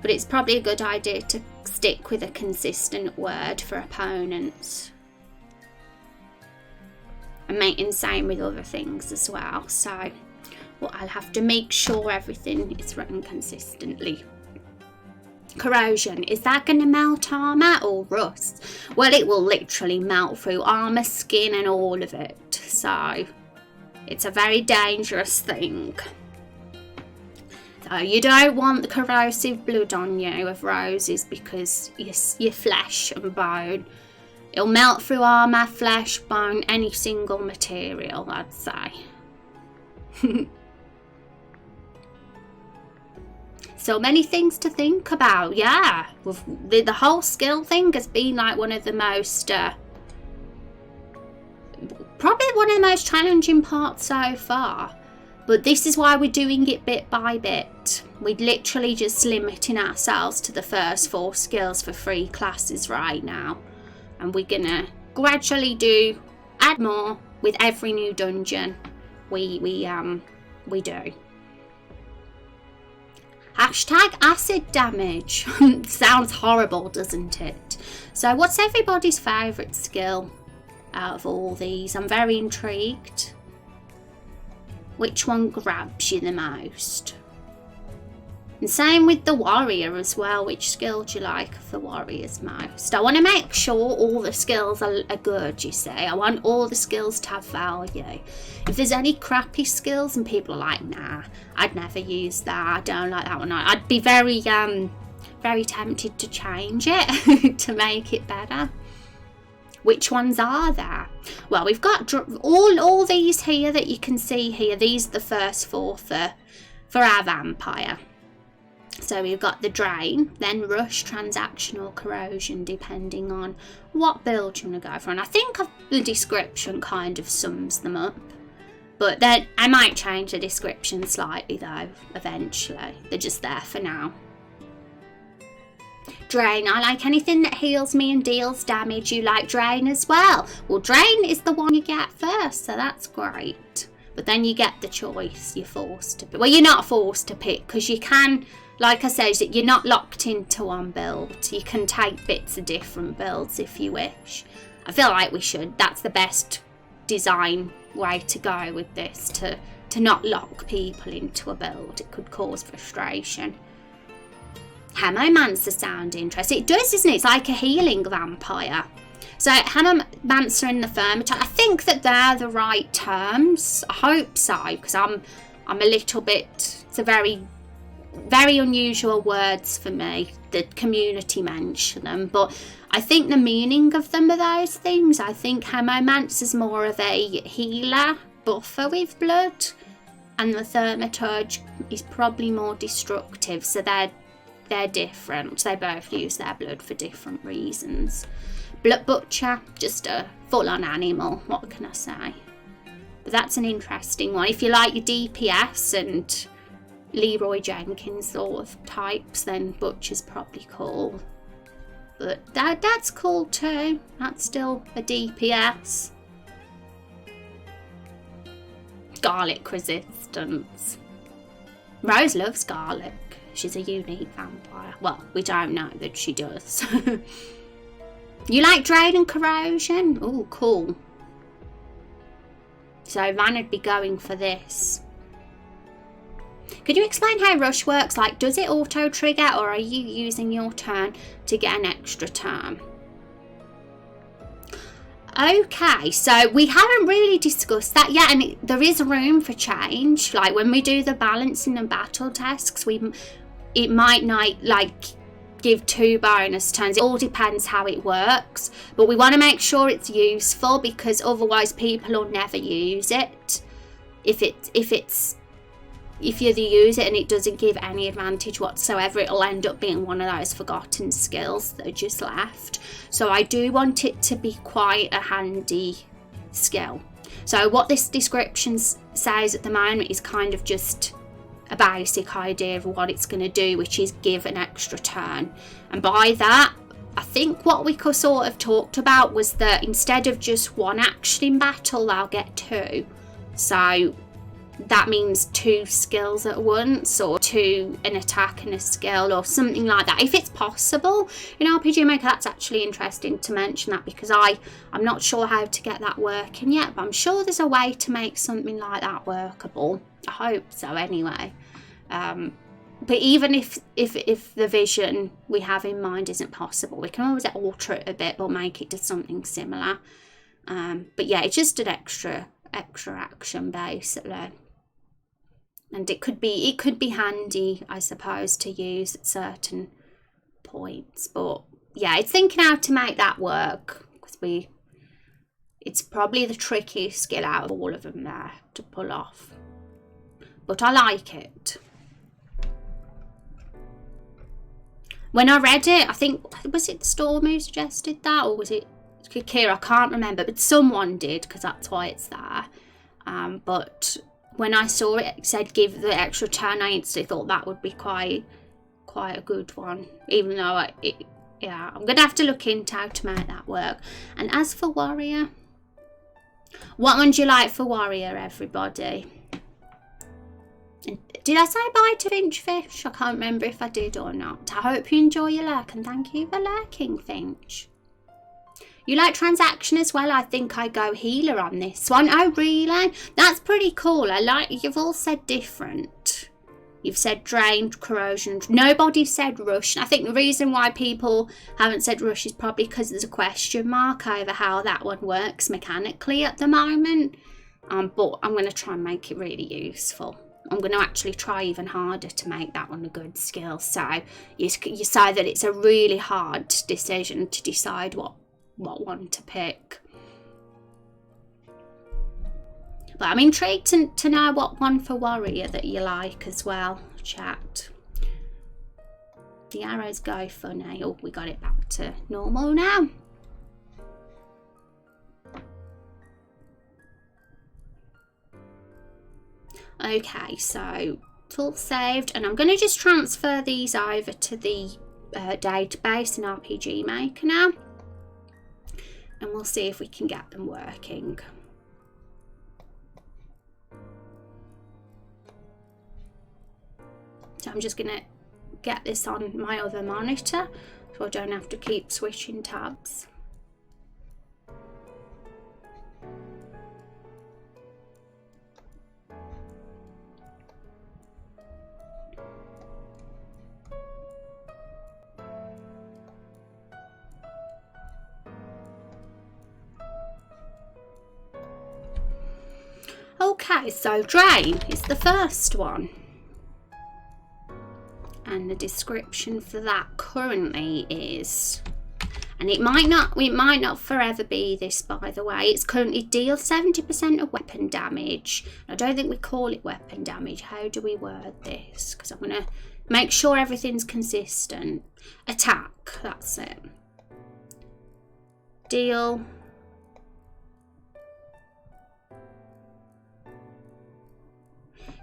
but it's probably a good idea to stick with a consistent word for opponents and make the same with other things as well. So well, I'll have to make sure everything is written consistently. Corrosion, is that going to melt armour or rust? Well, it will literally melt through armour, skin and all of it, so it's a very dangerous thing. So you don't want the corrosive blood on you of roses, because your flesh and bone, it'll melt through armour, flesh, bone, any single material, I'd say. So many things to think about, yeah. The whole skill thing has been like one of the most, probably one of the most challenging parts so far. But this is why we're doing it bit by bit. We're literally just limiting ourselves to the first 4 skills for 3 classes right now. And we're gonna gradually add more with every new dungeon we do. Hashtag acid damage. Sounds horrible, doesn't it? So what's everybody's favourite skill out of all these? I'm very intrigued. Which one grabs you the most? And same with the warrior as well. Which skill do you like of the warriors most? I want to make sure all the skills are good, you see. I want all the skills to have value. If there's any crappy skills and people are like, nah, I'd never use that, I don't like that one, I'd be very tempted to change it to make it better. Which ones are there? Well, we've got all these here that you can see here. These are the first 4 for our vampire. So we've got the drain, then rush, transactional, corrosion, depending on what build you want to go for. And I think the description kind of sums them up. But then I might change the description slightly though, eventually. They're just there for now. Drain, I like anything that heals me and deals damage. You like drain as well. Well, drain is the one you get first, so that's great. But then you get the choice, you're forced to pick. Well, you're not forced to pick, because you can, like I said, you're not locked into one build. You can take bits of different builds if you wish. I feel like we should. That's the best design way to go with this, to not lock people into a build. It could cause frustration. Hemomancer sound interesting. It does, isn't it? It's like a healing vampire. So Hemomancer and the Thermite, I think that they're the right terms. I hope so, because I'm a little bit, it's a very, very unusual words for me. The community mention them, but I think the meaning of them are those things. I think Hemomancer's more of a healer, buffer with blood, and the Thaumaturge is probably more destructive. So they're they're different. They both use their blood for different reasons. Blood Butcher, just a full-on animal, what can I say? But that's an interesting one. If you like your DPS and Leroy Jenkins sort of types, then Butcher's probably cool. But that's cool too. That's still a DPS. Garlic resistance. Rose loves garlic. She's a unique vampire. Well, we don't know that she does. You like drain and corrosion? Oh, cool. So Van would be going for this. Could you explain how rush works? Like, does it auto trigger, or are you using your turn to get an extra turn? Okay, so we haven't really discussed that yet, and there is room for change. Like when we do the balancing and battle tasks, it might not like give 2 bonus turns. It all depends how it works, but we want to make sure it's useful, because otherwise people will never use it. If you use it and it doesn't give any advantage whatsoever, it'll end up being one of those forgotten skills that are just left. So I do want it to be quite a handy skill. So what this description says at the moment is kind of just a basic idea of what it's going to do, which is give an extra turn. And by that, I think what we could sort of talked about was that instead of just 1 action in battle, they'll get 2. So that means 2 skills at once, or 2 an attack and a skill, or something like that, if it's possible. In RPG Maker, that's actually interesting to mention that, because I'm not sure how to get that working yet, but I'm sure there's a way to make something like that workable. I hope so anyway. But even if the vision we have in mind isn't possible, we can always alter it a bit or make it to something similar. But yeah, it's just an extra action basically. And it could be handy, I suppose, to use at certain points. But yeah, it's thinking how to make that work, because it's probably the trickiest skill out of all of them there to pull off. But I like it. When I read it, I think, was it Storm who suggested that, or was it Kira? I can't remember, but someone did, because that's why it's there. But when I saw it, it said give the extra turn, I instantly thought that would be quite a good one. Even though I'm gonna have to look into how to make that work. And as for warrior, what one do you like for warrior, everybody? And did I say bye to Finchfish? I can't remember if I did or not. I hope you enjoy your lurk, and thank you for lurking, Finch. You like transaction as well? I think I go healer on this one. Oh, really? That's pretty cool. You've all said different. You've said drain, corrosion. Nobody said rush. I think the reason why people haven't said rush is probably because there's a question mark over how that one works mechanically at the moment. But I'm going to try and make it really useful. I'm going to actually try even harder to make that one a good skill. So you say that it's a really hard decision to decide what one to pick. But I'm intrigued to know what one for warrior that you like as well, chat. The arrows go funny. Oh, we got it back to normal now. Okay, so it's all saved, and I'm going to just transfer these over to the database in RPG Maker now, and we'll see if we can get them working. So I'm just going to get this on my other monitor so I don't have to keep switching tabs. Okay, so drain is the first one. And the description for that currently is, and it might not forever be this, by the way, it's currently deals 70% of weapon damage. I don't think we call it weapon damage. How do we word this? Because I'm going to Make sure everything's consistent. Attack, that's it. Deal.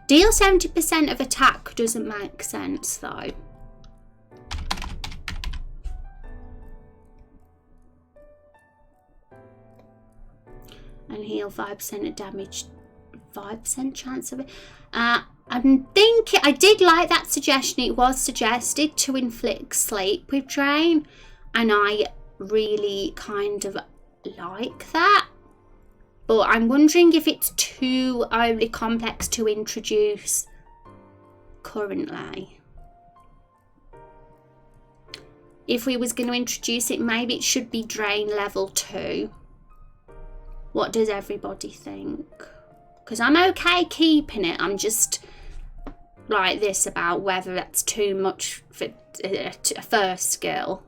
Deal 70% of attack doesn't make sense though. And heal 5% of damage. 5% chance of it. I think I did like that suggestion. It was suggested to inflict sleep with Drain, and I really kind of like that. But I'm wondering if it's too overly complex to introduce currently. If we was going to introduce it, maybe it should be Drain level 2. What does everybody think? Because I'm okay keeping it. I'm just like this about whether that's too much for a first skill.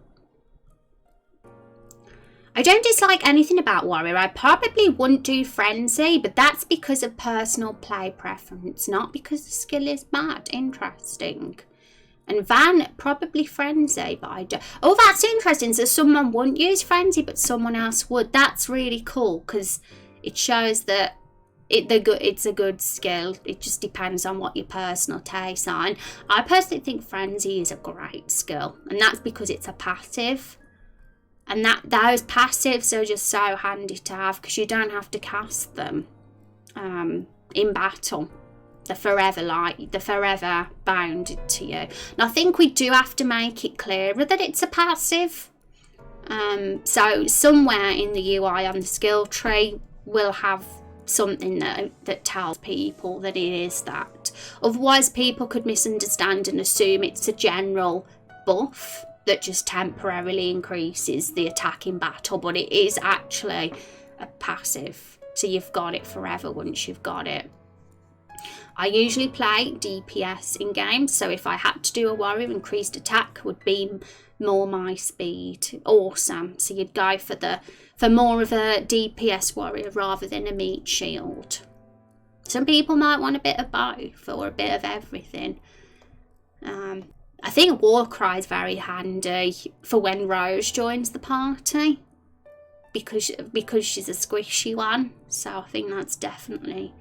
I don't dislike anything about Warrior. I probably wouldn't do Frenzy, but that's because of personal play preference, not because the skill is bad. Interesting. And Van, probably Frenzy, but I don't. Oh, that's interesting. So someone wouldn't use Frenzy, but someone else would. That's really cool, because it shows that it's a good skill. It just depends on what your personal taste are. And I personally think Frenzy is a great skill, and that's because it's a passive. And those passives are just so handy to have, because you don't have to cast them in battle. They're forever bound to you. And I think we do have to make it clearer that it's a passive. So somewhere in the UI on the skill tree we'll have something that tells people that it is that. Otherwise people could misunderstand and assume it's a general buff that just temporarily increases the attack in battle, but it is actually a passive. So you've got it forever once you've got it. I usually play DPS in games, so if I had to do a warrior, increased attack would be more my speed. Awesome. So you'd go for more of a DPS warrior rather than a meat shield. Some people might want a bit of both or a bit of everything. I think Warcry is very handy for when Rose joins the party, because she's a squishy one. So I think that's definitely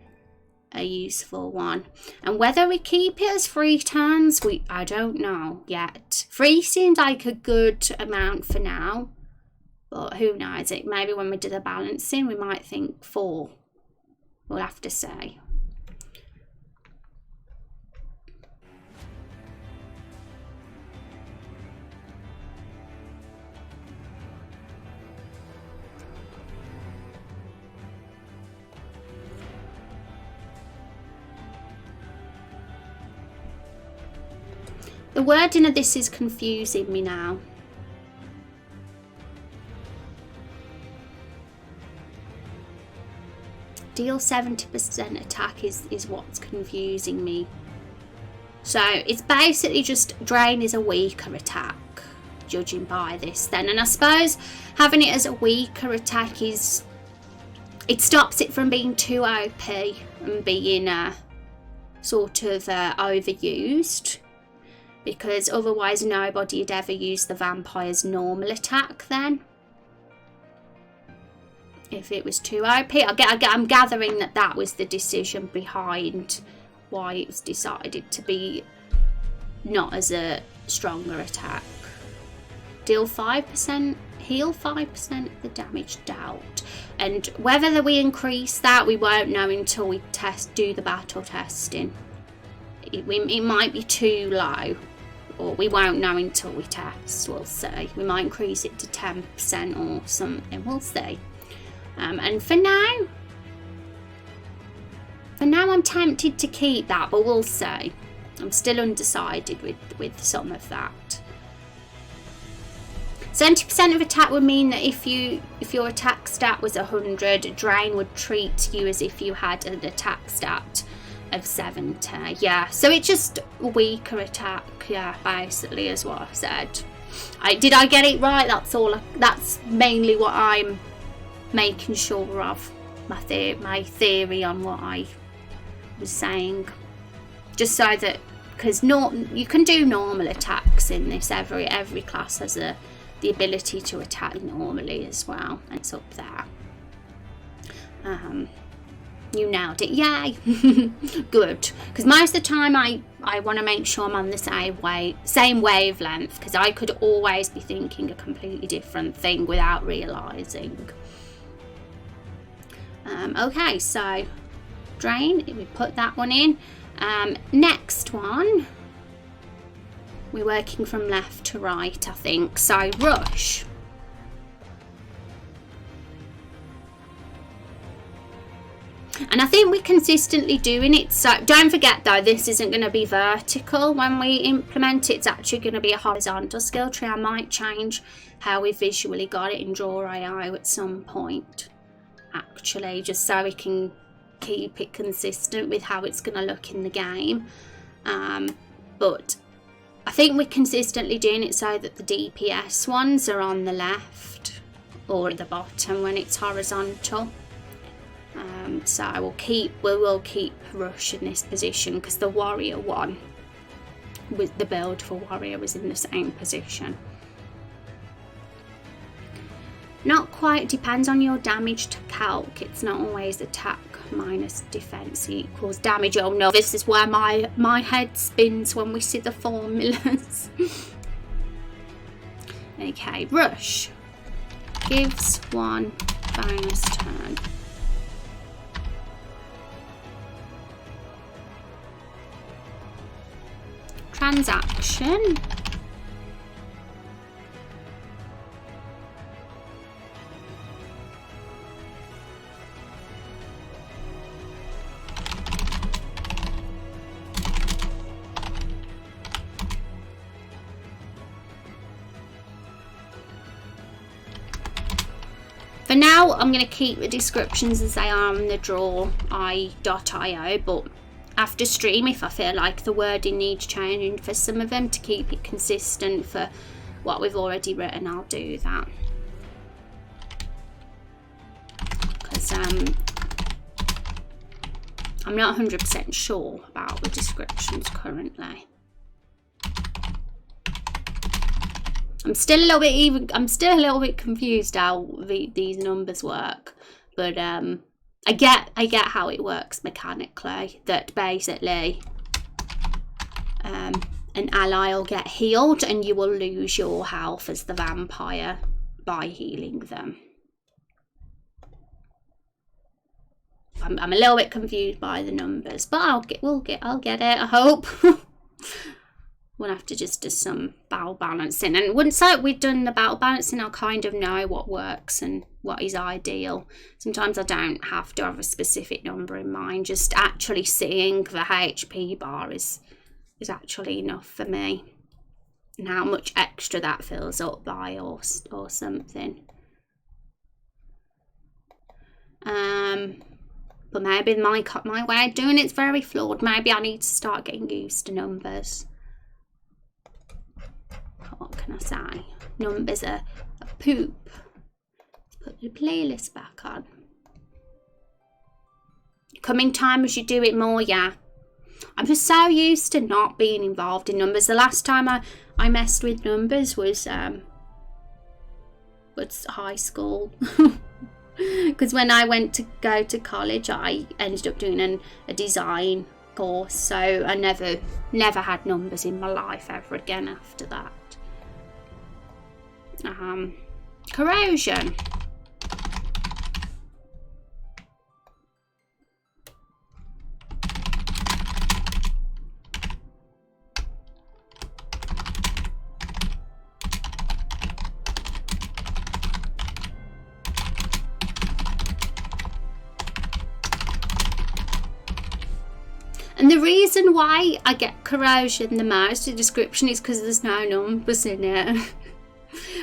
a useful one. And whether we keep it as 3 turns, I don't know yet. 3 seems like a good amount for now, but who knows? Maybe when we do the balancing, we might think 4. We'll have to say. The wording of this is confusing me now. Deal 70% attack is what's confusing me. So it's basically just Drain is a weaker attack, judging by this then. And I suppose having it as a weaker attack it stops it from being too OP and being sort of overused. Because otherwise nobody would ever use the vampire's normal attack then. If it was too OP. I'm gathering that was the decision behind why it was decided to be not as a stronger attack. Deal 5%, heal 5% of the damage dealt. And whether we increase that, we won't know until we do the battle testing. It might be too low. Or we won't know until we test, we'll see. We might increase it to 10% or something, we'll see. And for now I'm tempted to keep that, but we'll see. I'm still undecided with some of that. 70% of attack would mean that if your attack stat was 100, Drain would treat you as if you had an attack stat of 70. Yeah, so it's just a weaker attack. Yeah, basically is what I said. Did I get it right? That's mainly what I'm making sure of. My theory on what I was saying, just so that because you can do normal attacks in this. Every class has the ability to attack normally as well, and it's up there. You nailed it, yay. Good, because most of the time I want to make sure I'm on the same wavelength, because I could always be thinking a completely different thing without realising. Okay, so drain, we put that one in. Next one, we're working from left to right, I think, so rush. And I think we're consistently doing it. So don't forget though, this isn't going to be vertical when we implement it. It's actually going to be a horizontal skill tree. I might change how we visually got it in Draw AI at some point, actually, just so we can keep it consistent with how it's going to look in the game. But I think we're consistently doing it so that the DPS ones are on the left or at the bottom when it's horizontal. So we will keep rush in this position, because the warrior one, with the build for warrior, was in the same position. Not quite, depends on your damage to calc. It's not always attack minus defense equals damage. Oh no, this is where my head spins when we see the formulas. Okay, rush gives 1 bonus turn. Transaction. For now, I'm going to keep the descriptions as they are on the drawai.io, but after stream, if I feel like the wording needs changing for some of them to keep it consistent for what we've already written, I'll do that. Because I'm not 100% sure about the descriptions currently. I'm still a little bit confused how these numbers work, but I get how it works mechanically, that basically an ally will get healed and you will lose your health as the vampire by healing them. I'm a little bit confused by the numbers, but I'll get it, I hope. We'll have to just do some battle balancing, and once we've done the battle balancing, I'll kind of know what works and what is ideal. Sometimes I don't have to have a specific number in mind, just actually seeing the HP bar is actually enough for me, and how much extra that fills up by or something. But maybe my way of doing it's very flawed. Maybe I need to start getting used to numbers. What can I say? Numbers are a poop. Let's put the playlist back on. Coming time as you do it more, yeah. I'm just so used to not being involved in numbers. The last time I messed with numbers was high school. Because when I went to go to college, I ended up doing a design course, so I never had numbers in my life ever again after that. Corrosion. And the reason why I get corrosion the most, the description, is because there's no numbers in it.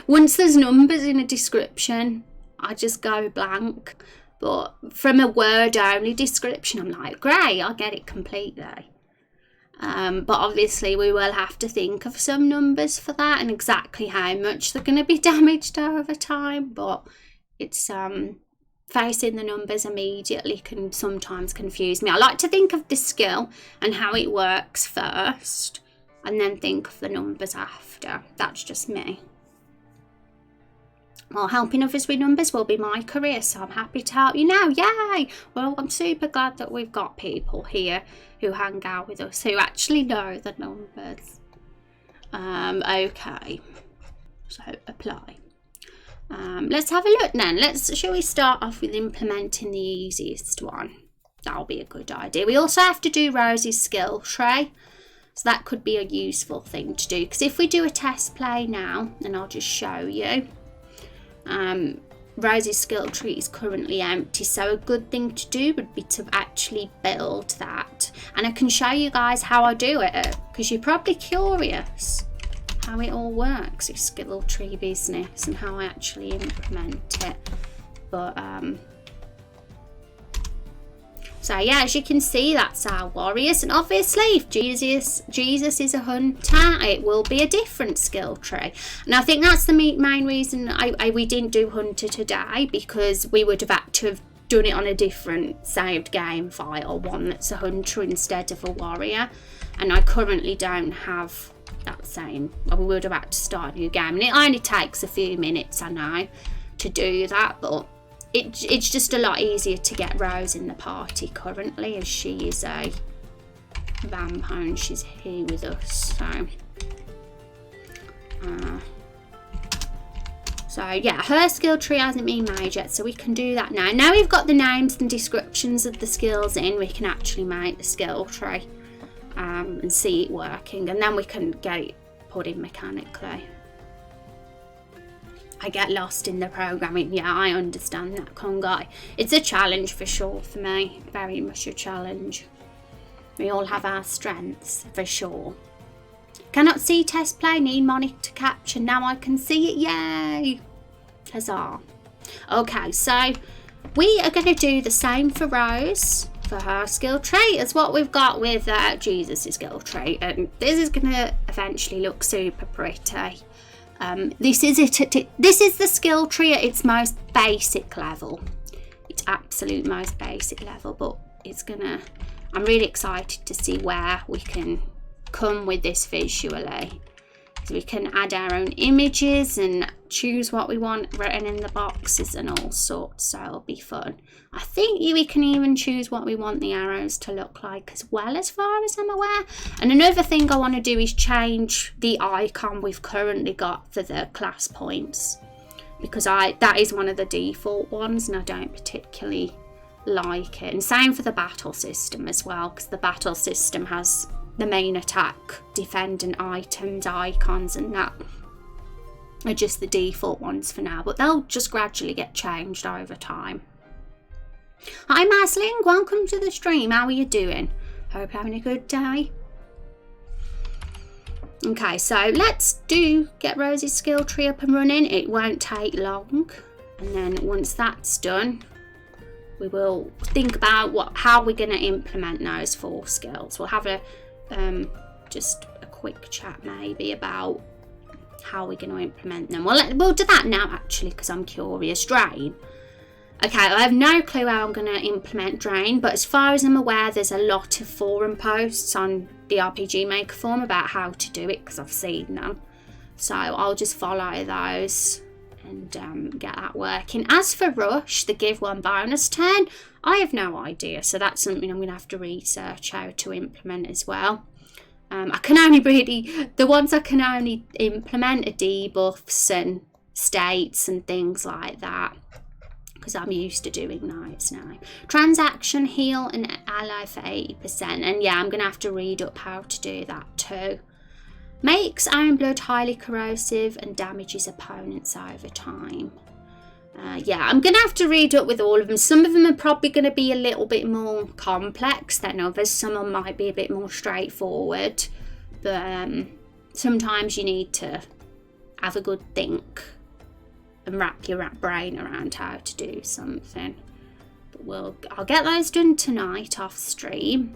Once there's numbers in a description, I just go blank. But from a word only description, I'm like, great, I get it completely. But obviously we will have to think of some numbers for that and exactly how much they're going to be damaged over time. But it's facing the numbers immediately can sometimes confuse me. I like to think of the skill and how it works first, and then think of the numbers after. That's just me. Well, helping others with numbers will be my career, so I'm happy to help you now. Yay! Well, I'm super glad that we've got people here who hang out with us who actually know the numbers. Okay, so apply. Let's have a look then. Shall we start off with implementing the easiest one? That'll be a good idea. We also have to do Rosie's skill tree. So that could be a useful thing to do. Because if we do a test play now, and I'll just show you. Rosie's skill tree is currently empty. So a good thing to do would be to actually build that. And I can show you guys how I do it. Because you're probably curious how it all works, this skill tree business, and how I actually implement it. But so yeah, as you can see, that's our warriors, and obviously if Jesus is a hunter, it will be a different skill tree. And I think that's the main reason we didn't do hunter today, because we would have had to have done it on a different saved game file, one that's a hunter instead of a warrior, and I currently don't have that same. Well, we would have had to start a new game, and it only takes a few minutes, I know, to do that, but it's just a lot easier to get Rose in the party currently, as she is a vampire and she's here with us. So yeah, her skill tree hasn't been made yet, so we can do that now. Now we've got the names and descriptions of the skills in, we can actually make the skill tree and see it working, and then we can get it put in mechanically. I get lost in the programming. Yeah, I understand that, Congai. It's a challenge for sure for me. Very much a challenge. We all have our strengths, for sure. Cannot see test play, need monitor capture. Now I can see it. Yay! Huzzah. Okay, so we are going to do the same for Rose, for her skill tree, as what we've got with Jesus' skill tree. And this is going to eventually look super pretty. This is the skill tree at its most basic level. Its absolute most basic level, but I'm really excited to see where we can come with this visually. So we can add our own images and choose what we want written in the boxes and all sorts, so it'll be fun. I think we can even choose what we want the arrows to look like as well, as far as I'm aware. And another thing I want to do is change the icon we've currently got for the class points, because that is one of the default ones and I don't particularly like it. And same for the battle system as well, because the battle system has the main attack, defendant items, icons, and that are just the default ones for now, but they'll just gradually get changed over time. Hi Masling, welcome to the stream. How are you doing? Hope you're having a good day. Okay, so let's get Rosie's skill tree up and running. It won't take long, and then once that's done, we will think about how we're going to implement those 4 skills. We'll have just a quick chat maybe about how we're going to implement them. We'll do that now actually, because I'm curious. Drain. Okay, I have no clue how I'm going to implement Drain, but as far as I'm aware, there's a lot of forum posts on the RPG Maker forum about how to do it, because I've seen them. So I'll just follow those and get that working. As for Rush, the give 1 bonus turn, I have no idea, so that's something I'm going to have to research how to implement as well. I can only the ones I can only implement are debuffs and states and things like that, because I'm used to doing those now. Transaction, heal an ally for 80%, and yeah, I'm going to have to read up how to do that too. Makes Iron Blood highly corrosive and damages opponents over time. Yeah, I'm going to have to read up with all of them. Some of them are probably going to be a little bit more complex than others. Some of them might be a bit more straightforward. But sometimes you need to have a good think and wrap your brain around how to do something. But I'll get those done tonight off stream.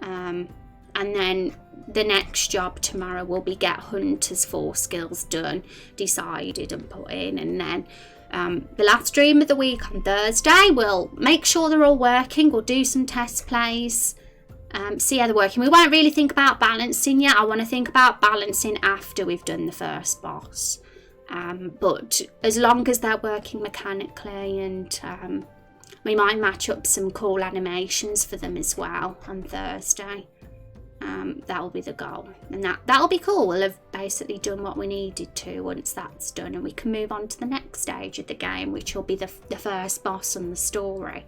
And then the next job tomorrow will be get Hunter's 4 skills done, decided and put in, and then The last stream of the week on Thursday, we'll make sure they're all working. We'll do some test plays, see how they're working. We won't really think about balancing yet. I want to think about balancing after we've done the first boss. But as long as they're working mechanically, and we might match up some cool animations for them as well on Thursday. That'll be the goal, and that'll be cool. We'll have basically done what we needed to once that's done, and we can move on to the next stage of the game, which will be the first boss and the story.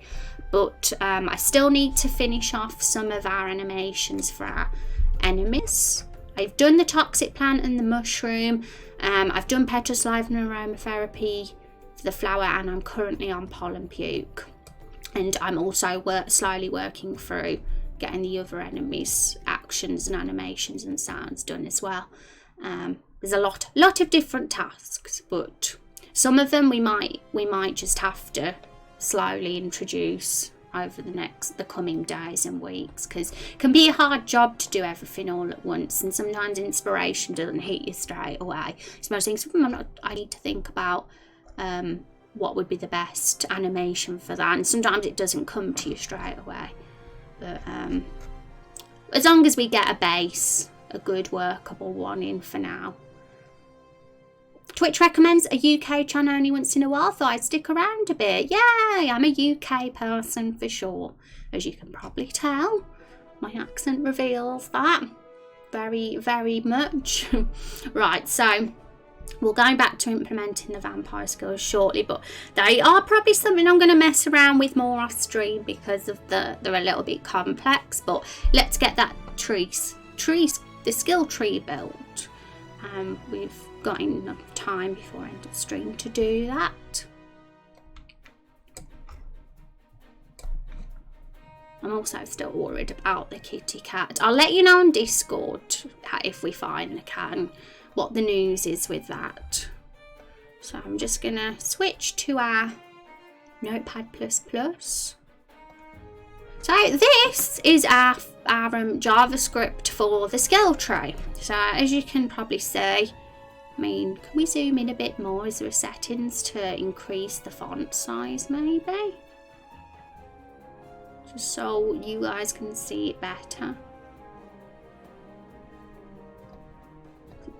But I still need to finish off some of our animations for our enemies. I've done the toxic plant and the mushroom. I've done petroslide and aromatherapy for the flower, and I'm currently on pollen puke. And I'm also slowly working through getting the other enemies' actions and animations and sounds done as well. There's a lot of different tasks, but some of them we might just have to slowly introduce over the coming days and weeks, because it can be a hard job to do everything all at once, and sometimes inspiration doesn't hit you straight away. So most things I need to think about what would be the best animation for that, and sometimes it doesn't come to you straight away. But as long as we get a base, a good workable one in for now. Twitch recommends a UK channel only once in a while, so I'd stick around a bit. Yay! I'm a UK person for sure. As you can probably tell, my accent reveals that very, very much. Right, so we're going back to implementing the vampire skills shortly, but they are probably something I'm going to mess around with more off stream because of they're a little bit complex. But let's get that the skill tree built. We've got enough time before end of stream to do that. I'm also still worried about the kitty cat. I'll let you know on Discord if we finally can what the news is with that. So I'm just gonna switch to our Notepad++. So this is our JavaScript for the skill tree. So as you can probably see, I mean, can we zoom in a bit more? Is there settings to increase the font size maybe? Just so you guys can see it better.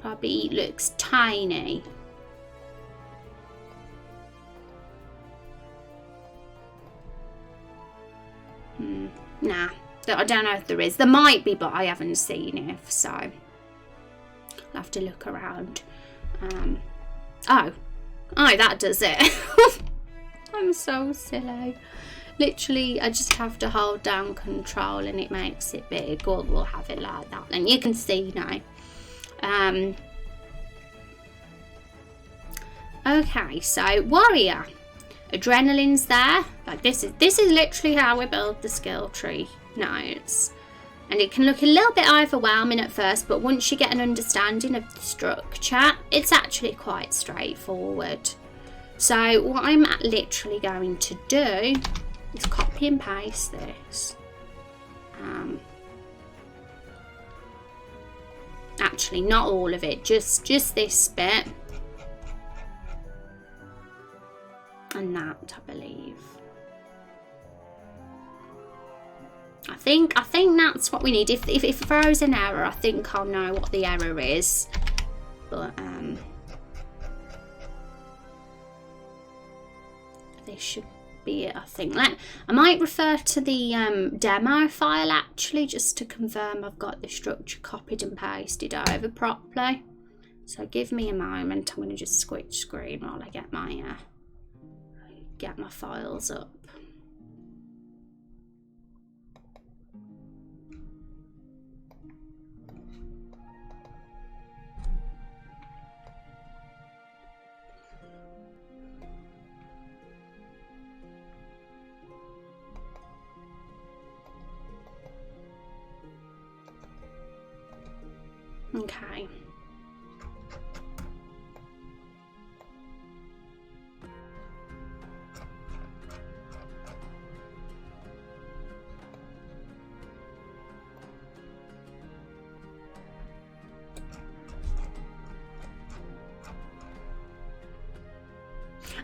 Probably looks tiny. Nah, I don't know if there is. There might be, but I haven't seen it, so I'll have to look around. Oh, that does it. I'm so silly. Literally, I just have to hold down control and it makes it big, or we'll have it like that. And you can see now. Okay, so warrior, adrenaline's there. Like this is literally how we build the skill tree notes, and it can look a little bit overwhelming at first, but once you get an understanding of the structure, it's actually quite straightforward. So what I'm literally going to do is copy and paste this. Actually, not all of it, just this bit. And that, I believe. I think that's what we need. If it throws an error, I think I'll know what the error is. But this should be it, I think. I might refer to the demo file actually, just to confirm I've got the structure copied and pasted over properly. So give me a moment. I'm going to just switch screen while I get my files up. Okay.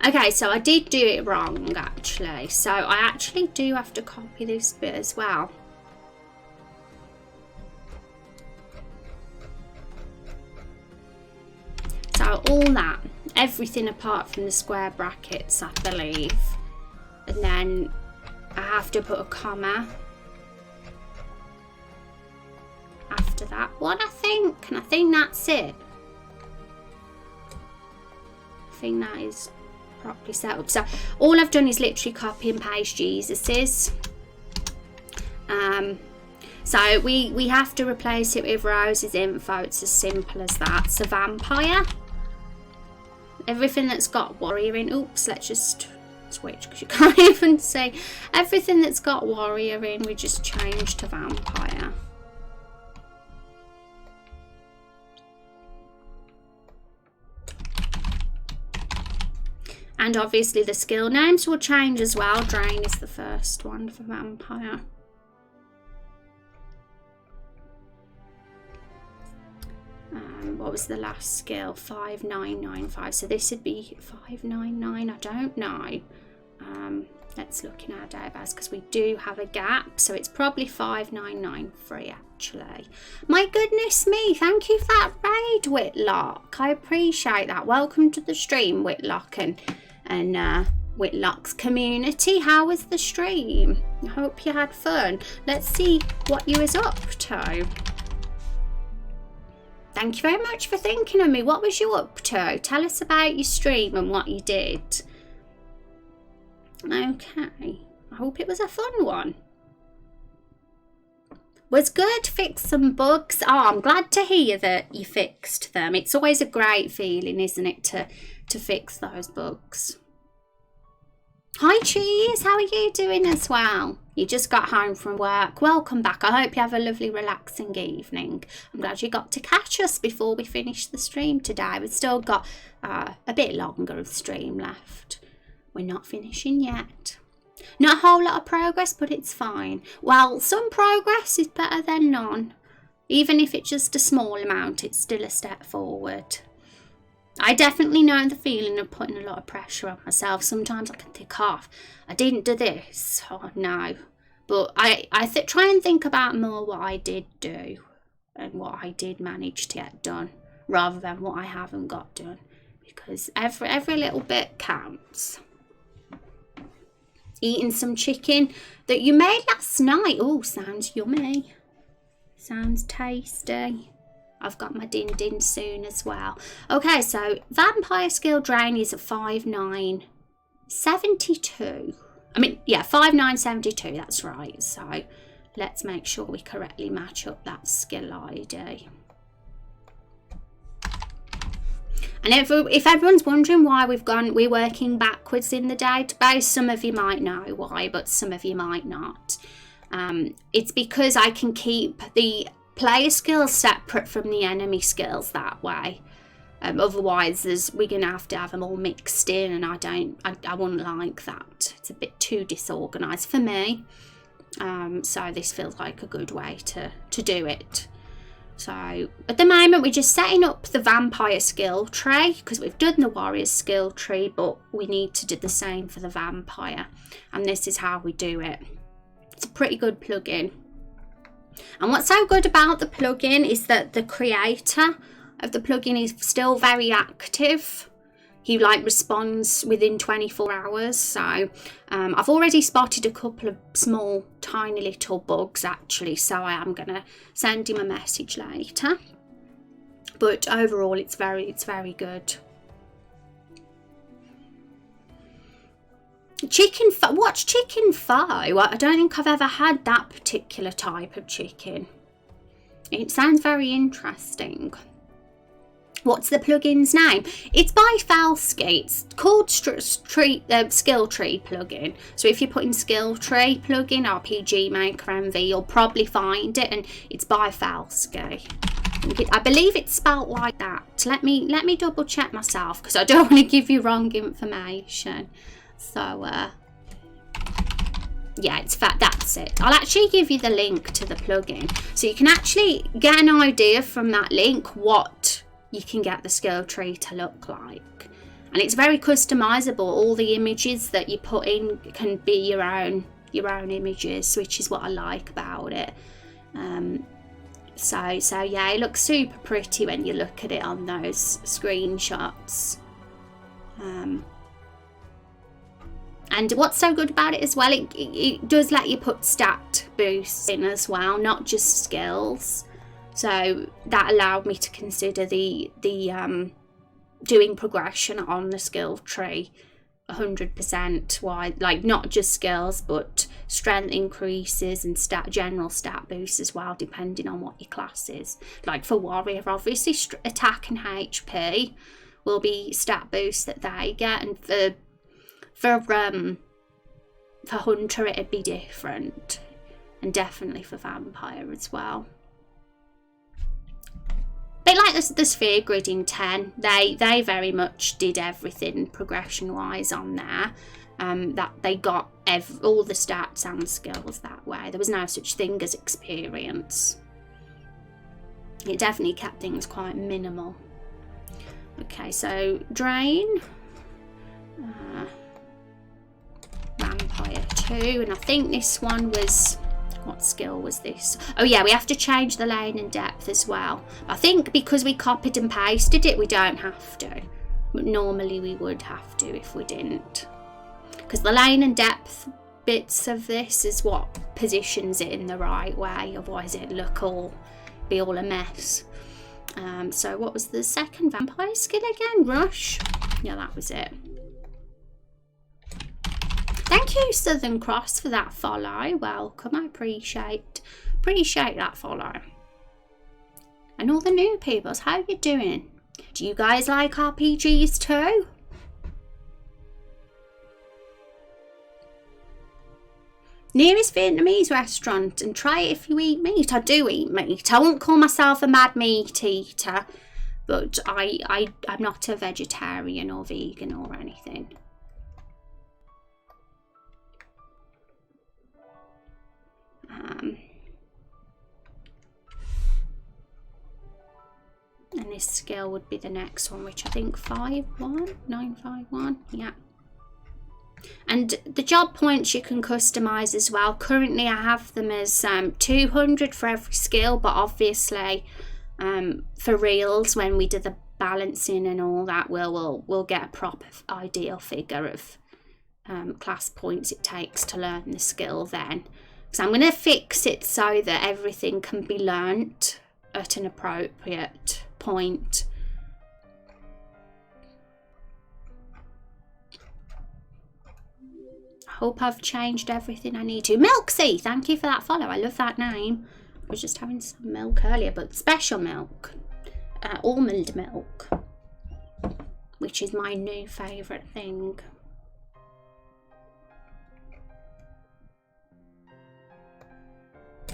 Okay, so I did do it wrong actually. So I actually do have to copy this bit as well. So all that, everything apart from the square brackets, I believe. And then I have to put a comma after that one, I think. And I think that's it. I think that is properly set up. So all I've done is literally copy and paste Jesus's. So we have to replace it with Rose's info. It's as simple as that. So vampire. Everything that's got warrior in. Oops, let's just switch because you can't even see. Everything that's got warrior in, we just change to vampire. And obviously the skill names will change as well. Drain is the first one for vampire. What was the last skill? 5995. So this would be 599. I don't know. Let's look in our database because we do have a gap. So it's probably 5993 actually. My goodness me. Thank you for that raid, Whitlock. I appreciate that. Welcome to the stream, Whitlock and Whitlock's community. How was the stream? I hope you had fun. Let's see what you was up to. Thank you very much for thinking of me. What was you up to? Tell us about your stream and what you did. Okay. I hope it was a fun one. Was good. Fix some bugs. Oh, I'm glad to hear that you fixed them. It's always a great feeling, isn't it, to fix those bugs. Hi Cheese, how are you doing as well? You just got home from work. Welcome back. I hope you have a lovely relaxing evening. I'm glad you got to catch us before we finish the stream today. We've still got a bit longer of stream left. We're not finishing yet. Not a whole lot of progress, but it's fine. Well, some progress is better than none. Even if it's just a small amount, it's still a step forward. I definitely know the feeling of putting a lot of pressure on myself. Sometimes I can think, oh, I didn't do this. Oh, no. But I try and think about more what I did do and what I did manage to get done rather than what I haven't got done. Because every little bit counts. Eating some chicken that you made last night. Oh, sounds yummy. Sounds tasty. I've got my din soon as well. Okay, so vampire skill drain is 5972. I mean, yeah, 5972, that's right. So let's make sure we correctly match up that skill ID. And if everyone's wondering why we're working backwards in the database, some of you might know why, but some of you might not. It's because I can keep the player skills separate from the enemy skills that way. Otherwise we're gonna have to have them all mixed in, and I wouldn't like that. It's a bit too disorganized for me. So this feels like a good way to do it. So at the moment we're just setting up the vampire skill tree because we've done the warrior skill tree, but we need to do the same for the vampire, and this is how we do it. It's a pretty good plugin. And what's so good about the plugin is that the creator of the plugin is still very active. He responds within 24 hours. So I've already spotted a couple of small, tiny little bugs actually. So I am going to send him a message later. But overall, it's very good. What's chicken pho? I don't think I've ever had that particular type of chicken. It sounds very interesting. What's the plugin's name? It's by Falsky. It's called Skill Tree plugin. So if you put in Skill Tree plugin, RPG Maker MV, you'll probably find it, and it's by Falsky. I believe it's spelt like that. Let me double check myself because I don't want to give you wrong information. So yeah, that's it. I'll actually give you the link to the plugin so you can actually get an idea from that link what you can get the skill tree to look like. And it's very customizable. All the images that you put in can be your own images, which is what I like about it. So yeah, it looks super pretty when you look at it on those screenshots. And what's so good about it as well, it does let you put stat boosts in as well, not just skills. So that allowed me to consider the doing progression on the skill tree 100% wide, like not just skills but strength increases and general stat boosts as well, depending on what your class is. Like for warrior, obviously attack and HP will be stat boosts that they get, and for hunter it'd be different, and definitely for vampire as well. But like the sphere grid in 10, they very much did everything progression wise on there. That they got all the stats and skills that way. There was no such thing as experience. It definitely kept things quite minimal. Okay, so drain, vampire 2, and I think this one was, what skill was this? Oh yeah, we have to change the lane and depth as well. I think because we copied and pasted it, we don't have to, but normally we would have to if we didn't, because the lane and depth bits of this is what positions it in the right way, otherwise it'd be all a mess. So what was the second vampire skill again? Rush? Yeah, that was it. Thank you, Southern Cross, for that follow. Welcome. I appreciate that follow. And all the new peoples, how are you doing? Do you guys like RPGs too? Nearest Vietnamese restaurant, and try it if you eat meat. I do eat meat. I won't call myself a mad meat eater, but I'm not a vegetarian or vegan or anything. And this skill would be the next one, which I think 951, yeah. And the job points you can customize as well. Currently I have them as 200 for every skill, but obviously for reals, when we do the balancing and all that, we'll get a proper ideal figure of class points it takes to learn the skill then. So I'm going to fix it so that everything can be learnt at an appropriate point. I hope I've changed everything I need to. Milksy, thank you for that follow. I love that name. I was just having some milk earlier, but special milk. Almond milk, which is my new favourite thing.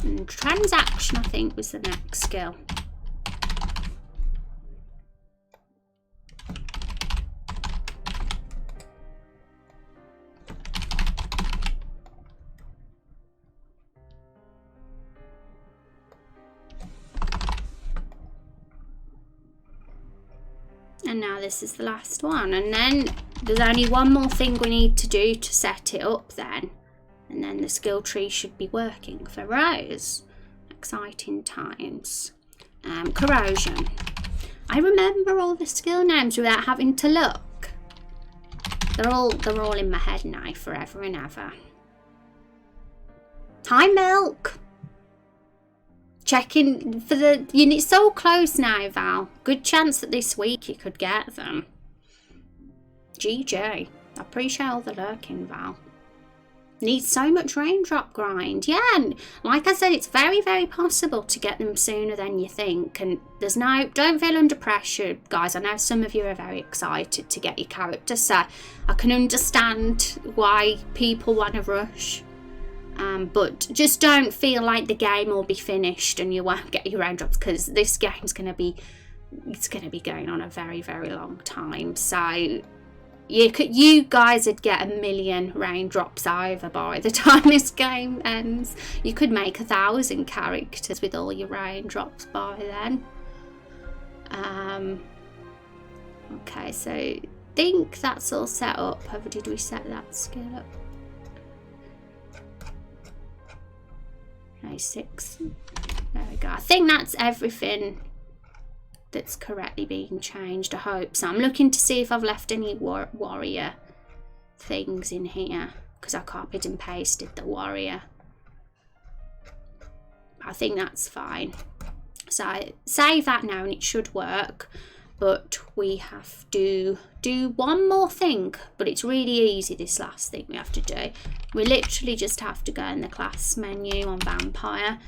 And transaction, I think, was the next skill. And now this is the last one, and then there's only one more thing we need to do to set it up then. And then the skill tree should be working for Rose. Exciting times. Corrosion. I remember all the skill names without having to look. They're all in my head now forever and ever. Hi, Milk. Checking for the units. So close now, Val. Good chance that this week you could get them. GG. I appreciate all the lurking, Val. Needs so much raindrop grind. Yeah, and like I said, it's very, very possible to get them sooner than you think. And don't feel under pressure, guys. I know some of you are very excited to get your character set. I can understand why people want to rush. But just don't feel like the game will be finished and you won't get your raindrops, because this game's going to be going on a very, very long time. So you guys would get 1 million raindrops over by the time this game ends. You could make 1,000 characters with all your raindrops by then. Okay, so think that's all set up. Or did we set that skill up? No, 6. There we go. I think that's everything that's correctly being changed. I hope so. I'm looking to see if I've left any warrior things in here, because I copied and pasted the warrior. I think that's fine. So I save that now and it should work. But we have to do one more thing. But it's really easy, this last thing we have to do. We literally just have to go in the class menu on vampire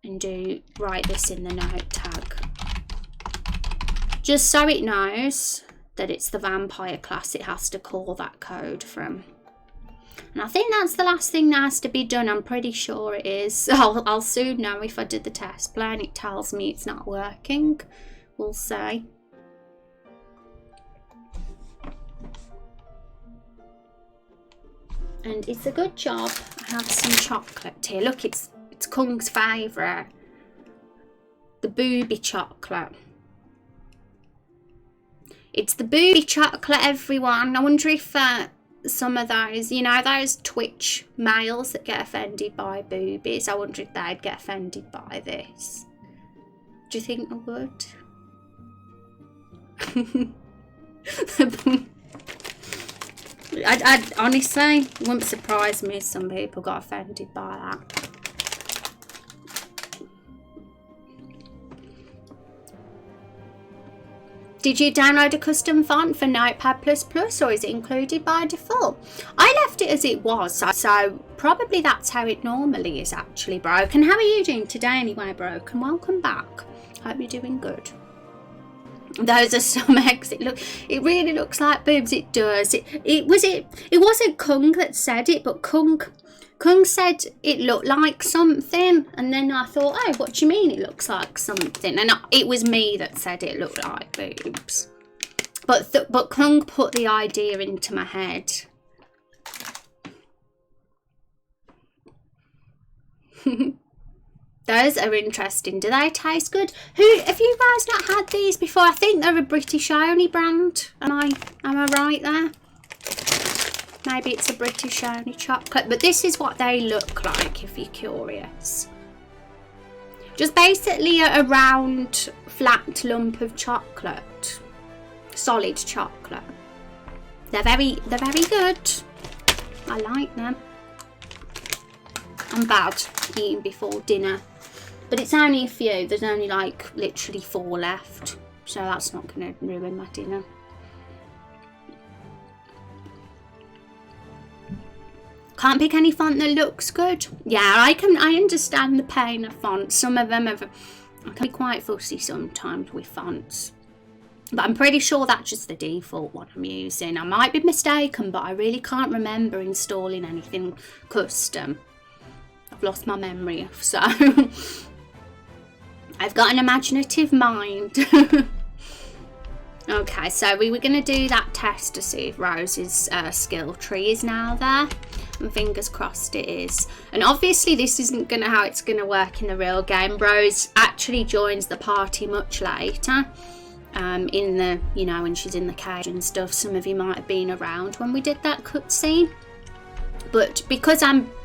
and write this in the note tag. Just so it knows that it's the vampire class it has to call that code from. And I think that's the last thing that has to be done. I'm pretty sure it is. I'll soon know if I did the test plan. It tells me it's not working. We'll see. And it's a good job I have some chocolate here. Look, it's Kung's favourite. The booby chocolate. It's the booby chocolate, everyone. I wonder if some of those, you know, those Twitch males that get offended by boobies, I wonder if they'd get offended by this. Do you think they would? I'd honestly, it wouldn't surprise me if some people got offended by that. Did you download a custom font for Notepad++, or is it included by default? I left it as it was, so probably that's how it normally is actually, Broken. How are you doing today anyway, Broken? Welcome back. Hope you're doing good. Those are some eggs. It really looks like boobs. It does. It wasn't Kung that said it, but Kung said it looked like something, and then I thought, oh, what do you mean it looks like something? And it was me that said it looked like boobs. But Kung put the idea into my head. Those are interesting. Do they taste good? Have you guys not had these before? I think they're a British only brand. Am I right there? Maybe it's a British only chocolate, but this is what they look like if you're curious. Just basically a round, flat lump of chocolate, solid chocolate. They're very good. I like them. I'm bad eating before dinner, but it's only a few. There's only like literally 4 left, so that's not going to ruin my dinner. Can't pick any font that looks good. Yeah, I understand the pain of fonts. Some of them I can be quite fussy sometimes with fonts. But I'm pretty sure that's just the default one I'm using. I might be mistaken, but I really can't remember installing anything custom. I've lost my memory, so I've got an imaginative mind. Okay, so we were going to do that test to see if Rose's skill tree is now there. And fingers crossed it is. And obviously this isn't how it's going to work in the real game. Rose actually joins the party much later. In the, you know, when she's in the cage and stuff. Some of you might have been around when we did that cutscene. But because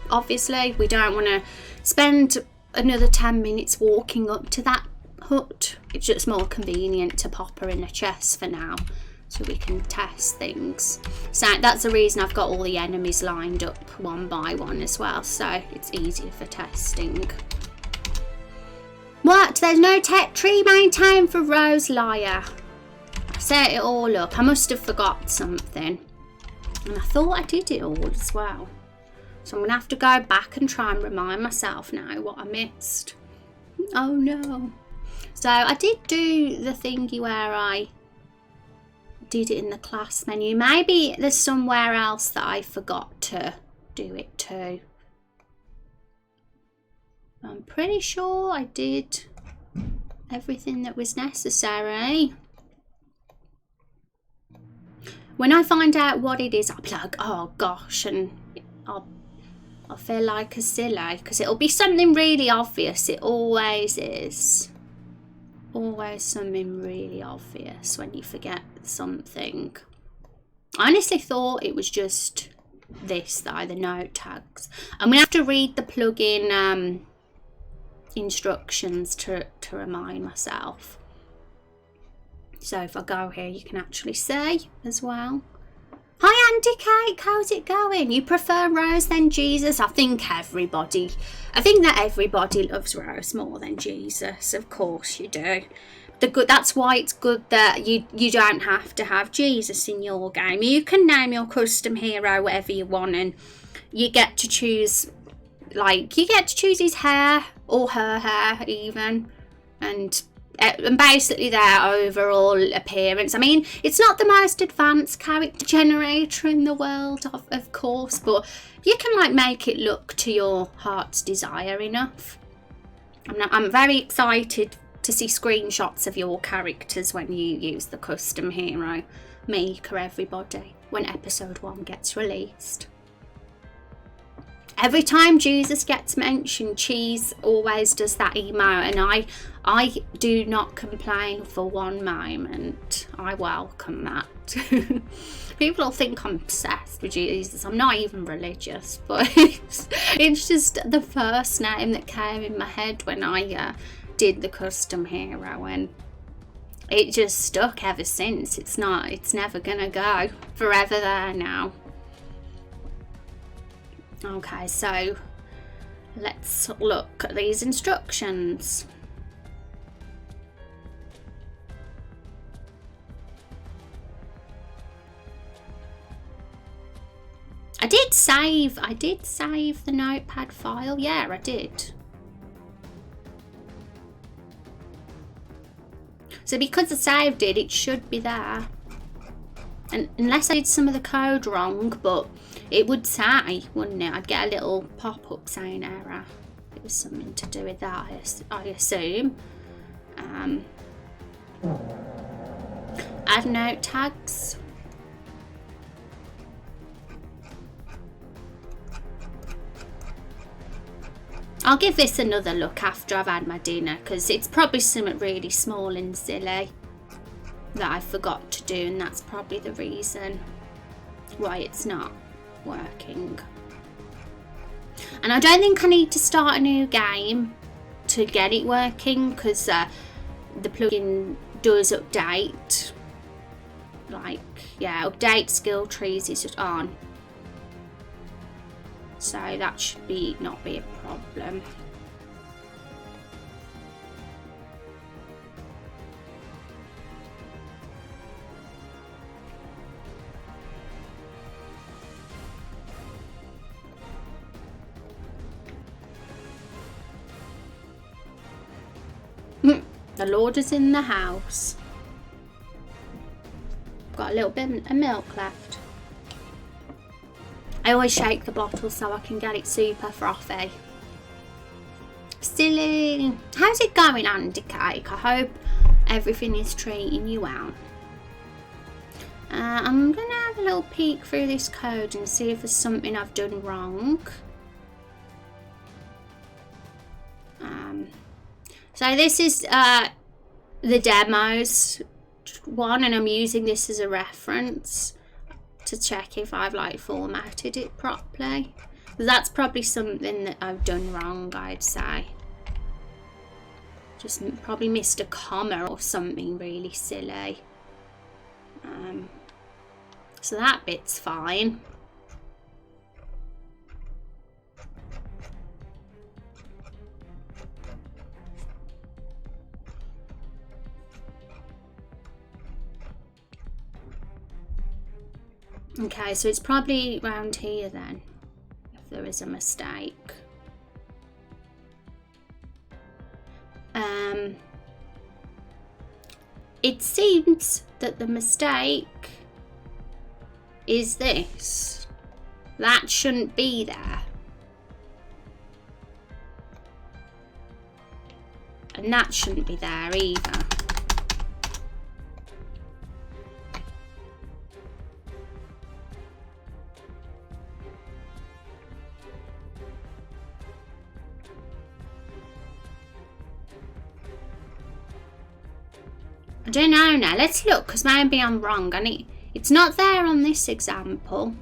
obviously we don't want to spend another 10 minutes walking up to that hut. It's just more convenient to pop her in a chest for now, so we can test things. So that's the reason I've got all the enemies lined up one by one as well, so it's easier for testing. What? There's no tech tree maintained for Rose, liar. I set it all up. I must have forgot something, and I thought I did it all as well. So I'm gonna have to go back and try and remind myself now what I missed. Oh no. So I did do the thingy where I did it in the class menu. Maybe there's somewhere else that I forgot to do it too. I'm pretty sure I did everything that was necessary. When I find out what it is, I'll be like, oh gosh, and I'll feel like a silly, because it'll be something really obvious. It always is. Always something really obvious when you forget something. I honestly thought it was just this though, the note tags. I'm going to have to read the plugin instructions to remind myself. So if I go here, you can actually see as well. Hi Andy Cake, how's it going? You prefer Rose than Jesus? I think that everybody loves Rose more than Jesus. Of course you do. That's why it's good that you don't have to have Jesus in your game. You can name your custom hero whatever you want, and you get to choose, like, you get to choose his hair or her hair even, and basically their overall appearance. I mean, it's not the most advanced character generator in the world, of course, but you can like make it look to your heart's desire enough. I'm very excited to see screenshots of your characters when you use the custom hero maker, everybody, when episode 1 gets released. Every time Jesus gets mentioned, Cheese always does that emote, and I do not complain for one moment. I welcome that. People will think I'm obsessed with Jesus. I'm not even religious, but it's just the first name that came in my head when I did the custom hero, and it just stuck ever since. It's never gonna go. Forever there now. Okay, so let's look at these instructions. I did save the notepad file. Yeah, I did. So because I saved it, it should be there. And unless I did some of the code wrong, but it would say, wouldn't it? I'd get a little pop-up saying error. It was something to do with that, I assume. Add note tags. I'll give this another look after I've had my dinner, because it's probably something really small and silly that I forgot to do, and that's probably the reason why it's not working. And I don't think I need to start a new game to get it working, because the plugin does update. Like, yeah, update skill trees is just on. So that should not be a problem. The Lord is in the house. Got a little bit of milk left. I always shake the bottle so I can get it super frothy. Silly. How's it going, Andy Cake? I hope everything is treating you well. I'm going to have a little peek through this code and see if there's something I've done wrong. So this is the demos one, and I'm using this as a reference to check if I've like formatted it properly. That's probably something that I've done wrong, I'd say. Just probably missed a comma or something really silly. So that bit's fine. Okay, so it's probably around here then, if there is a mistake. It seems that the mistake is this. That shouldn't be there. And that shouldn't be there either. I don't know now. Let's look, because maybe I'm wrong. And It's not there on this example,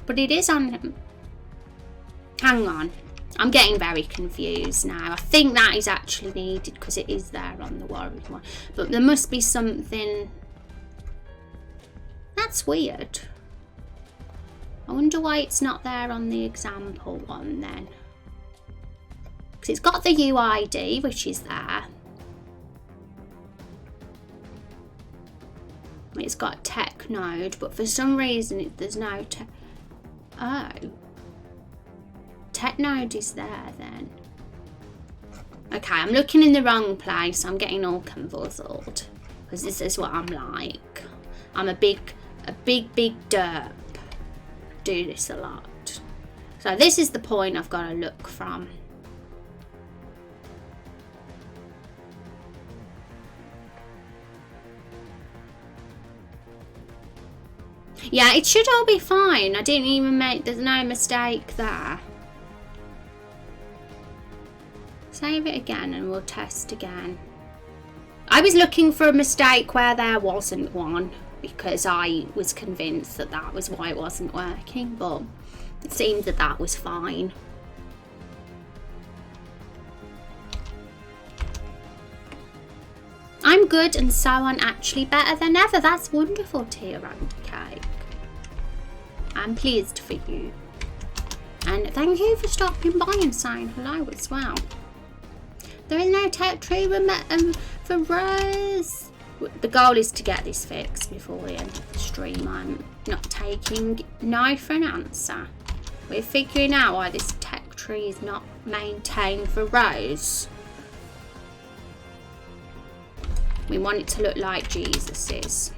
but it is on... Hang on. I'm getting very confused now. I think that is actually needed because it is there on the warrior one. But there must be something... That's weird. I wonder why it's not there on the example one then. Because it's got the UID, which is there. It's got tech node, but for some reason there's no tech. Oh. Tech node is there then. Okay, I'm looking in the wrong place. I'm getting all confuzzled. Because this is what I'm like. I'm a big derp. Do this a lot. So this is the point I've got to look from. Yeah, it should all be fine. I didn't even make, there's no mistake there. Save it again and we'll test again. I was looking for a mistake where there wasn't one because I was convinced that that was why it wasn't working, but it seemed that that was fine. I'm good and so on, actually better than ever. That's wonderful, Tia and Cake. I'm pleased for you. And thank you for stopping by and saying hello as well. There is no tech tree for Rose. The goal is to get this fixed before the end of the stream. I'm not taking no for an answer. We're figuring out why this tech tree is not maintained for Rose. We want it to look like Jesus's.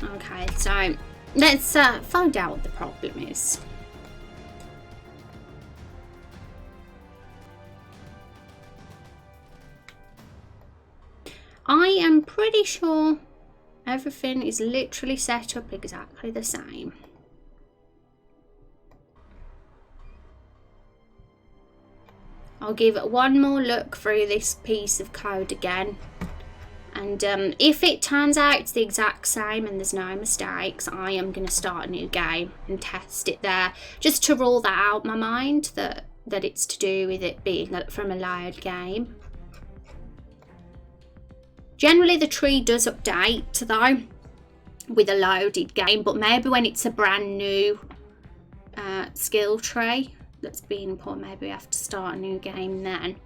Okay, so let's find out what the problem is. I am pretty sure everything is literally set up exactly the same. I'll give it one more look through this piece of code again. And if it turns out it's the exact same and there's no mistakes, I am going to start a new game and test it there. Just to rule that out my mind, that it's to do with it being from a loud game. Generally the tree does update though with a loaded game, but maybe when it's a brand new skill tree that's being put, maybe we have to start a new game then.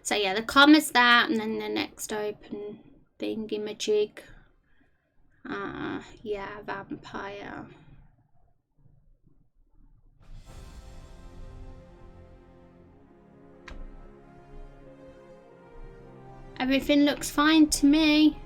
So yeah, the comma's that, and then the next open thingamajig. Yeah, vampire. Everything looks fine to me.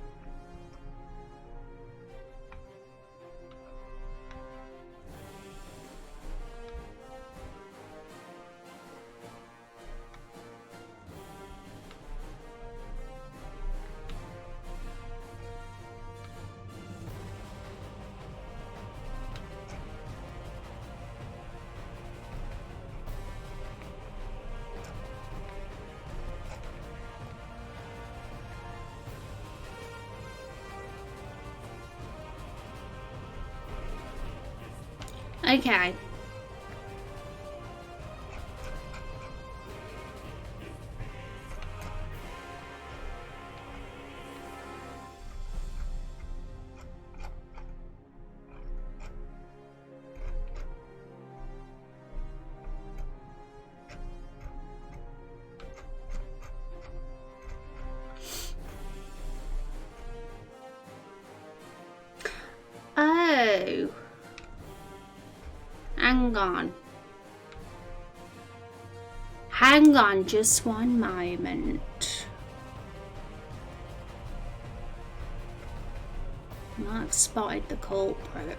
Okay. Oh. Hang on. Hang on just one moment. Might have spotted the culprit.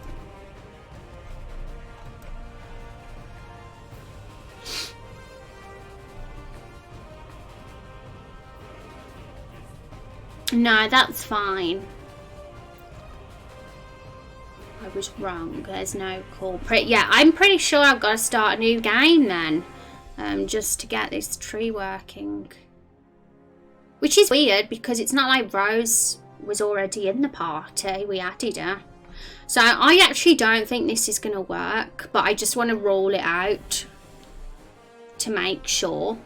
No, that's fine. I was wrong. There's no culprit. Yeah, I'm pretty sure I've got to start a new game then. Just to get this tree working. Which is weird because it's not like Rose was already in the party. We added her. So I actually don't think this is going to work. But I just want to roll it out to make sure.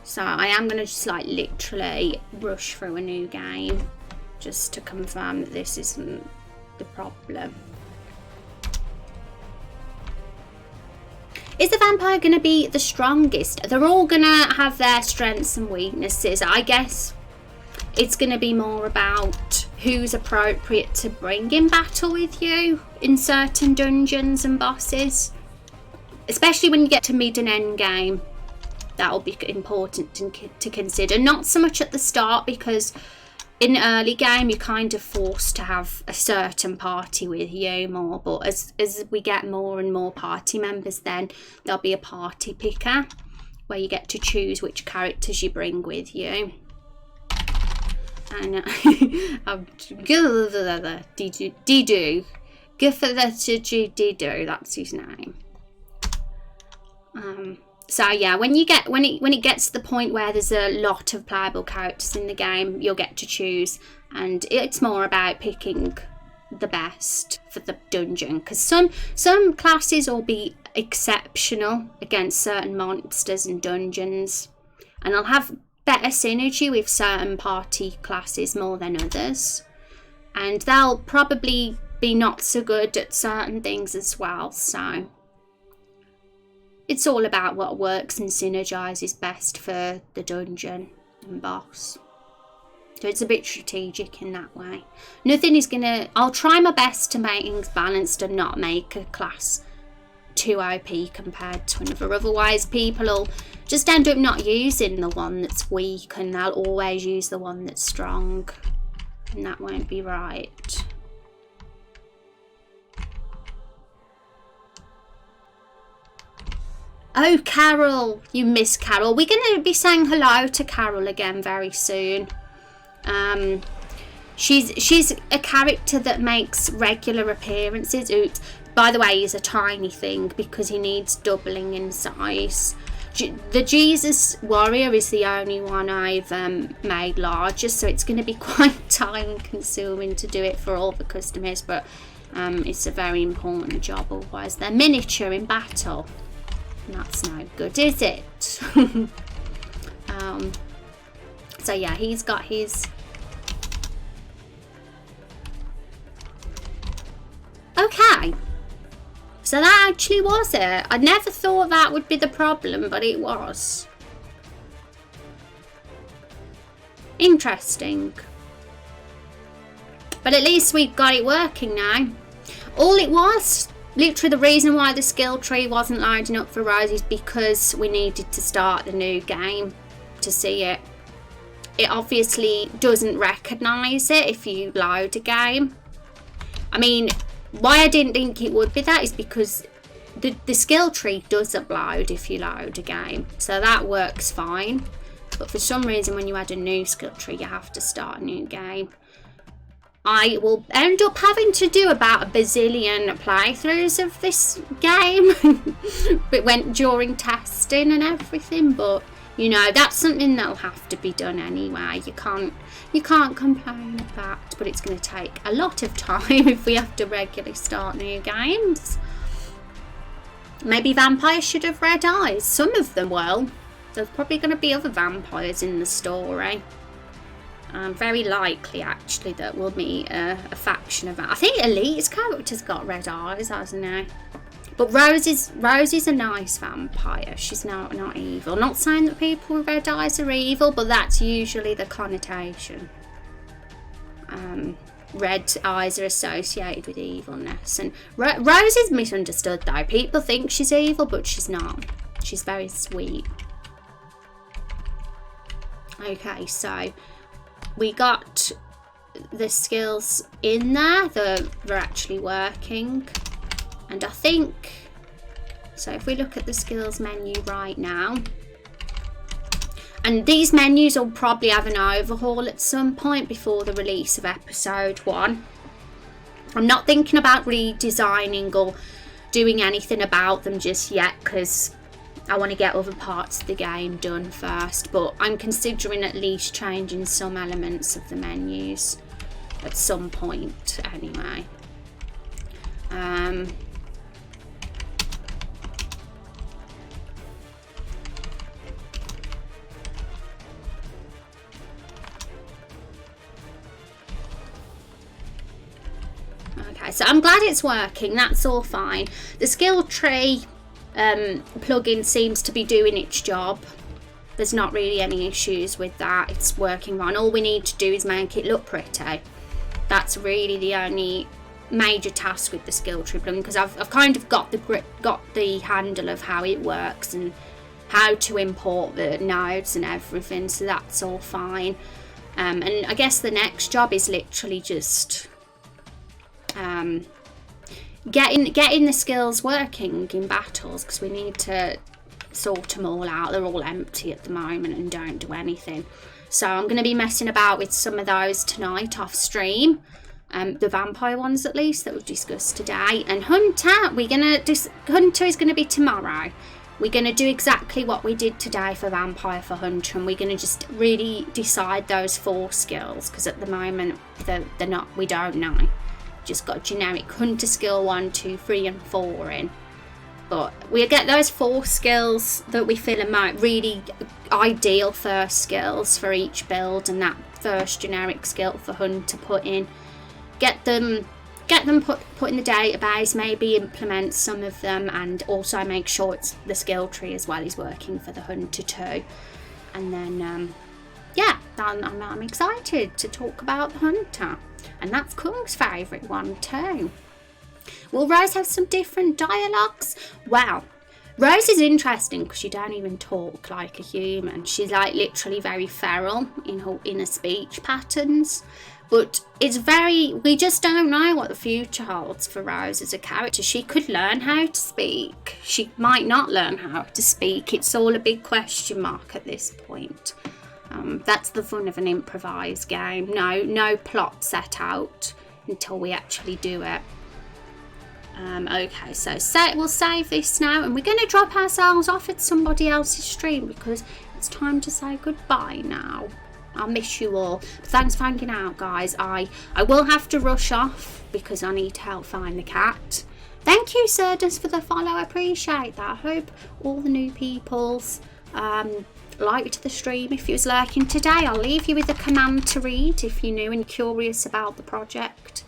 So I am going to just like literally rush through a new game. Just to confirm that this isn't the problem. Is the vampire going to be the strongest? They're all going to have their strengths and weaknesses. I guess it's going to be more about who's appropriate to bring in battle with you in certain dungeons and bosses. Especially when you get to mid and end game. That'll be important to consider. Not so much at the start, because in early game you're kind of forced to have a certain party with you more, but as we get more and more party members, then there'll be a party picker where you get to choose which characters you bring with you. And Didu, that's his name. So yeah, when it gets to the point where there's a lot of playable characters in the game, you'll get to choose, and it's more about picking the best for the dungeon, because some classes will be exceptional against certain monsters and dungeons, and I'll have better synergy with certain party classes more than others, and they'll probably be not so good at certain things as well. So it's all about what works and synergizes best for the dungeon and boss. So it's a bit strategic in that way. Nothing is gonna... I'll try my best to make things balanced and not make a class too OP compared to another. Otherwise, people will just end up not using the one that's weak, and they'll always use the one that's strong. And that won't be right. Oh, Carol, you miss Carol. We're going to be saying hello to Carol again very soon. She's a character that makes regular appearances. Oops. By the way, he's a tiny thing because he needs doubling in size. The Jesus Warrior is the only one I've made larger, so it's going to be quite time consuming to do it for all the customers, but it's a very important job, otherwise they're miniature in battle. That's no good, is it? So yeah, he's got his... Okay. So that actually was it. I never thought that would be the problem, but it was. Interesting. But at least we've got it working now. All it was... Literally the reason why the skill tree wasn't loading up for Rose is because we needed to start the new game to see it. It obviously doesn't recognise it if you load a game. I mean, why I didn't think it would be that is because the skill tree doesn't load if you load a game. So that works fine. But for some reason when you add a new skill tree, you have to start a new game. I will end up having to do about a bazillion playthroughs of this game. It went during testing and everything, but you know, that's something that'll have to be done anyway. You can't complain of that, but it's going to take a lot of time if we have to regularly start new games. Maybe vampires should have red eyes. Some of them will. There's probably going to be other vampires in the story. Very likely, actually, that we'll meet a faction of... I think Elite's character's got red eyes, hasn't he? But Rose is a nice vampire. She's not evil. Not saying that people with red eyes are evil, but that's usually the connotation. Red eyes are associated with evilness. And Rose is misunderstood, though. People think she's evil, but she's not. She's very sweet. Okay, so... we got the skills in there that are actually working, and I think so. If we look at the skills menu right now, And these menus will probably have an overhaul at some point before the release of episode 1. I'm not thinking about redesigning or doing anything about them just yet, because I want to get other parts of the game done first, but I'm considering at least changing some elements of the menus at some point anyway. Okay, so I'm glad it's working. That's all fine. The skill tree plugin seems to be doing its job. There's not really any issues with that. It's working fine. All we need to do is make it look pretty. That's really the only major task with the skill tree plugin, because I've kind of got the handle of how it works and how to import the nodes and everything, so that's all fine. And I guess the next job is literally just getting the skills working in battles, because we need to sort them all out. They're all empty at the moment and don't do anything. So I'm going to be messing about with some of those tonight off stream. The vampire ones at least that we've discussed today. And Hunter, Hunter is going to be tomorrow. We're going to do exactly what we did today for Vampire for Hunter, and we're going to just really decide those 4 skills, because at the moment they're not, we don't know. Just got generic Hunter skill 1, 2, 3 and 4 in. But we'll get those 4 skills that we feel are really ideal first skills for each build, and that first generic skill for Hunter put in. Get them put in the database, maybe implement some of them, and also make sure it's the skill tree as well is working for the Hunter too. And then yeah, I'm excited to talk about the Hunter. And that's Kung's favourite one too. Will Rose have some different dialogues? Well, Rose is interesting because she don't even talk like a human. She's like literally very feral in her speech patterns. But it's we just don't know what the future holds for Rose as a character. She could learn how to speak. She might not learn how to speak. It's all a big question mark at this point. That's the fun of an improvised game. No plot set out until we actually do it. Okay, so we'll save this now, and we're going to drop ourselves off at somebody else's stream because it's time to say goodbye now. I'll miss you all. But thanks for hanging out, guys. I will have to rush off because I need to help find the cat. Thank you, Surdus, for the follow. I appreciate that. I hope all the new peoples liked the stream. If you was lurking today, I'll leave you with a command to read if you're new and curious about the project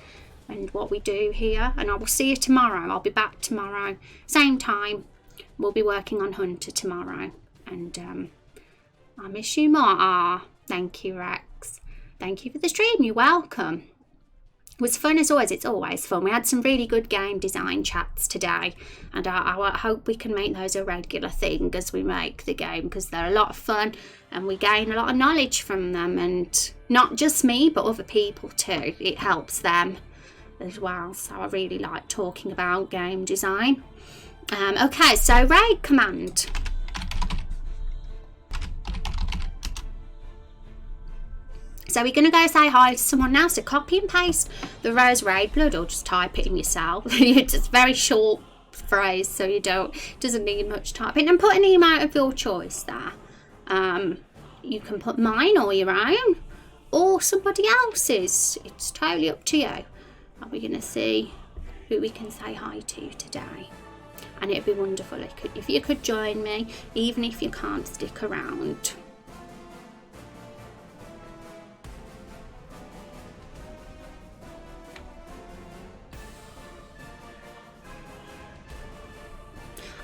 and what we do here. And I will see you tomorrow. I'll be back tomorrow, same time. We'll be working on Hunter tomorrow. And I miss you more. Thank you, Rex. Thank you for the stream. You're welcome. It was fun as always. It's always fun. We had some really good game design chats today, and I hope we can make those a regular thing as we make the game, because they're a lot of fun and we gain a lot of knowledge from them, and not just me but other people too. It helps them as well, so I really like talking about game design. Okay, so raid command. So we're going to go say hi to someone now. So copy and paste the Rose Raid Blood, or just type it in yourself. It's a very short phrase, so doesn't need much typing. And put an email of your choice there. You can put mine or your own, or somebody else's. It's totally up to you. And we're going to see who we can say hi to today. And it'd be wonderful if you could join me, even if you can't stick around.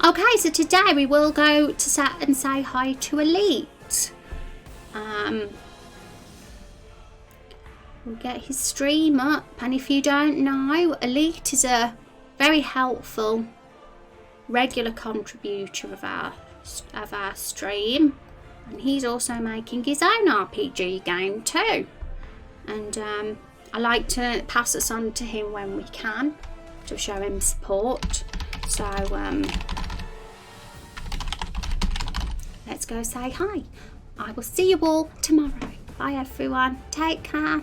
Okay, so today we will go to set and say hi to Elite. We'll get his stream up, and if you don't know, Elite is a very helpful regular contributor of our stream, and he's also making his own RPG game too. And I like to pass us on to him when we can to show him support. So let's go say hi. I will see you all tomorrow. Bye everyone. Take care.